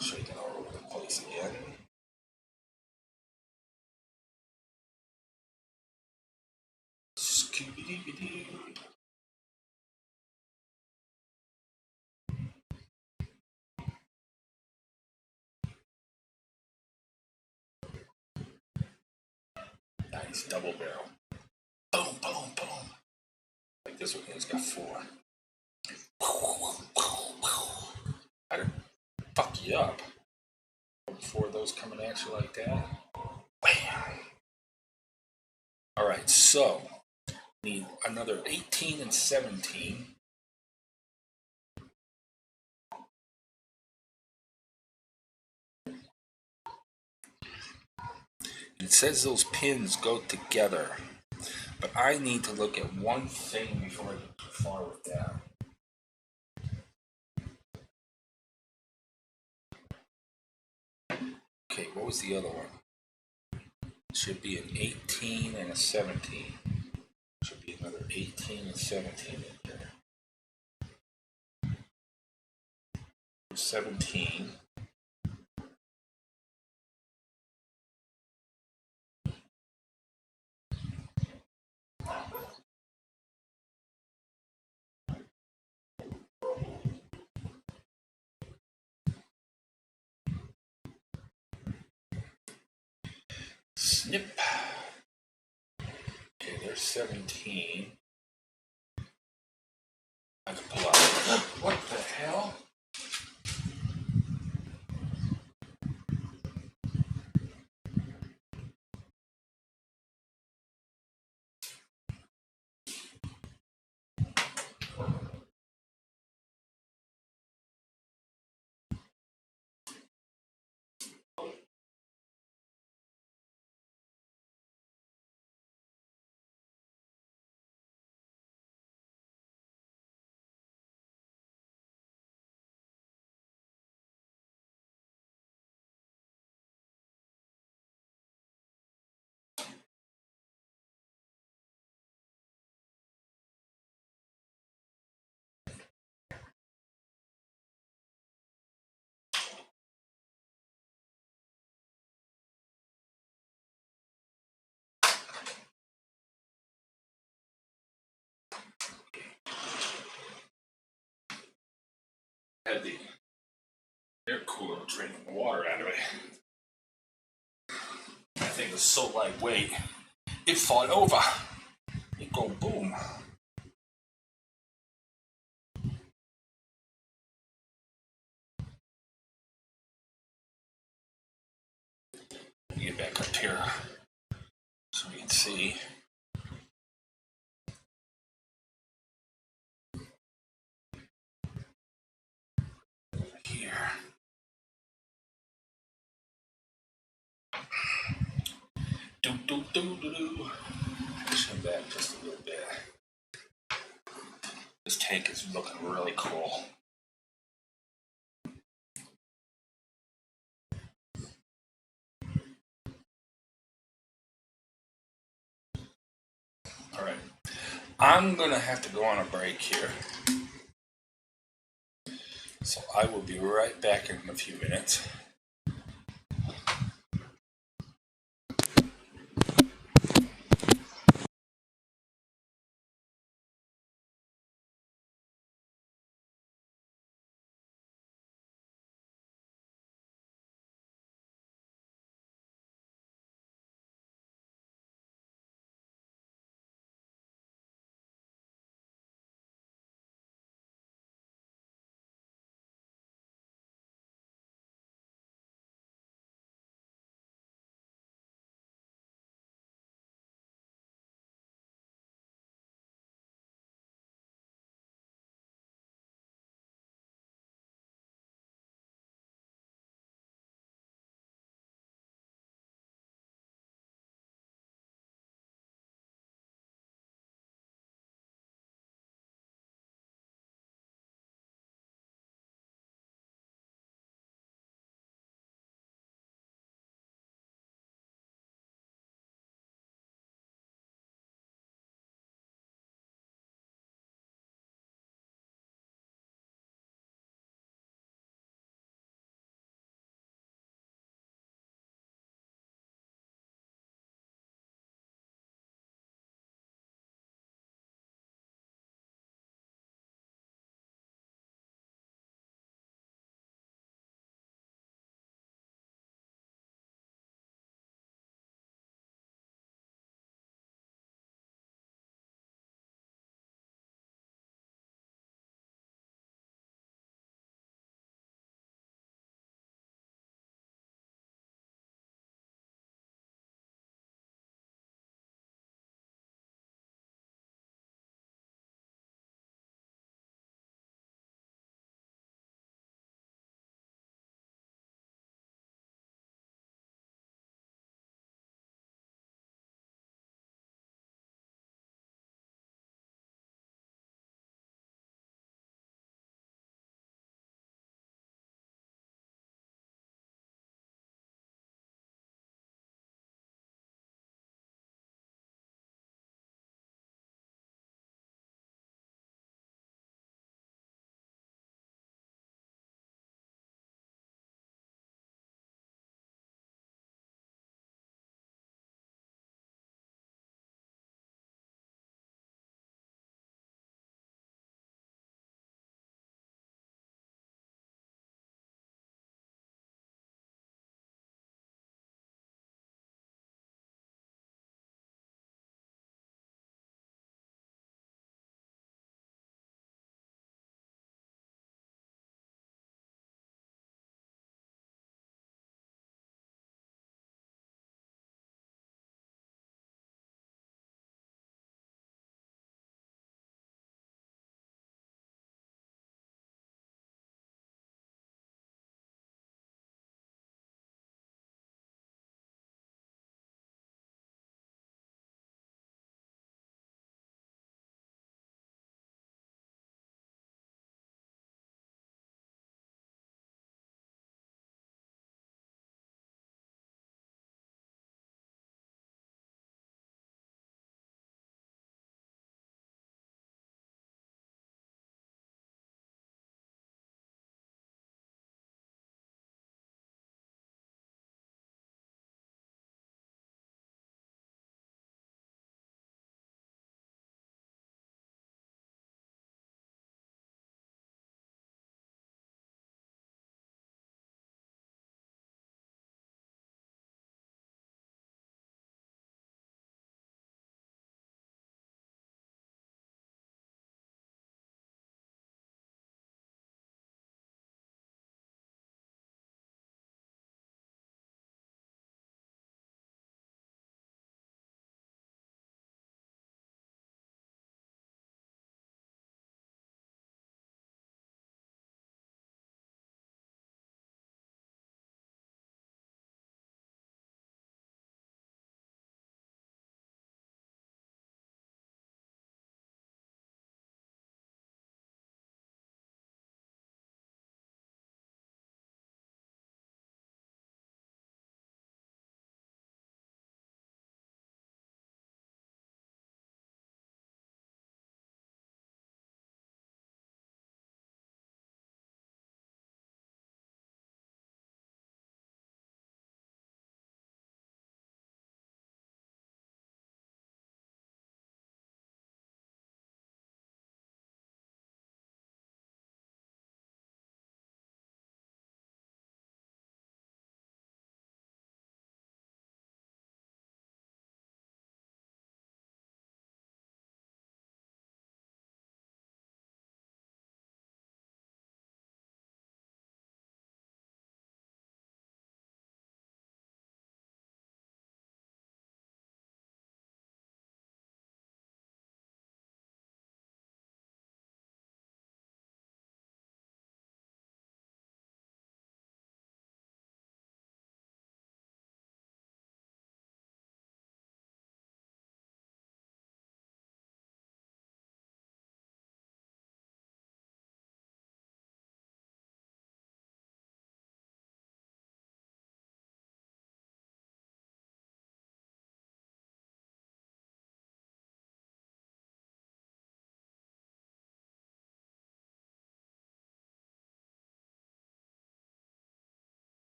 Shaking all over the place again. Scooby-Doo. It's double barrel. Boom, boom, boom. Like this one here's got 4. I didn't fuck you up. 4 of those coming at you like that. Bam. Alright, so need another 18 and 17. It says those pins go together, but I need to look at one thing before I get too far with that. Okay, what was the other one? It should be an 18 and a 17. Should be another 18 and 17 in there. 17. Snip. Okay, there's 17. I can pull out. What the hell? Had the air cooler draining the water out of it. That thing was so lightweight, it fought over. It go boom. Get back up here so we can see. Here. Do. Push him back just a little bit. This tank is looking really cool. Alright. I'm gonna have to go on a break here. So I will be right back in a few minutes.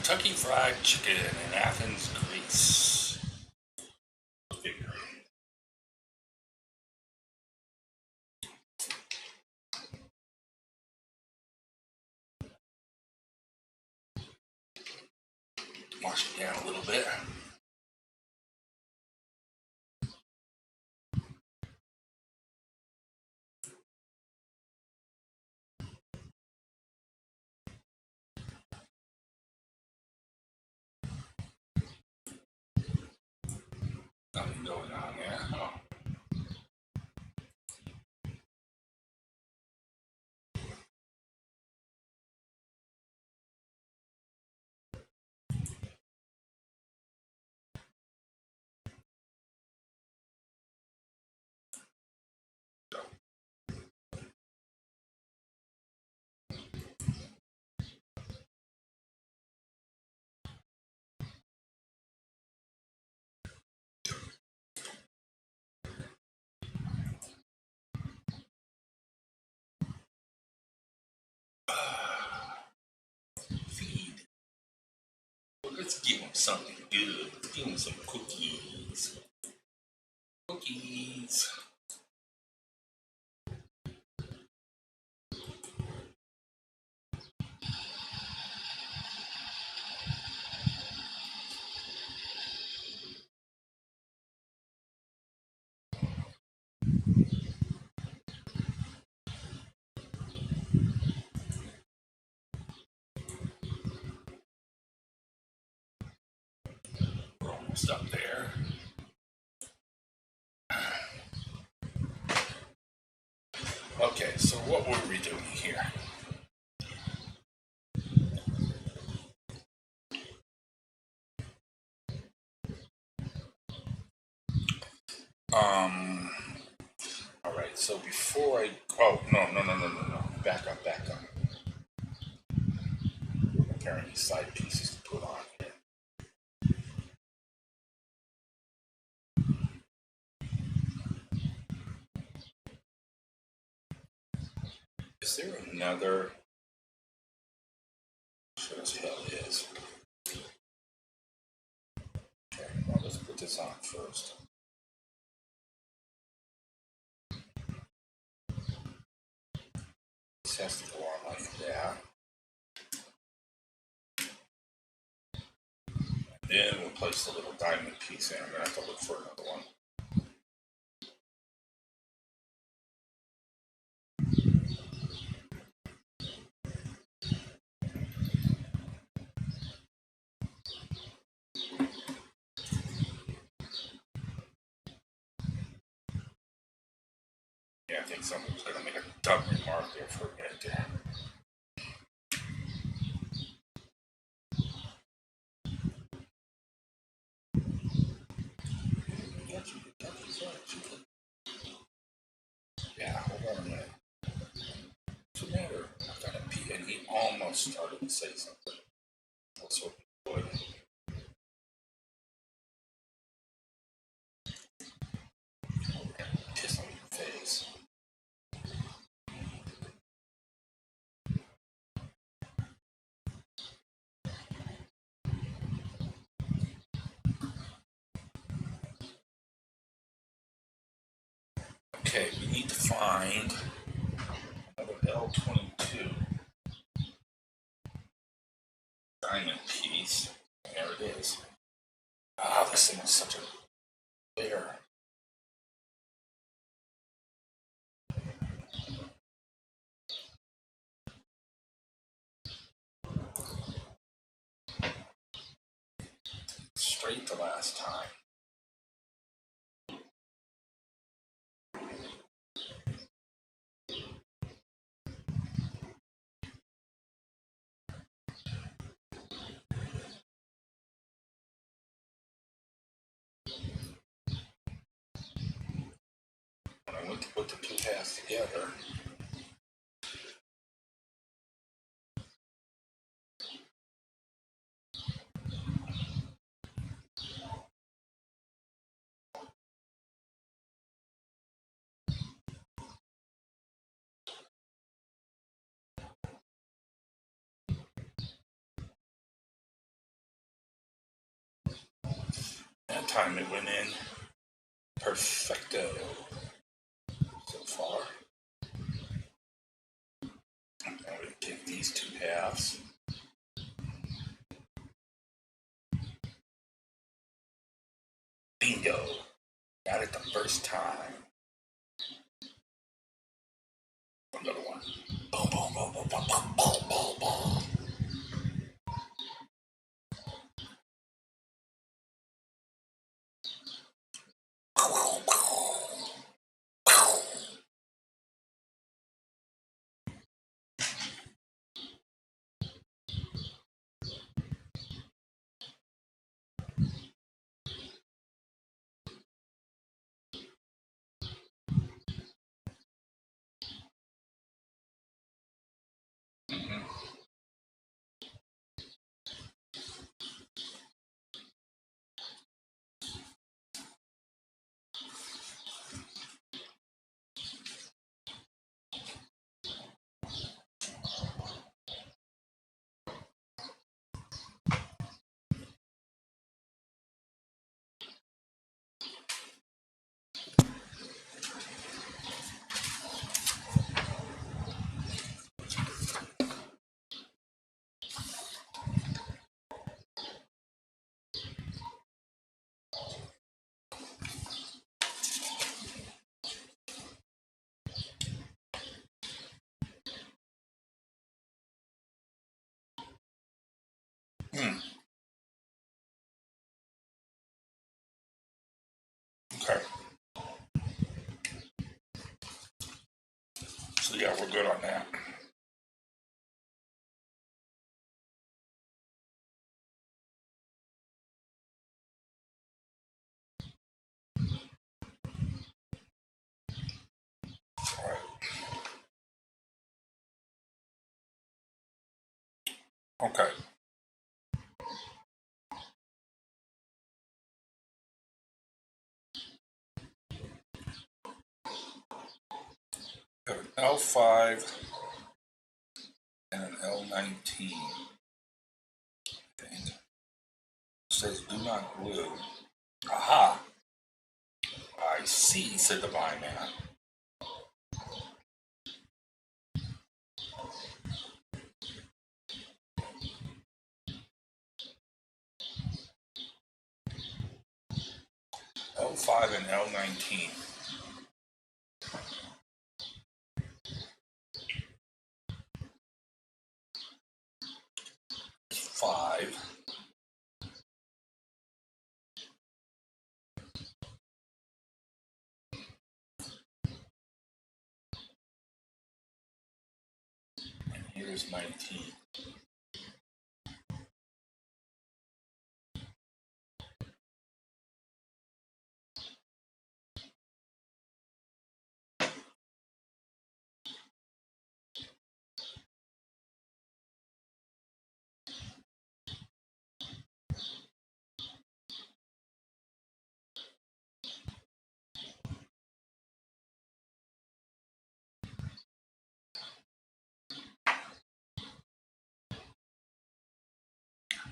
Kentucky Fried Chicken in Athens, Greece. Okay. Wash it down a little bit. Nothing going on there. Oh. Feed. Well, let's give them something good. Let's give them some cookies. Cookies. We're almost up there. Okay, so what were we doing here? All right. So before I, oh no, back up. We're comparing these side pieces to put on here. Is there another? Sure as hell is. Okay, well, let's put this on first. This has to go on like that. Then we'll place the little diamond piece in. I'm going to have to look for another one. Yeah, I think someone's going to make a dumb remark there for a minute there. Yeah, hold on a minute. What's the matter? I got a pee, and he almost started to say something. Let's hope he would. Piss on your face. Okay, we need to find another L22 diamond piece. There it is. Ah, this thing is such a bear. Straight the last time. When I went to put the two halves together, That time it went in perfecto so far. Now we take these two halves. Bingo! Got it the first time. Another one. Boom, boom, boom, boom, boom, boom, boom, boom, boom. Okay. So yeah, we're good on that. All right. Okay. We have an L5 and an L19. It says do not glue. Aha! I see, said the blind man. L5 and L19. 5. And here's 19.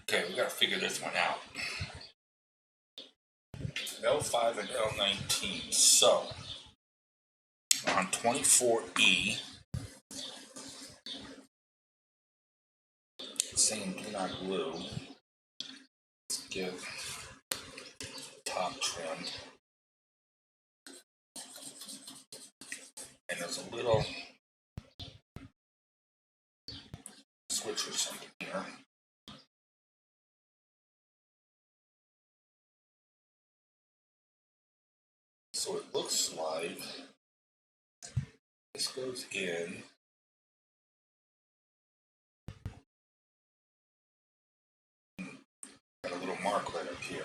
Okay, we gotta figure this one out. L5 and L19. So, on 24E, it's saying do not glue. Let's give top trimmed. And there's a little switch or something here. So it looks like this goes in. Got a little mark right up here.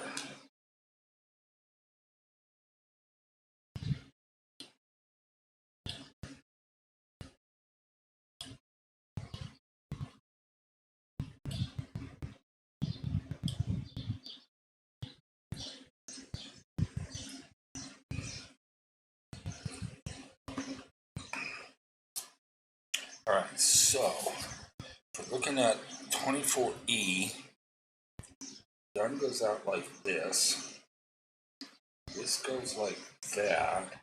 Alright, so if we're looking at 24E, yarn goes out like this. this goes like that.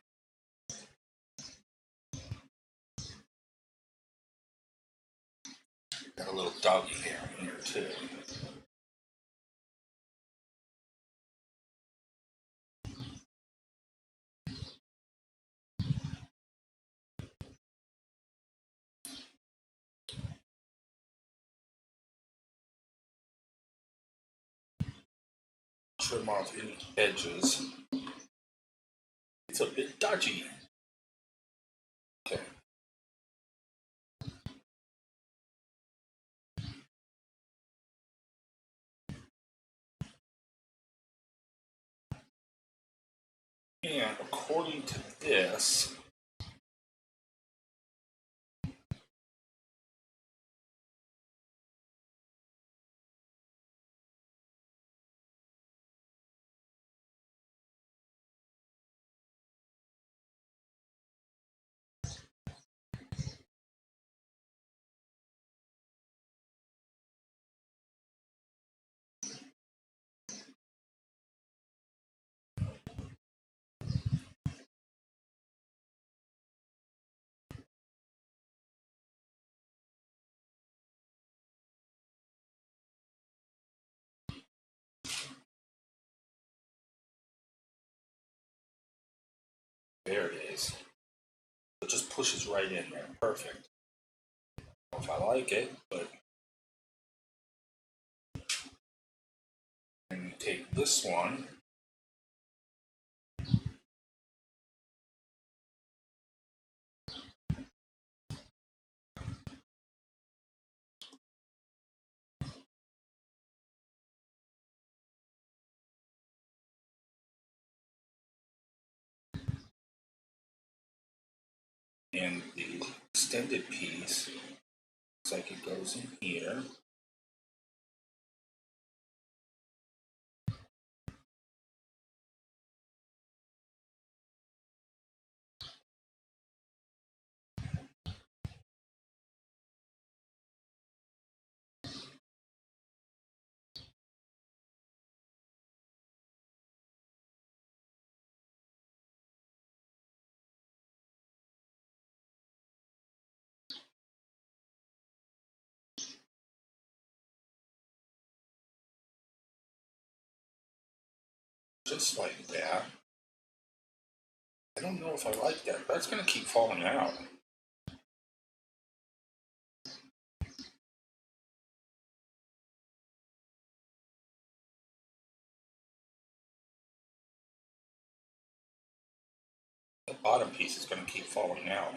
Got a little doggy hair in here too. Trim off any edges. It's a bit dodgy. Okay. And according to this, there it is. It just pushes right in there. Perfect. I don't know if I like it, but then you take this one. And the extended piece looks like it goes in here. Just like that. I don't know if I like that. That's going to keep falling out. The bottom piece is going to keep falling out.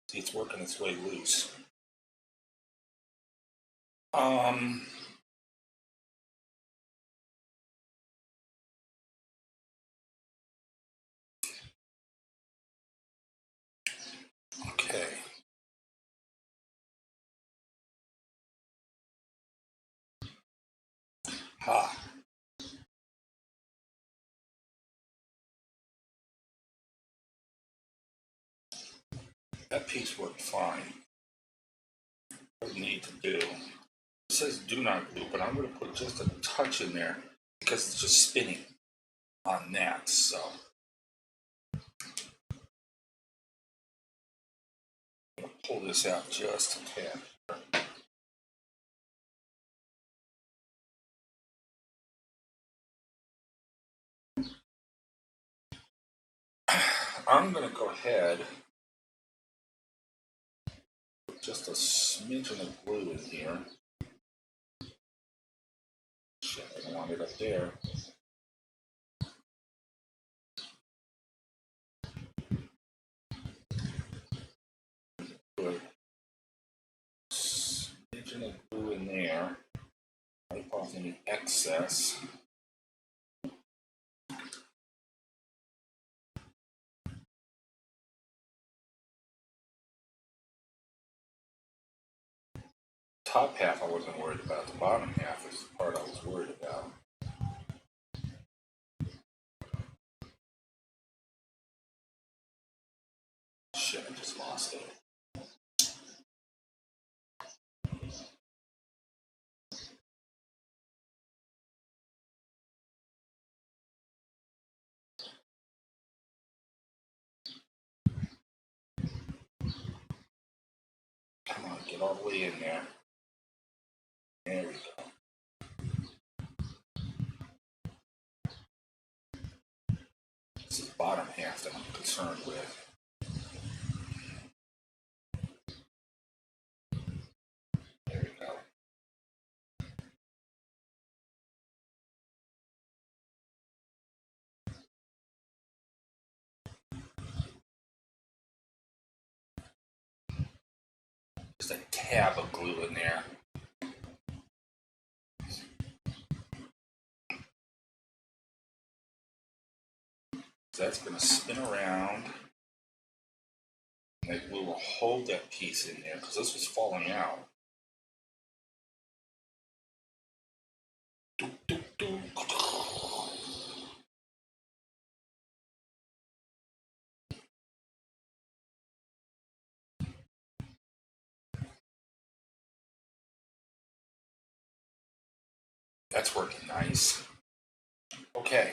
See, it's working its way loose. Okay. Ha. That piece worked fine. What we need to do, it says do not glue, but I'm going to put just a touch in there because it's just spinning on that, so. I'm going to pull this out just a tad. I'm going to go ahead, put just a smidgen of glue in here. Shit, I don't want it up there. Put a smidgen of glue in there. Wipe off any excess. Top half I wasn't worried about. The bottom half is the part I was worried about. Shit, I just lost it. Get all the way in there. There we go. It's the bottom half that I'm concerned with. There we go. There's a tab of glue in there. So that's going to spin around. And that glue will hold that piece in there because this was falling out. That's working nice. Okay.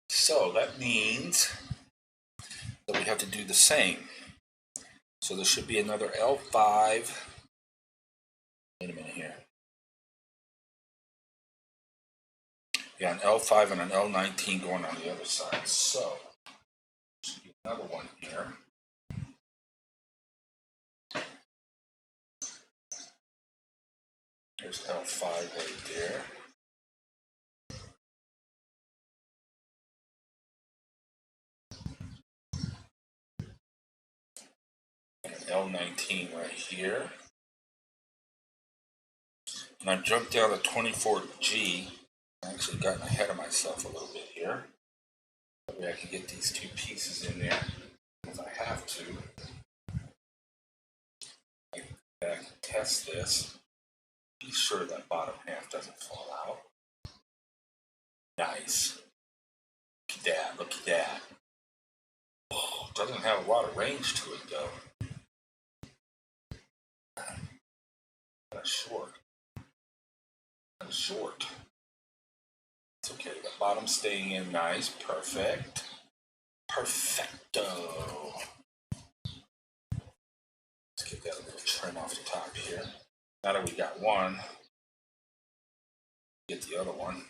So that means that we have to do the same. So there should be another L5. Wait a minute here. Yeah, an L5 and an L19 going on the other side. So should be another one here. There's L5 right there. And an L19 right here. And I jumped down to 24G. I actually gotten ahead of myself a little bit here. That way I can get these two pieces in there if I have to. I can go back and test this. Be sure that bottom half doesn't fall out. Nice. Look at that, look at that. Oh, doesn't have a lot of range to it though. Kind of short. Kind of short. It's okay, the bottom's staying in nice, perfect. Perfecto. Let's get that little trim off the top here. Now that we got one, get the other one.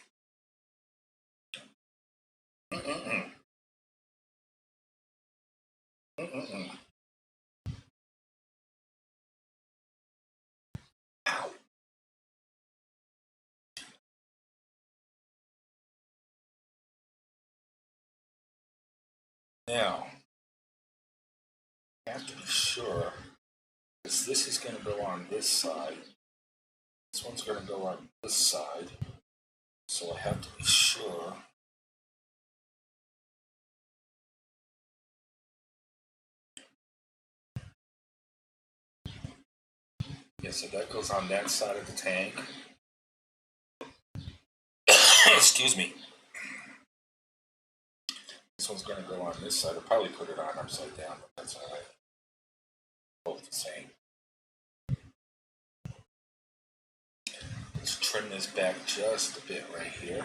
Ow. Now, I have to be sure, because this is going to go on this side. This one's going to go on this side. So I have to be sure. Yeah, so that goes on that side of the tank. Excuse me. This one's going to go on this side. I'll probably put it on upside down, but that's all right. Both the same. Let's trim this back just a bit right here.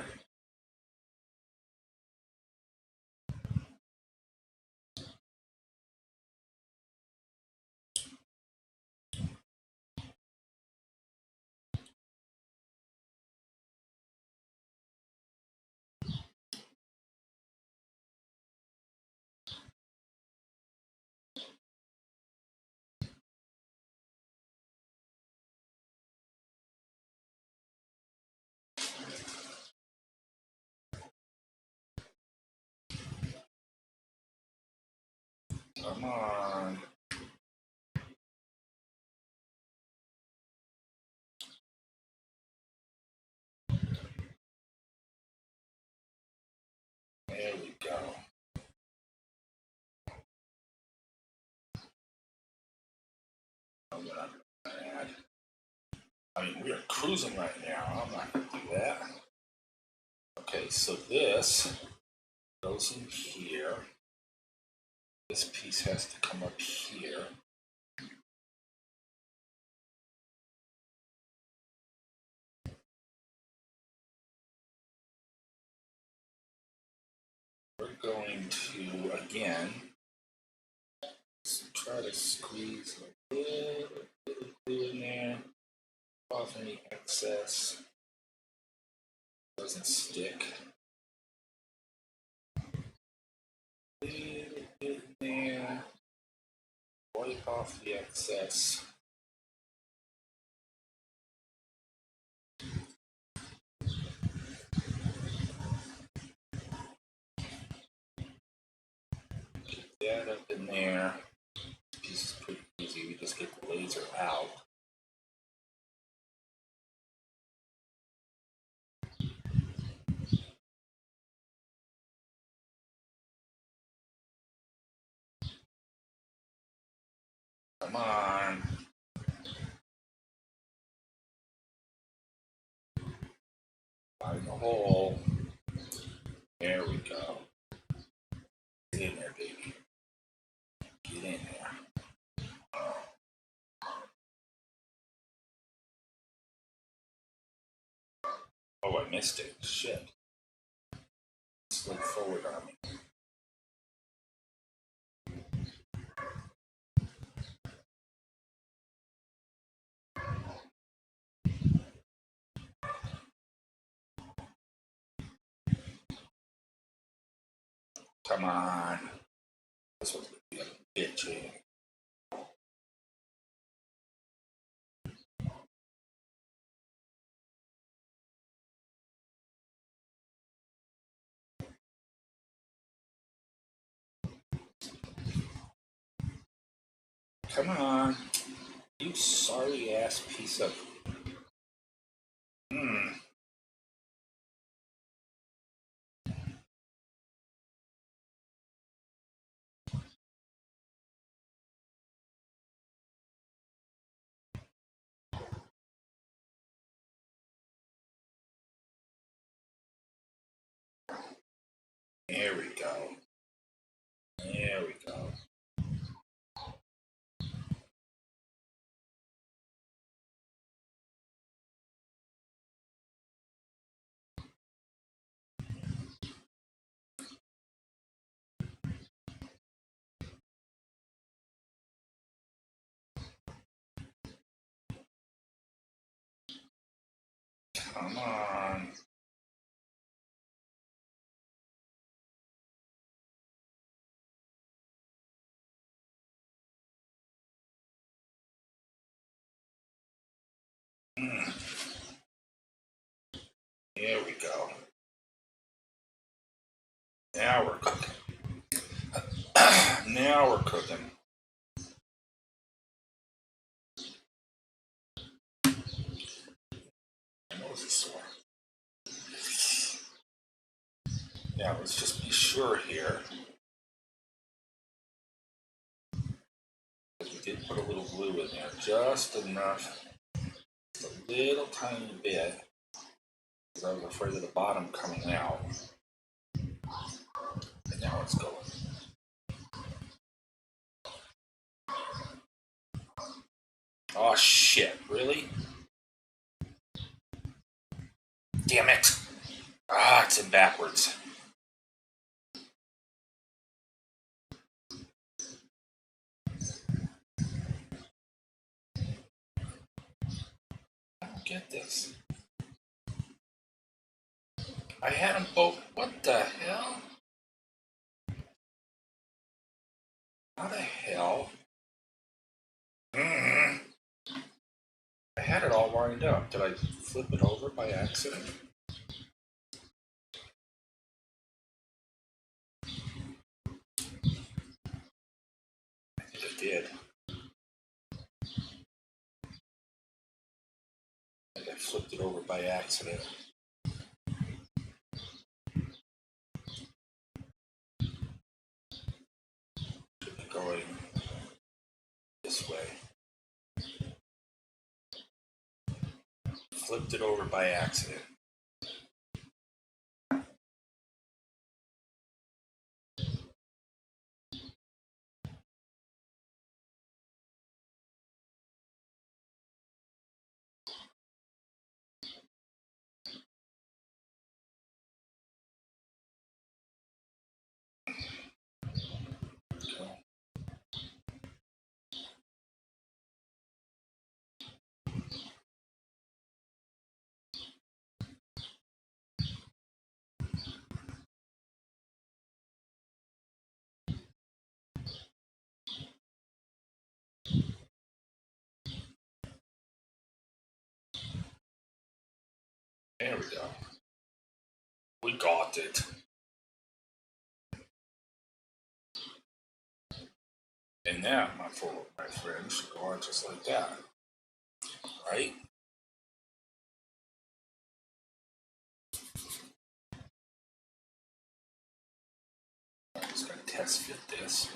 Come on. There we go. I'm gonna add. I mean, we are cruising right now. I'm not gonna do that. Okay, so this goes in here. This piece has to come up here. We're going to, again, try to squeeze like Little glue in there. Off any excess. Doesn't stick. Little bit in there. Wipe off the excess. Get that up in there. This piece is pretty easy. We just get the laser out. Come on. Find the hole. There we go. Get in there, baby. Get in there. Oh, I missed it. Shit. Slid forward on me. Come on. This one's gonna be a bitch here. Come on. You sorry ass piece of. There we go. There we go. Come on. There we go. Now we're cooking. Now we're cooking. My nose is sore. Now let's just be sure here. We did put a little glue in there, just enough, just a little tiny bit, because I was afraid of the bottom coming out. And now it's going. Oh shit, really? Damn it! Ah, it's in backwards. I don't get this. I had them both. What the hell? How the hell? I had it all lined up. Did I flip it over by accident? I think I did. I think I flipped it over by accident. Should be going this way. Flipped it over by accident. There we go. We got it. And now, my friends, should go on just like that. Right? I'm just going to test fit this.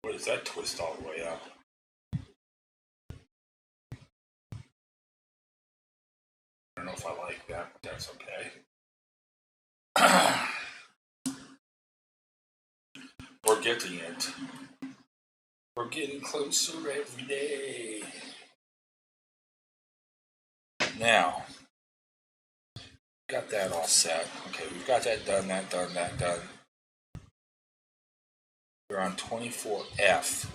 What does that twist all the way up? I don't know if I like that, but that's okay. We're getting it. We're getting closer every day. Now, got that all set. Okay, we've got that done, that done, that done. We're on 24F.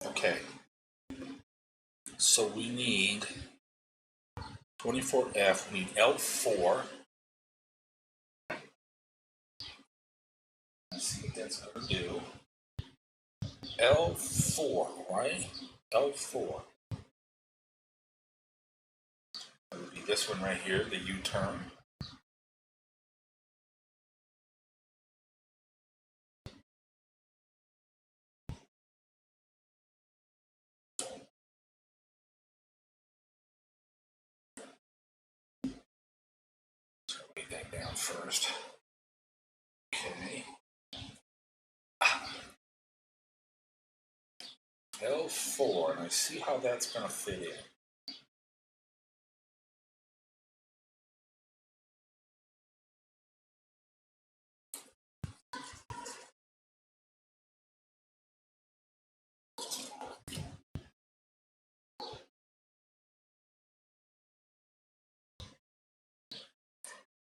Okay, so we need 24F, we need L4. Let's see what that's going to do. L4, right? L4. That would be this one right here, the U-turn. Write that down first. Okay. L4, and I see how that's going to fit in.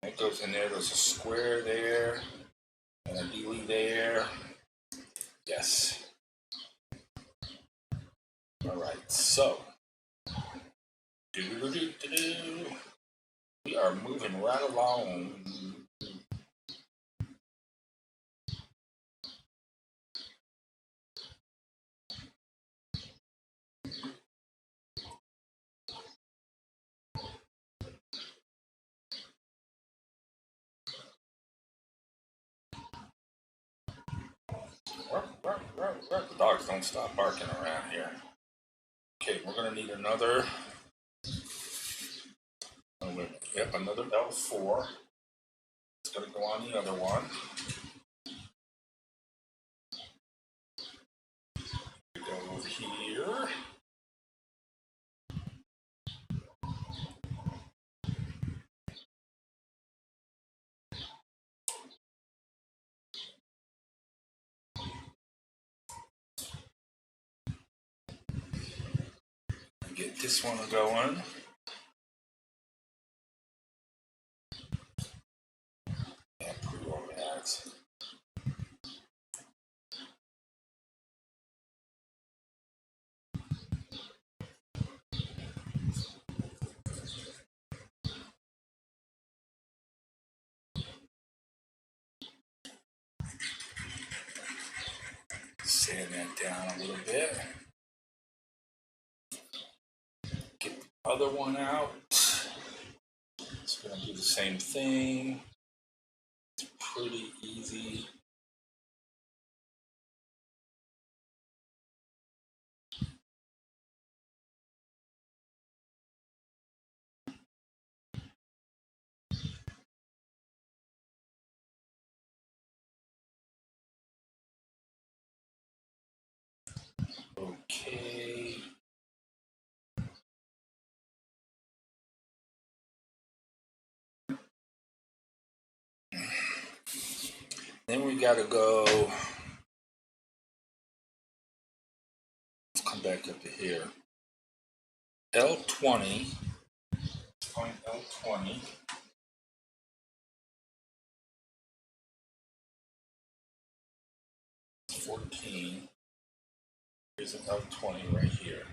It goes in there, there's a square there, and a dealie there. Yes. All right, so we are moving right along. The dogs don't stop barking around here. Okay, we're gonna need another. Yep, another L4. It's gonna go on the other one. We go over here. Get this one going. And put on that. Sand that down a little bit. Get the other one out. It's going to do the same thing. It's pretty easy. Okay. Then we got to go Let's come back up to here. L20. Find L20. It's 14. Here's an L20 right here.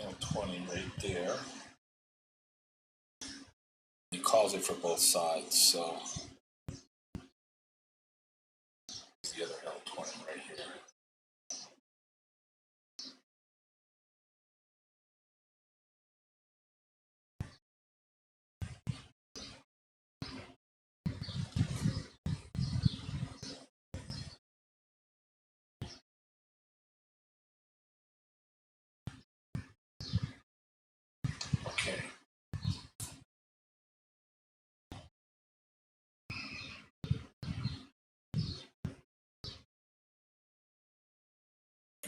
L20 right there. He calls it for both sides, so the other L20 right here. Okay.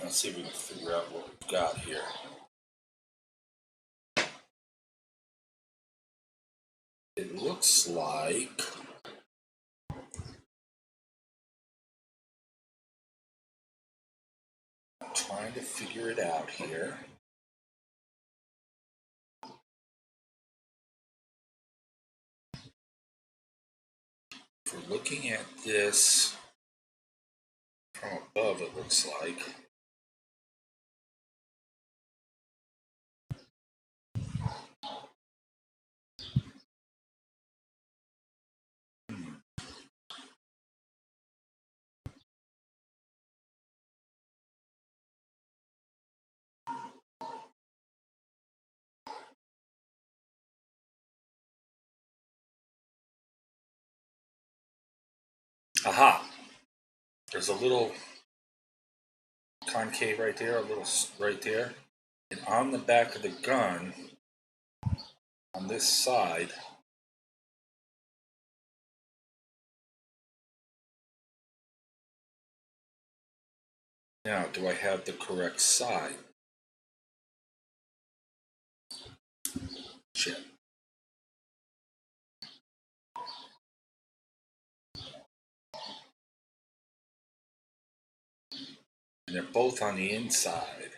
Let's see if we can figure out what we've got here. It looks like I'm trying to figure it out here. If we're looking at this from above, it looks like aha! There's a little concave right there, a little right there. And on the back of the gun, on this side, now, do I have the correct side? Shit. And they're both on the inside.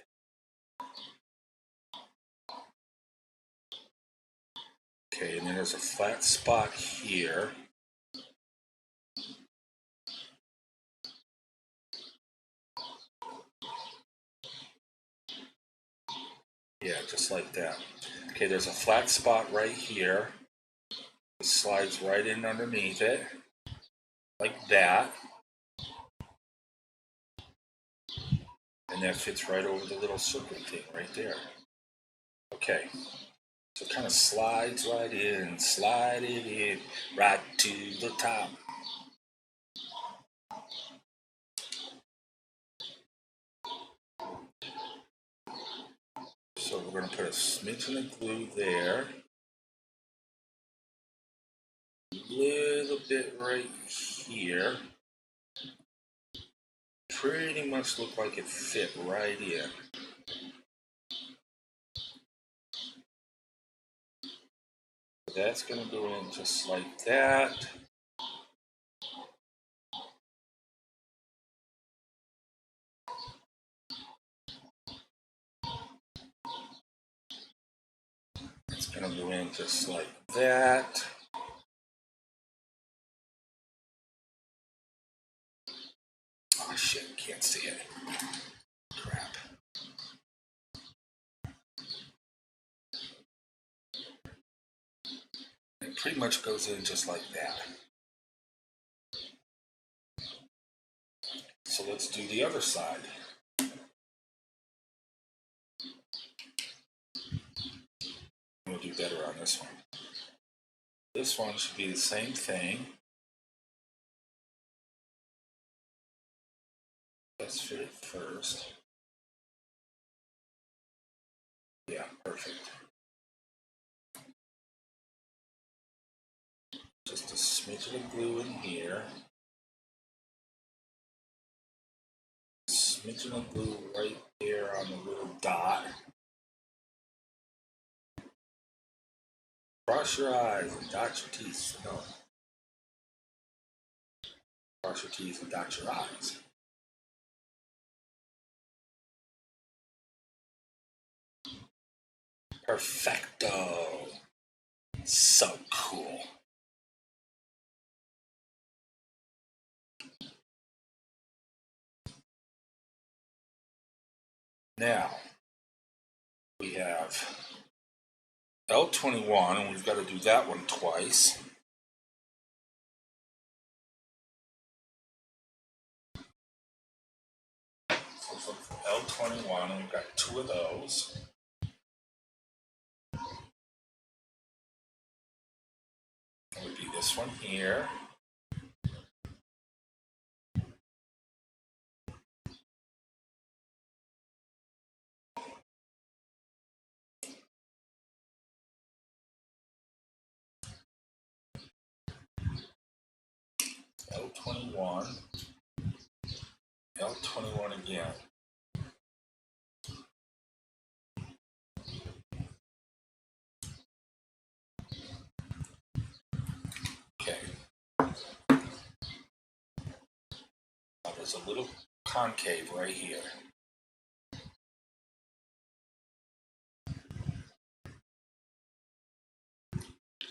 Okay, and then there's a flat spot here. Yeah, just like that. Okay, there's a flat spot right here. It slides right in underneath it, like that. And that fits right over the little circle thing right there. Okay, so it kind of slides right in, slide it in, right to the top. So we're going to put a smidgen of glue there. A little bit right here. Pretty much look like it fit right in. So that's going to go in just like that. It's going to go in just like that. Oh shit, can't see it. Crap. It pretty much goes in just like that. So let's do the other side. We'll do better on this one. This one should be the same thing. Let's fit it first. Yeah, perfect. Just a smidgen of glue in here. Smidgen of glue right there on the little dot. Cross your eyes and dot your T's. No. Cross your T's and dot your I's. Perfecto. So cool. Now, we have L21, and we've got to do that one twice. So let's look for L21, and we've got two of those. It would be this one here. L21, L21 again. Okay. Now there's a little concave right here.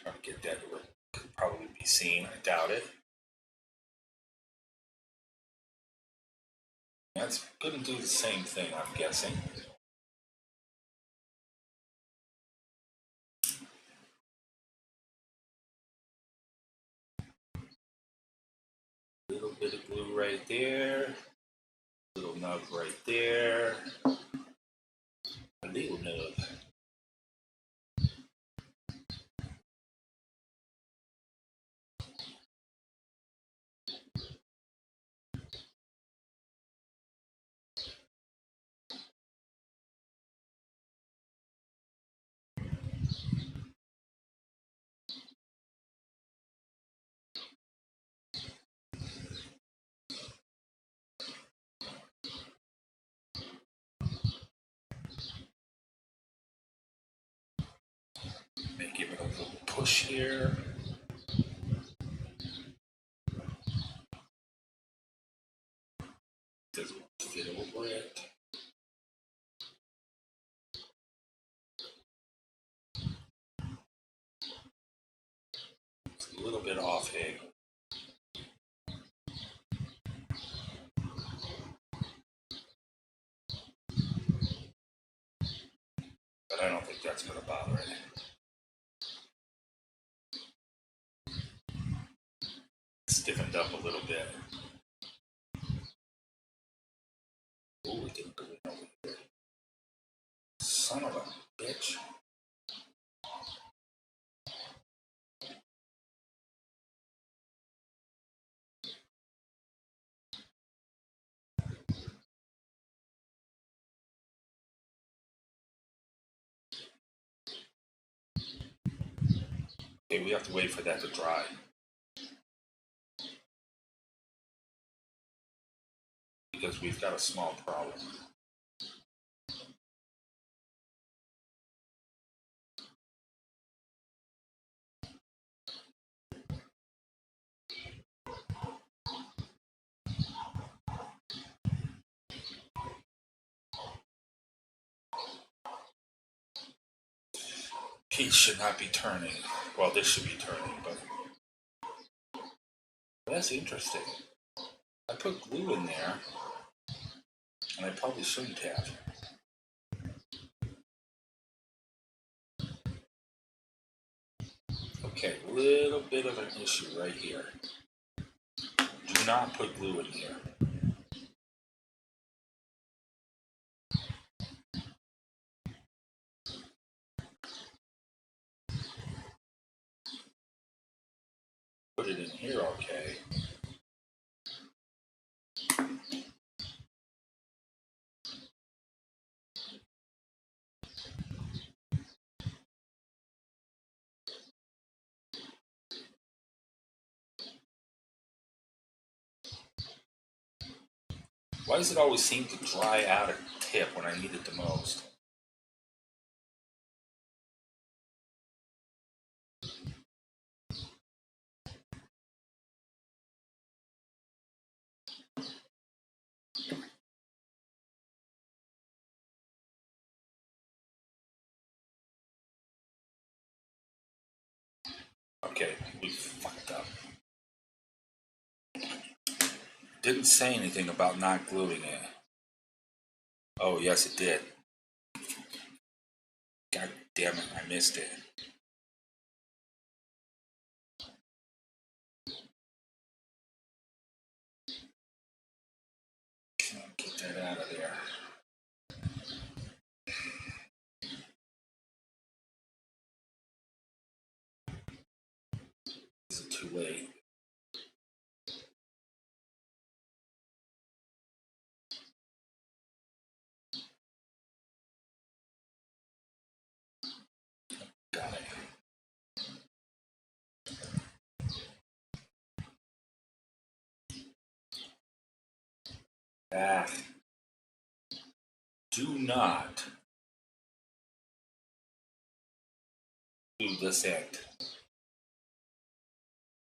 Trying to get that, it could probably be seen. I doubt it. That's going to do the same thing, I'm guessing. A little bit of glue right there. Little nub right there. A little nub. May give it a little push here. Doesn't fit over it. It's a little bit off angle. But I don't think that's going to bother it. Stiffened up a little bit. Ooh, it didn't go in over here. Son of a bitch. Okay, we have to wait for that to dry. Because we've got a small problem. Piece should not be turning. Well, this should be turning, but that's interesting. I put glue in there, and I probably shouldn't have. Okay, little bit of an issue right here. Do not put glue in here. Put it in here, okay. Why does it always seem to dry out at the tip when I need it the most? Okay, we fucked up. Didn't say anything about not gluing it. Oh, yes, it did. God damn it, I missed it. Get that out of there. Is it too late? Got it. Ah. Do not glue this end.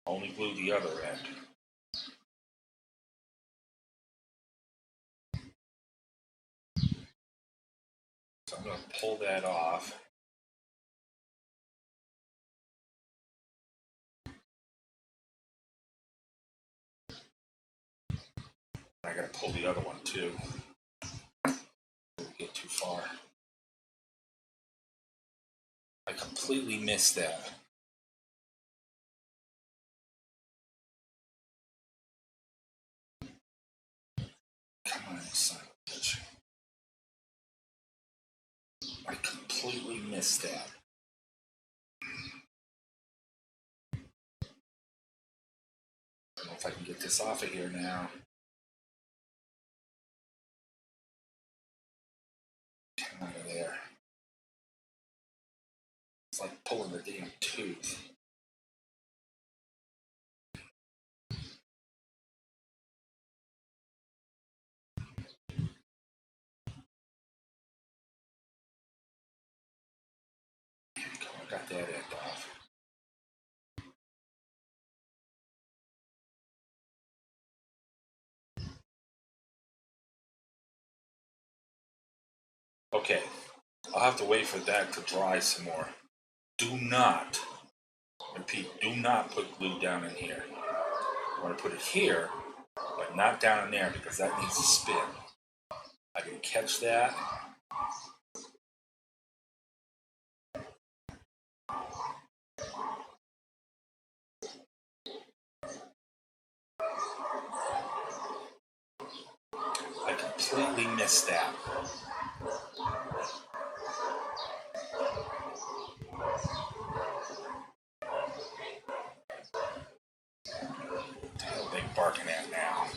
Only glue the other end. So I'm going to pull that off. I got to pull the other one too. Don't get too far. I completely missed that. Come on, son of a bitch. I completely missed that. I don't know if I can get this off of here now. Come out of there. It's like pulling the damn tooth. Here we go. I got that end off. Okay. I'll have to wait for that to dry some more. Do not, repeat, do not put glue down in here. I want to put it here, but not down in there because that needs to spin. I can catch that. I completely missed that. What the hell are they barking at now?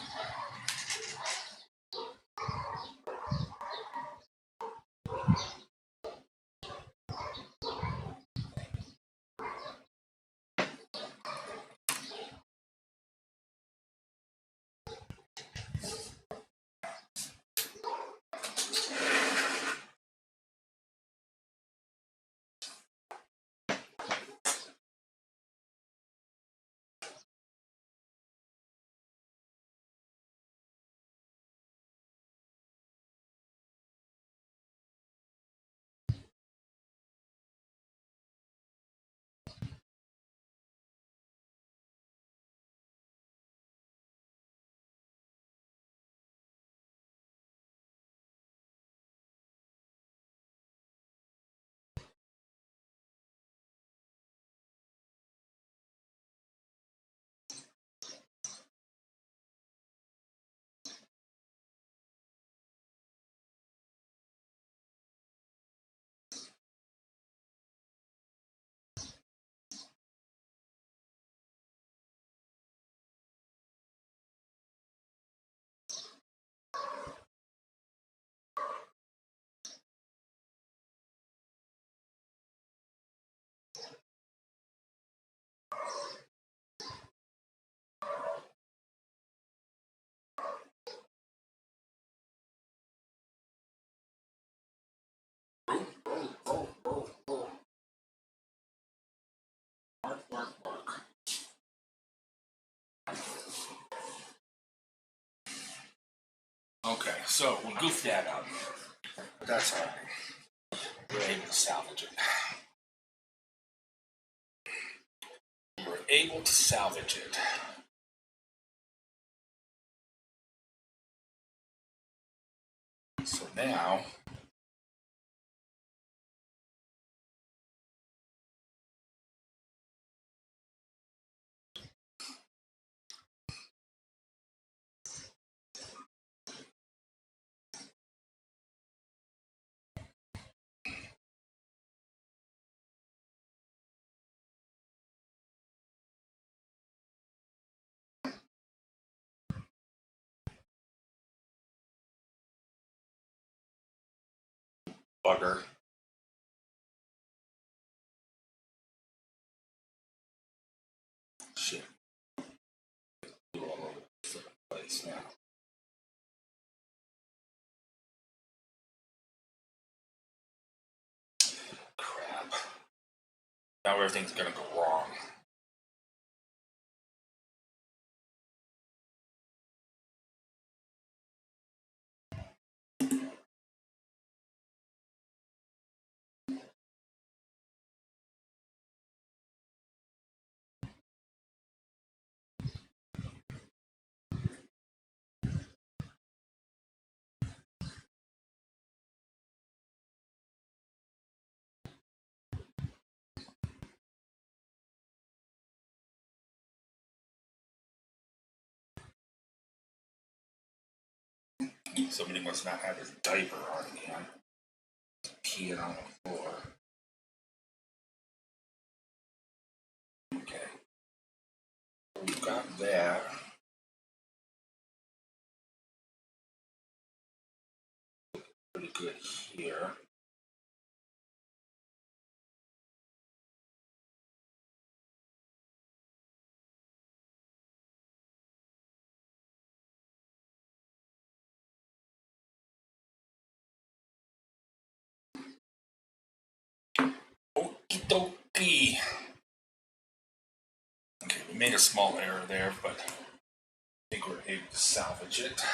Okay, so we goofed that up. But that's all right. We're able to salvage it. able to salvage it. So now, bugger. Shit. All over the place now. Crap. Now everything's gonna go wrong. Somebody must not have his diaper on again. Peeing on the floor. Okay. We've got that. Pretty good here. Okie dokie. Okay, we made a small error there, but I think we're able to salvage it.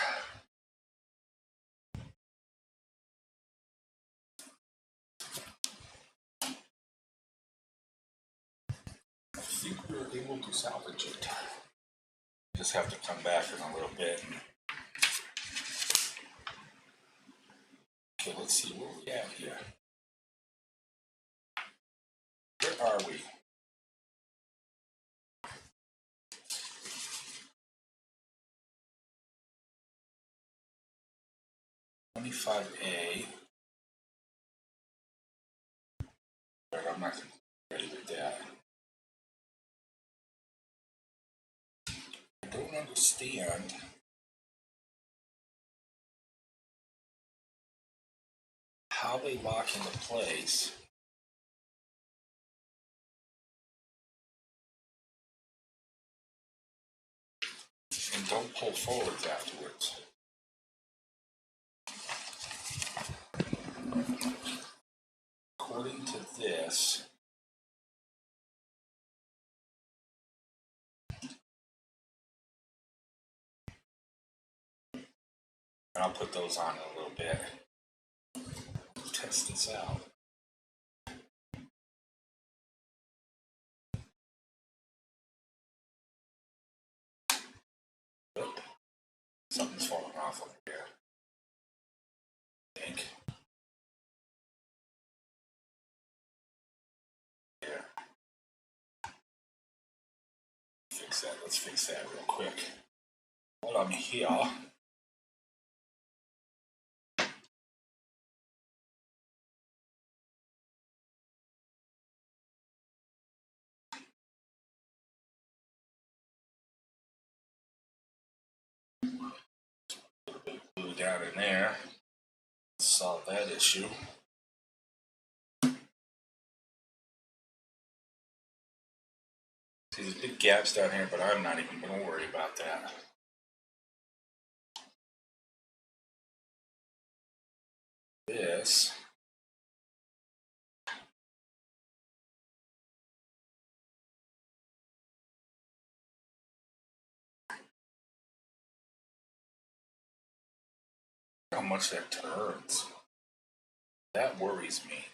I think we're able to salvage it. Just have to come back in a little bit. Okay, let's see where we at here. Where are we? $25A. Right, I'm not ready with that. I don't understand how they lock into place. And don't pull forwards afterwards. According to this, and I'll put those on in a little bit. Test this out. Oop. Something's falling off over here. I think. Here. Fix that. Let's fix that real quick. While I'm here. Glue down in there. Solve that issue. See, there's big gaps down here, but I'm not even going to worry about that. This. How much that turns. That worries me.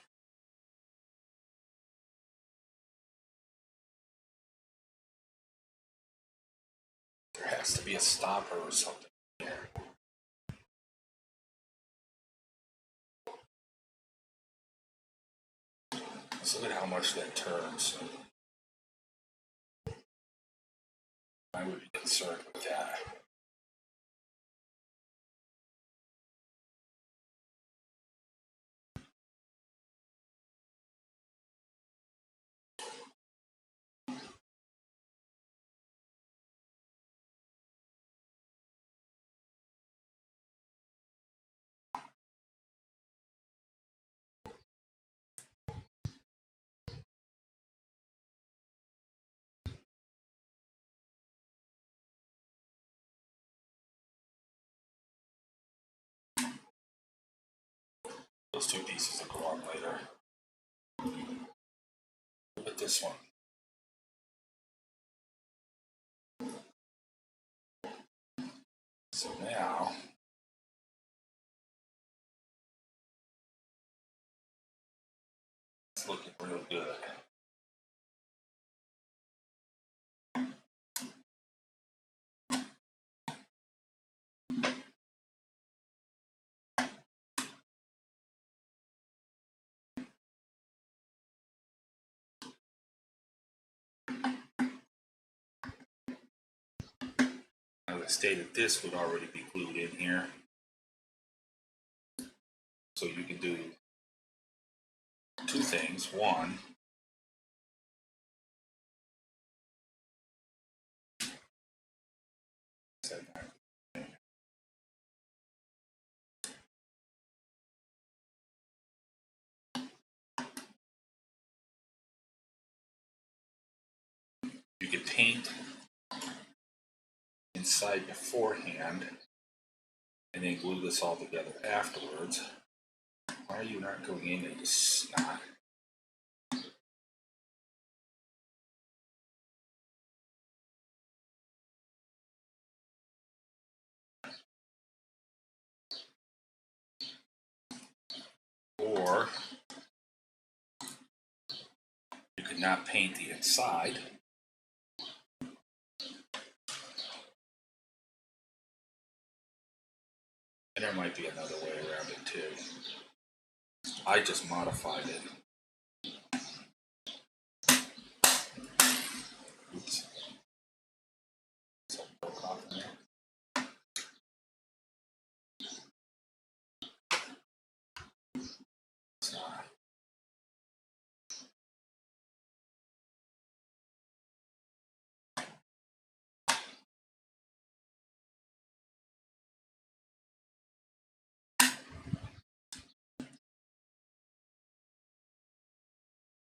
There has to be a stopper or something here. Let's look at how much that turns. I would be concerned with that. Those two pieces will go on later. Look at this one. So now, it's looking real good. As I stated, this would already be glued in here. So you can do two things. One, you could paint inside beforehand and then glue this all together afterwards. Why are you not going in there, you snot? Or you could not paint the inside. And there might be another way around it too. I just modified it. Oops. Something broke off in there. It's not.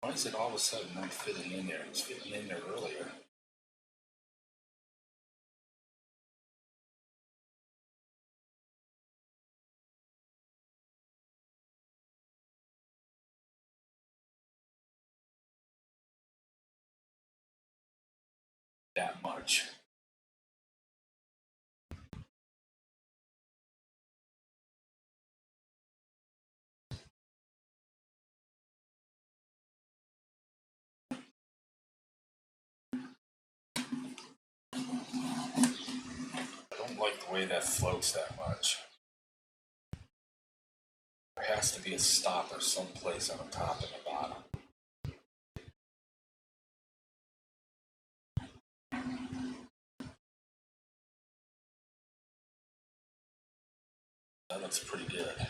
Why is it all of a sudden not fitting in there? It was fitting in there earlier. That much. I don't like the way that floats that much. There has to be a stopper someplace on the top and the bottom. That looks pretty good.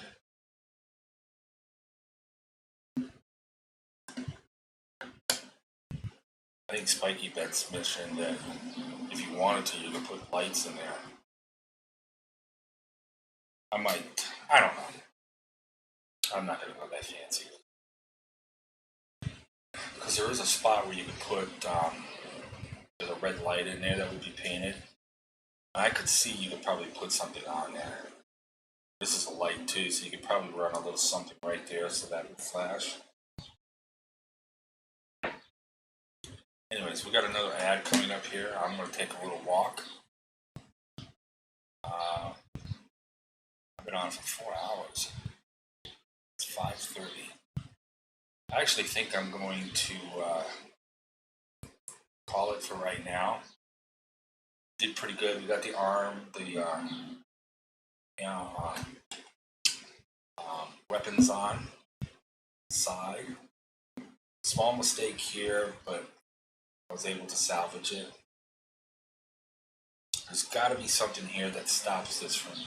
I think Spiky Bets mentioned that if you wanted to, you could put lights in there. I don't know. I'm not going to go that fancy. Because there is a spot where you could put there's a red light in there that would be painted. I could see you could probably put something on there. This is a light too, so you could probably run a little something right there so that would flash. Anyways, we got another ad coming up here. I'm going to take a little walk. I've been on for 4 hours. It's 5:30. I actually think I'm going to call it for right now. did pretty good. We got the arm, the weapons on side. Small mistake here, but I was able to salvage it. There's got to be something here that stops this from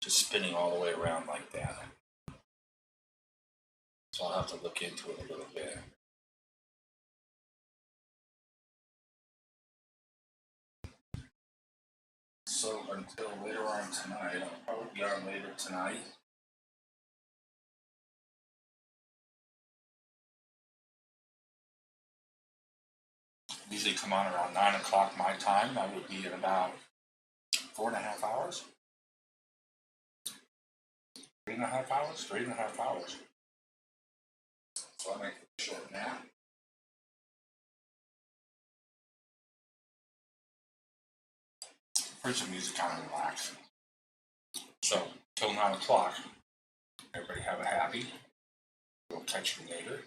just spinning all the way around like that. So I'll have to look into it a little bit. So until later on tonight, I'll probably be on later tonight. Usually come on around 9 o'clock my time. That would be in about 4.5 hours. 3.5 hours? 3.5 hours. So I'll make a short nap. Put some music on and relax. So, till 9 o'clock, everybody have a happy. We'll catch you later.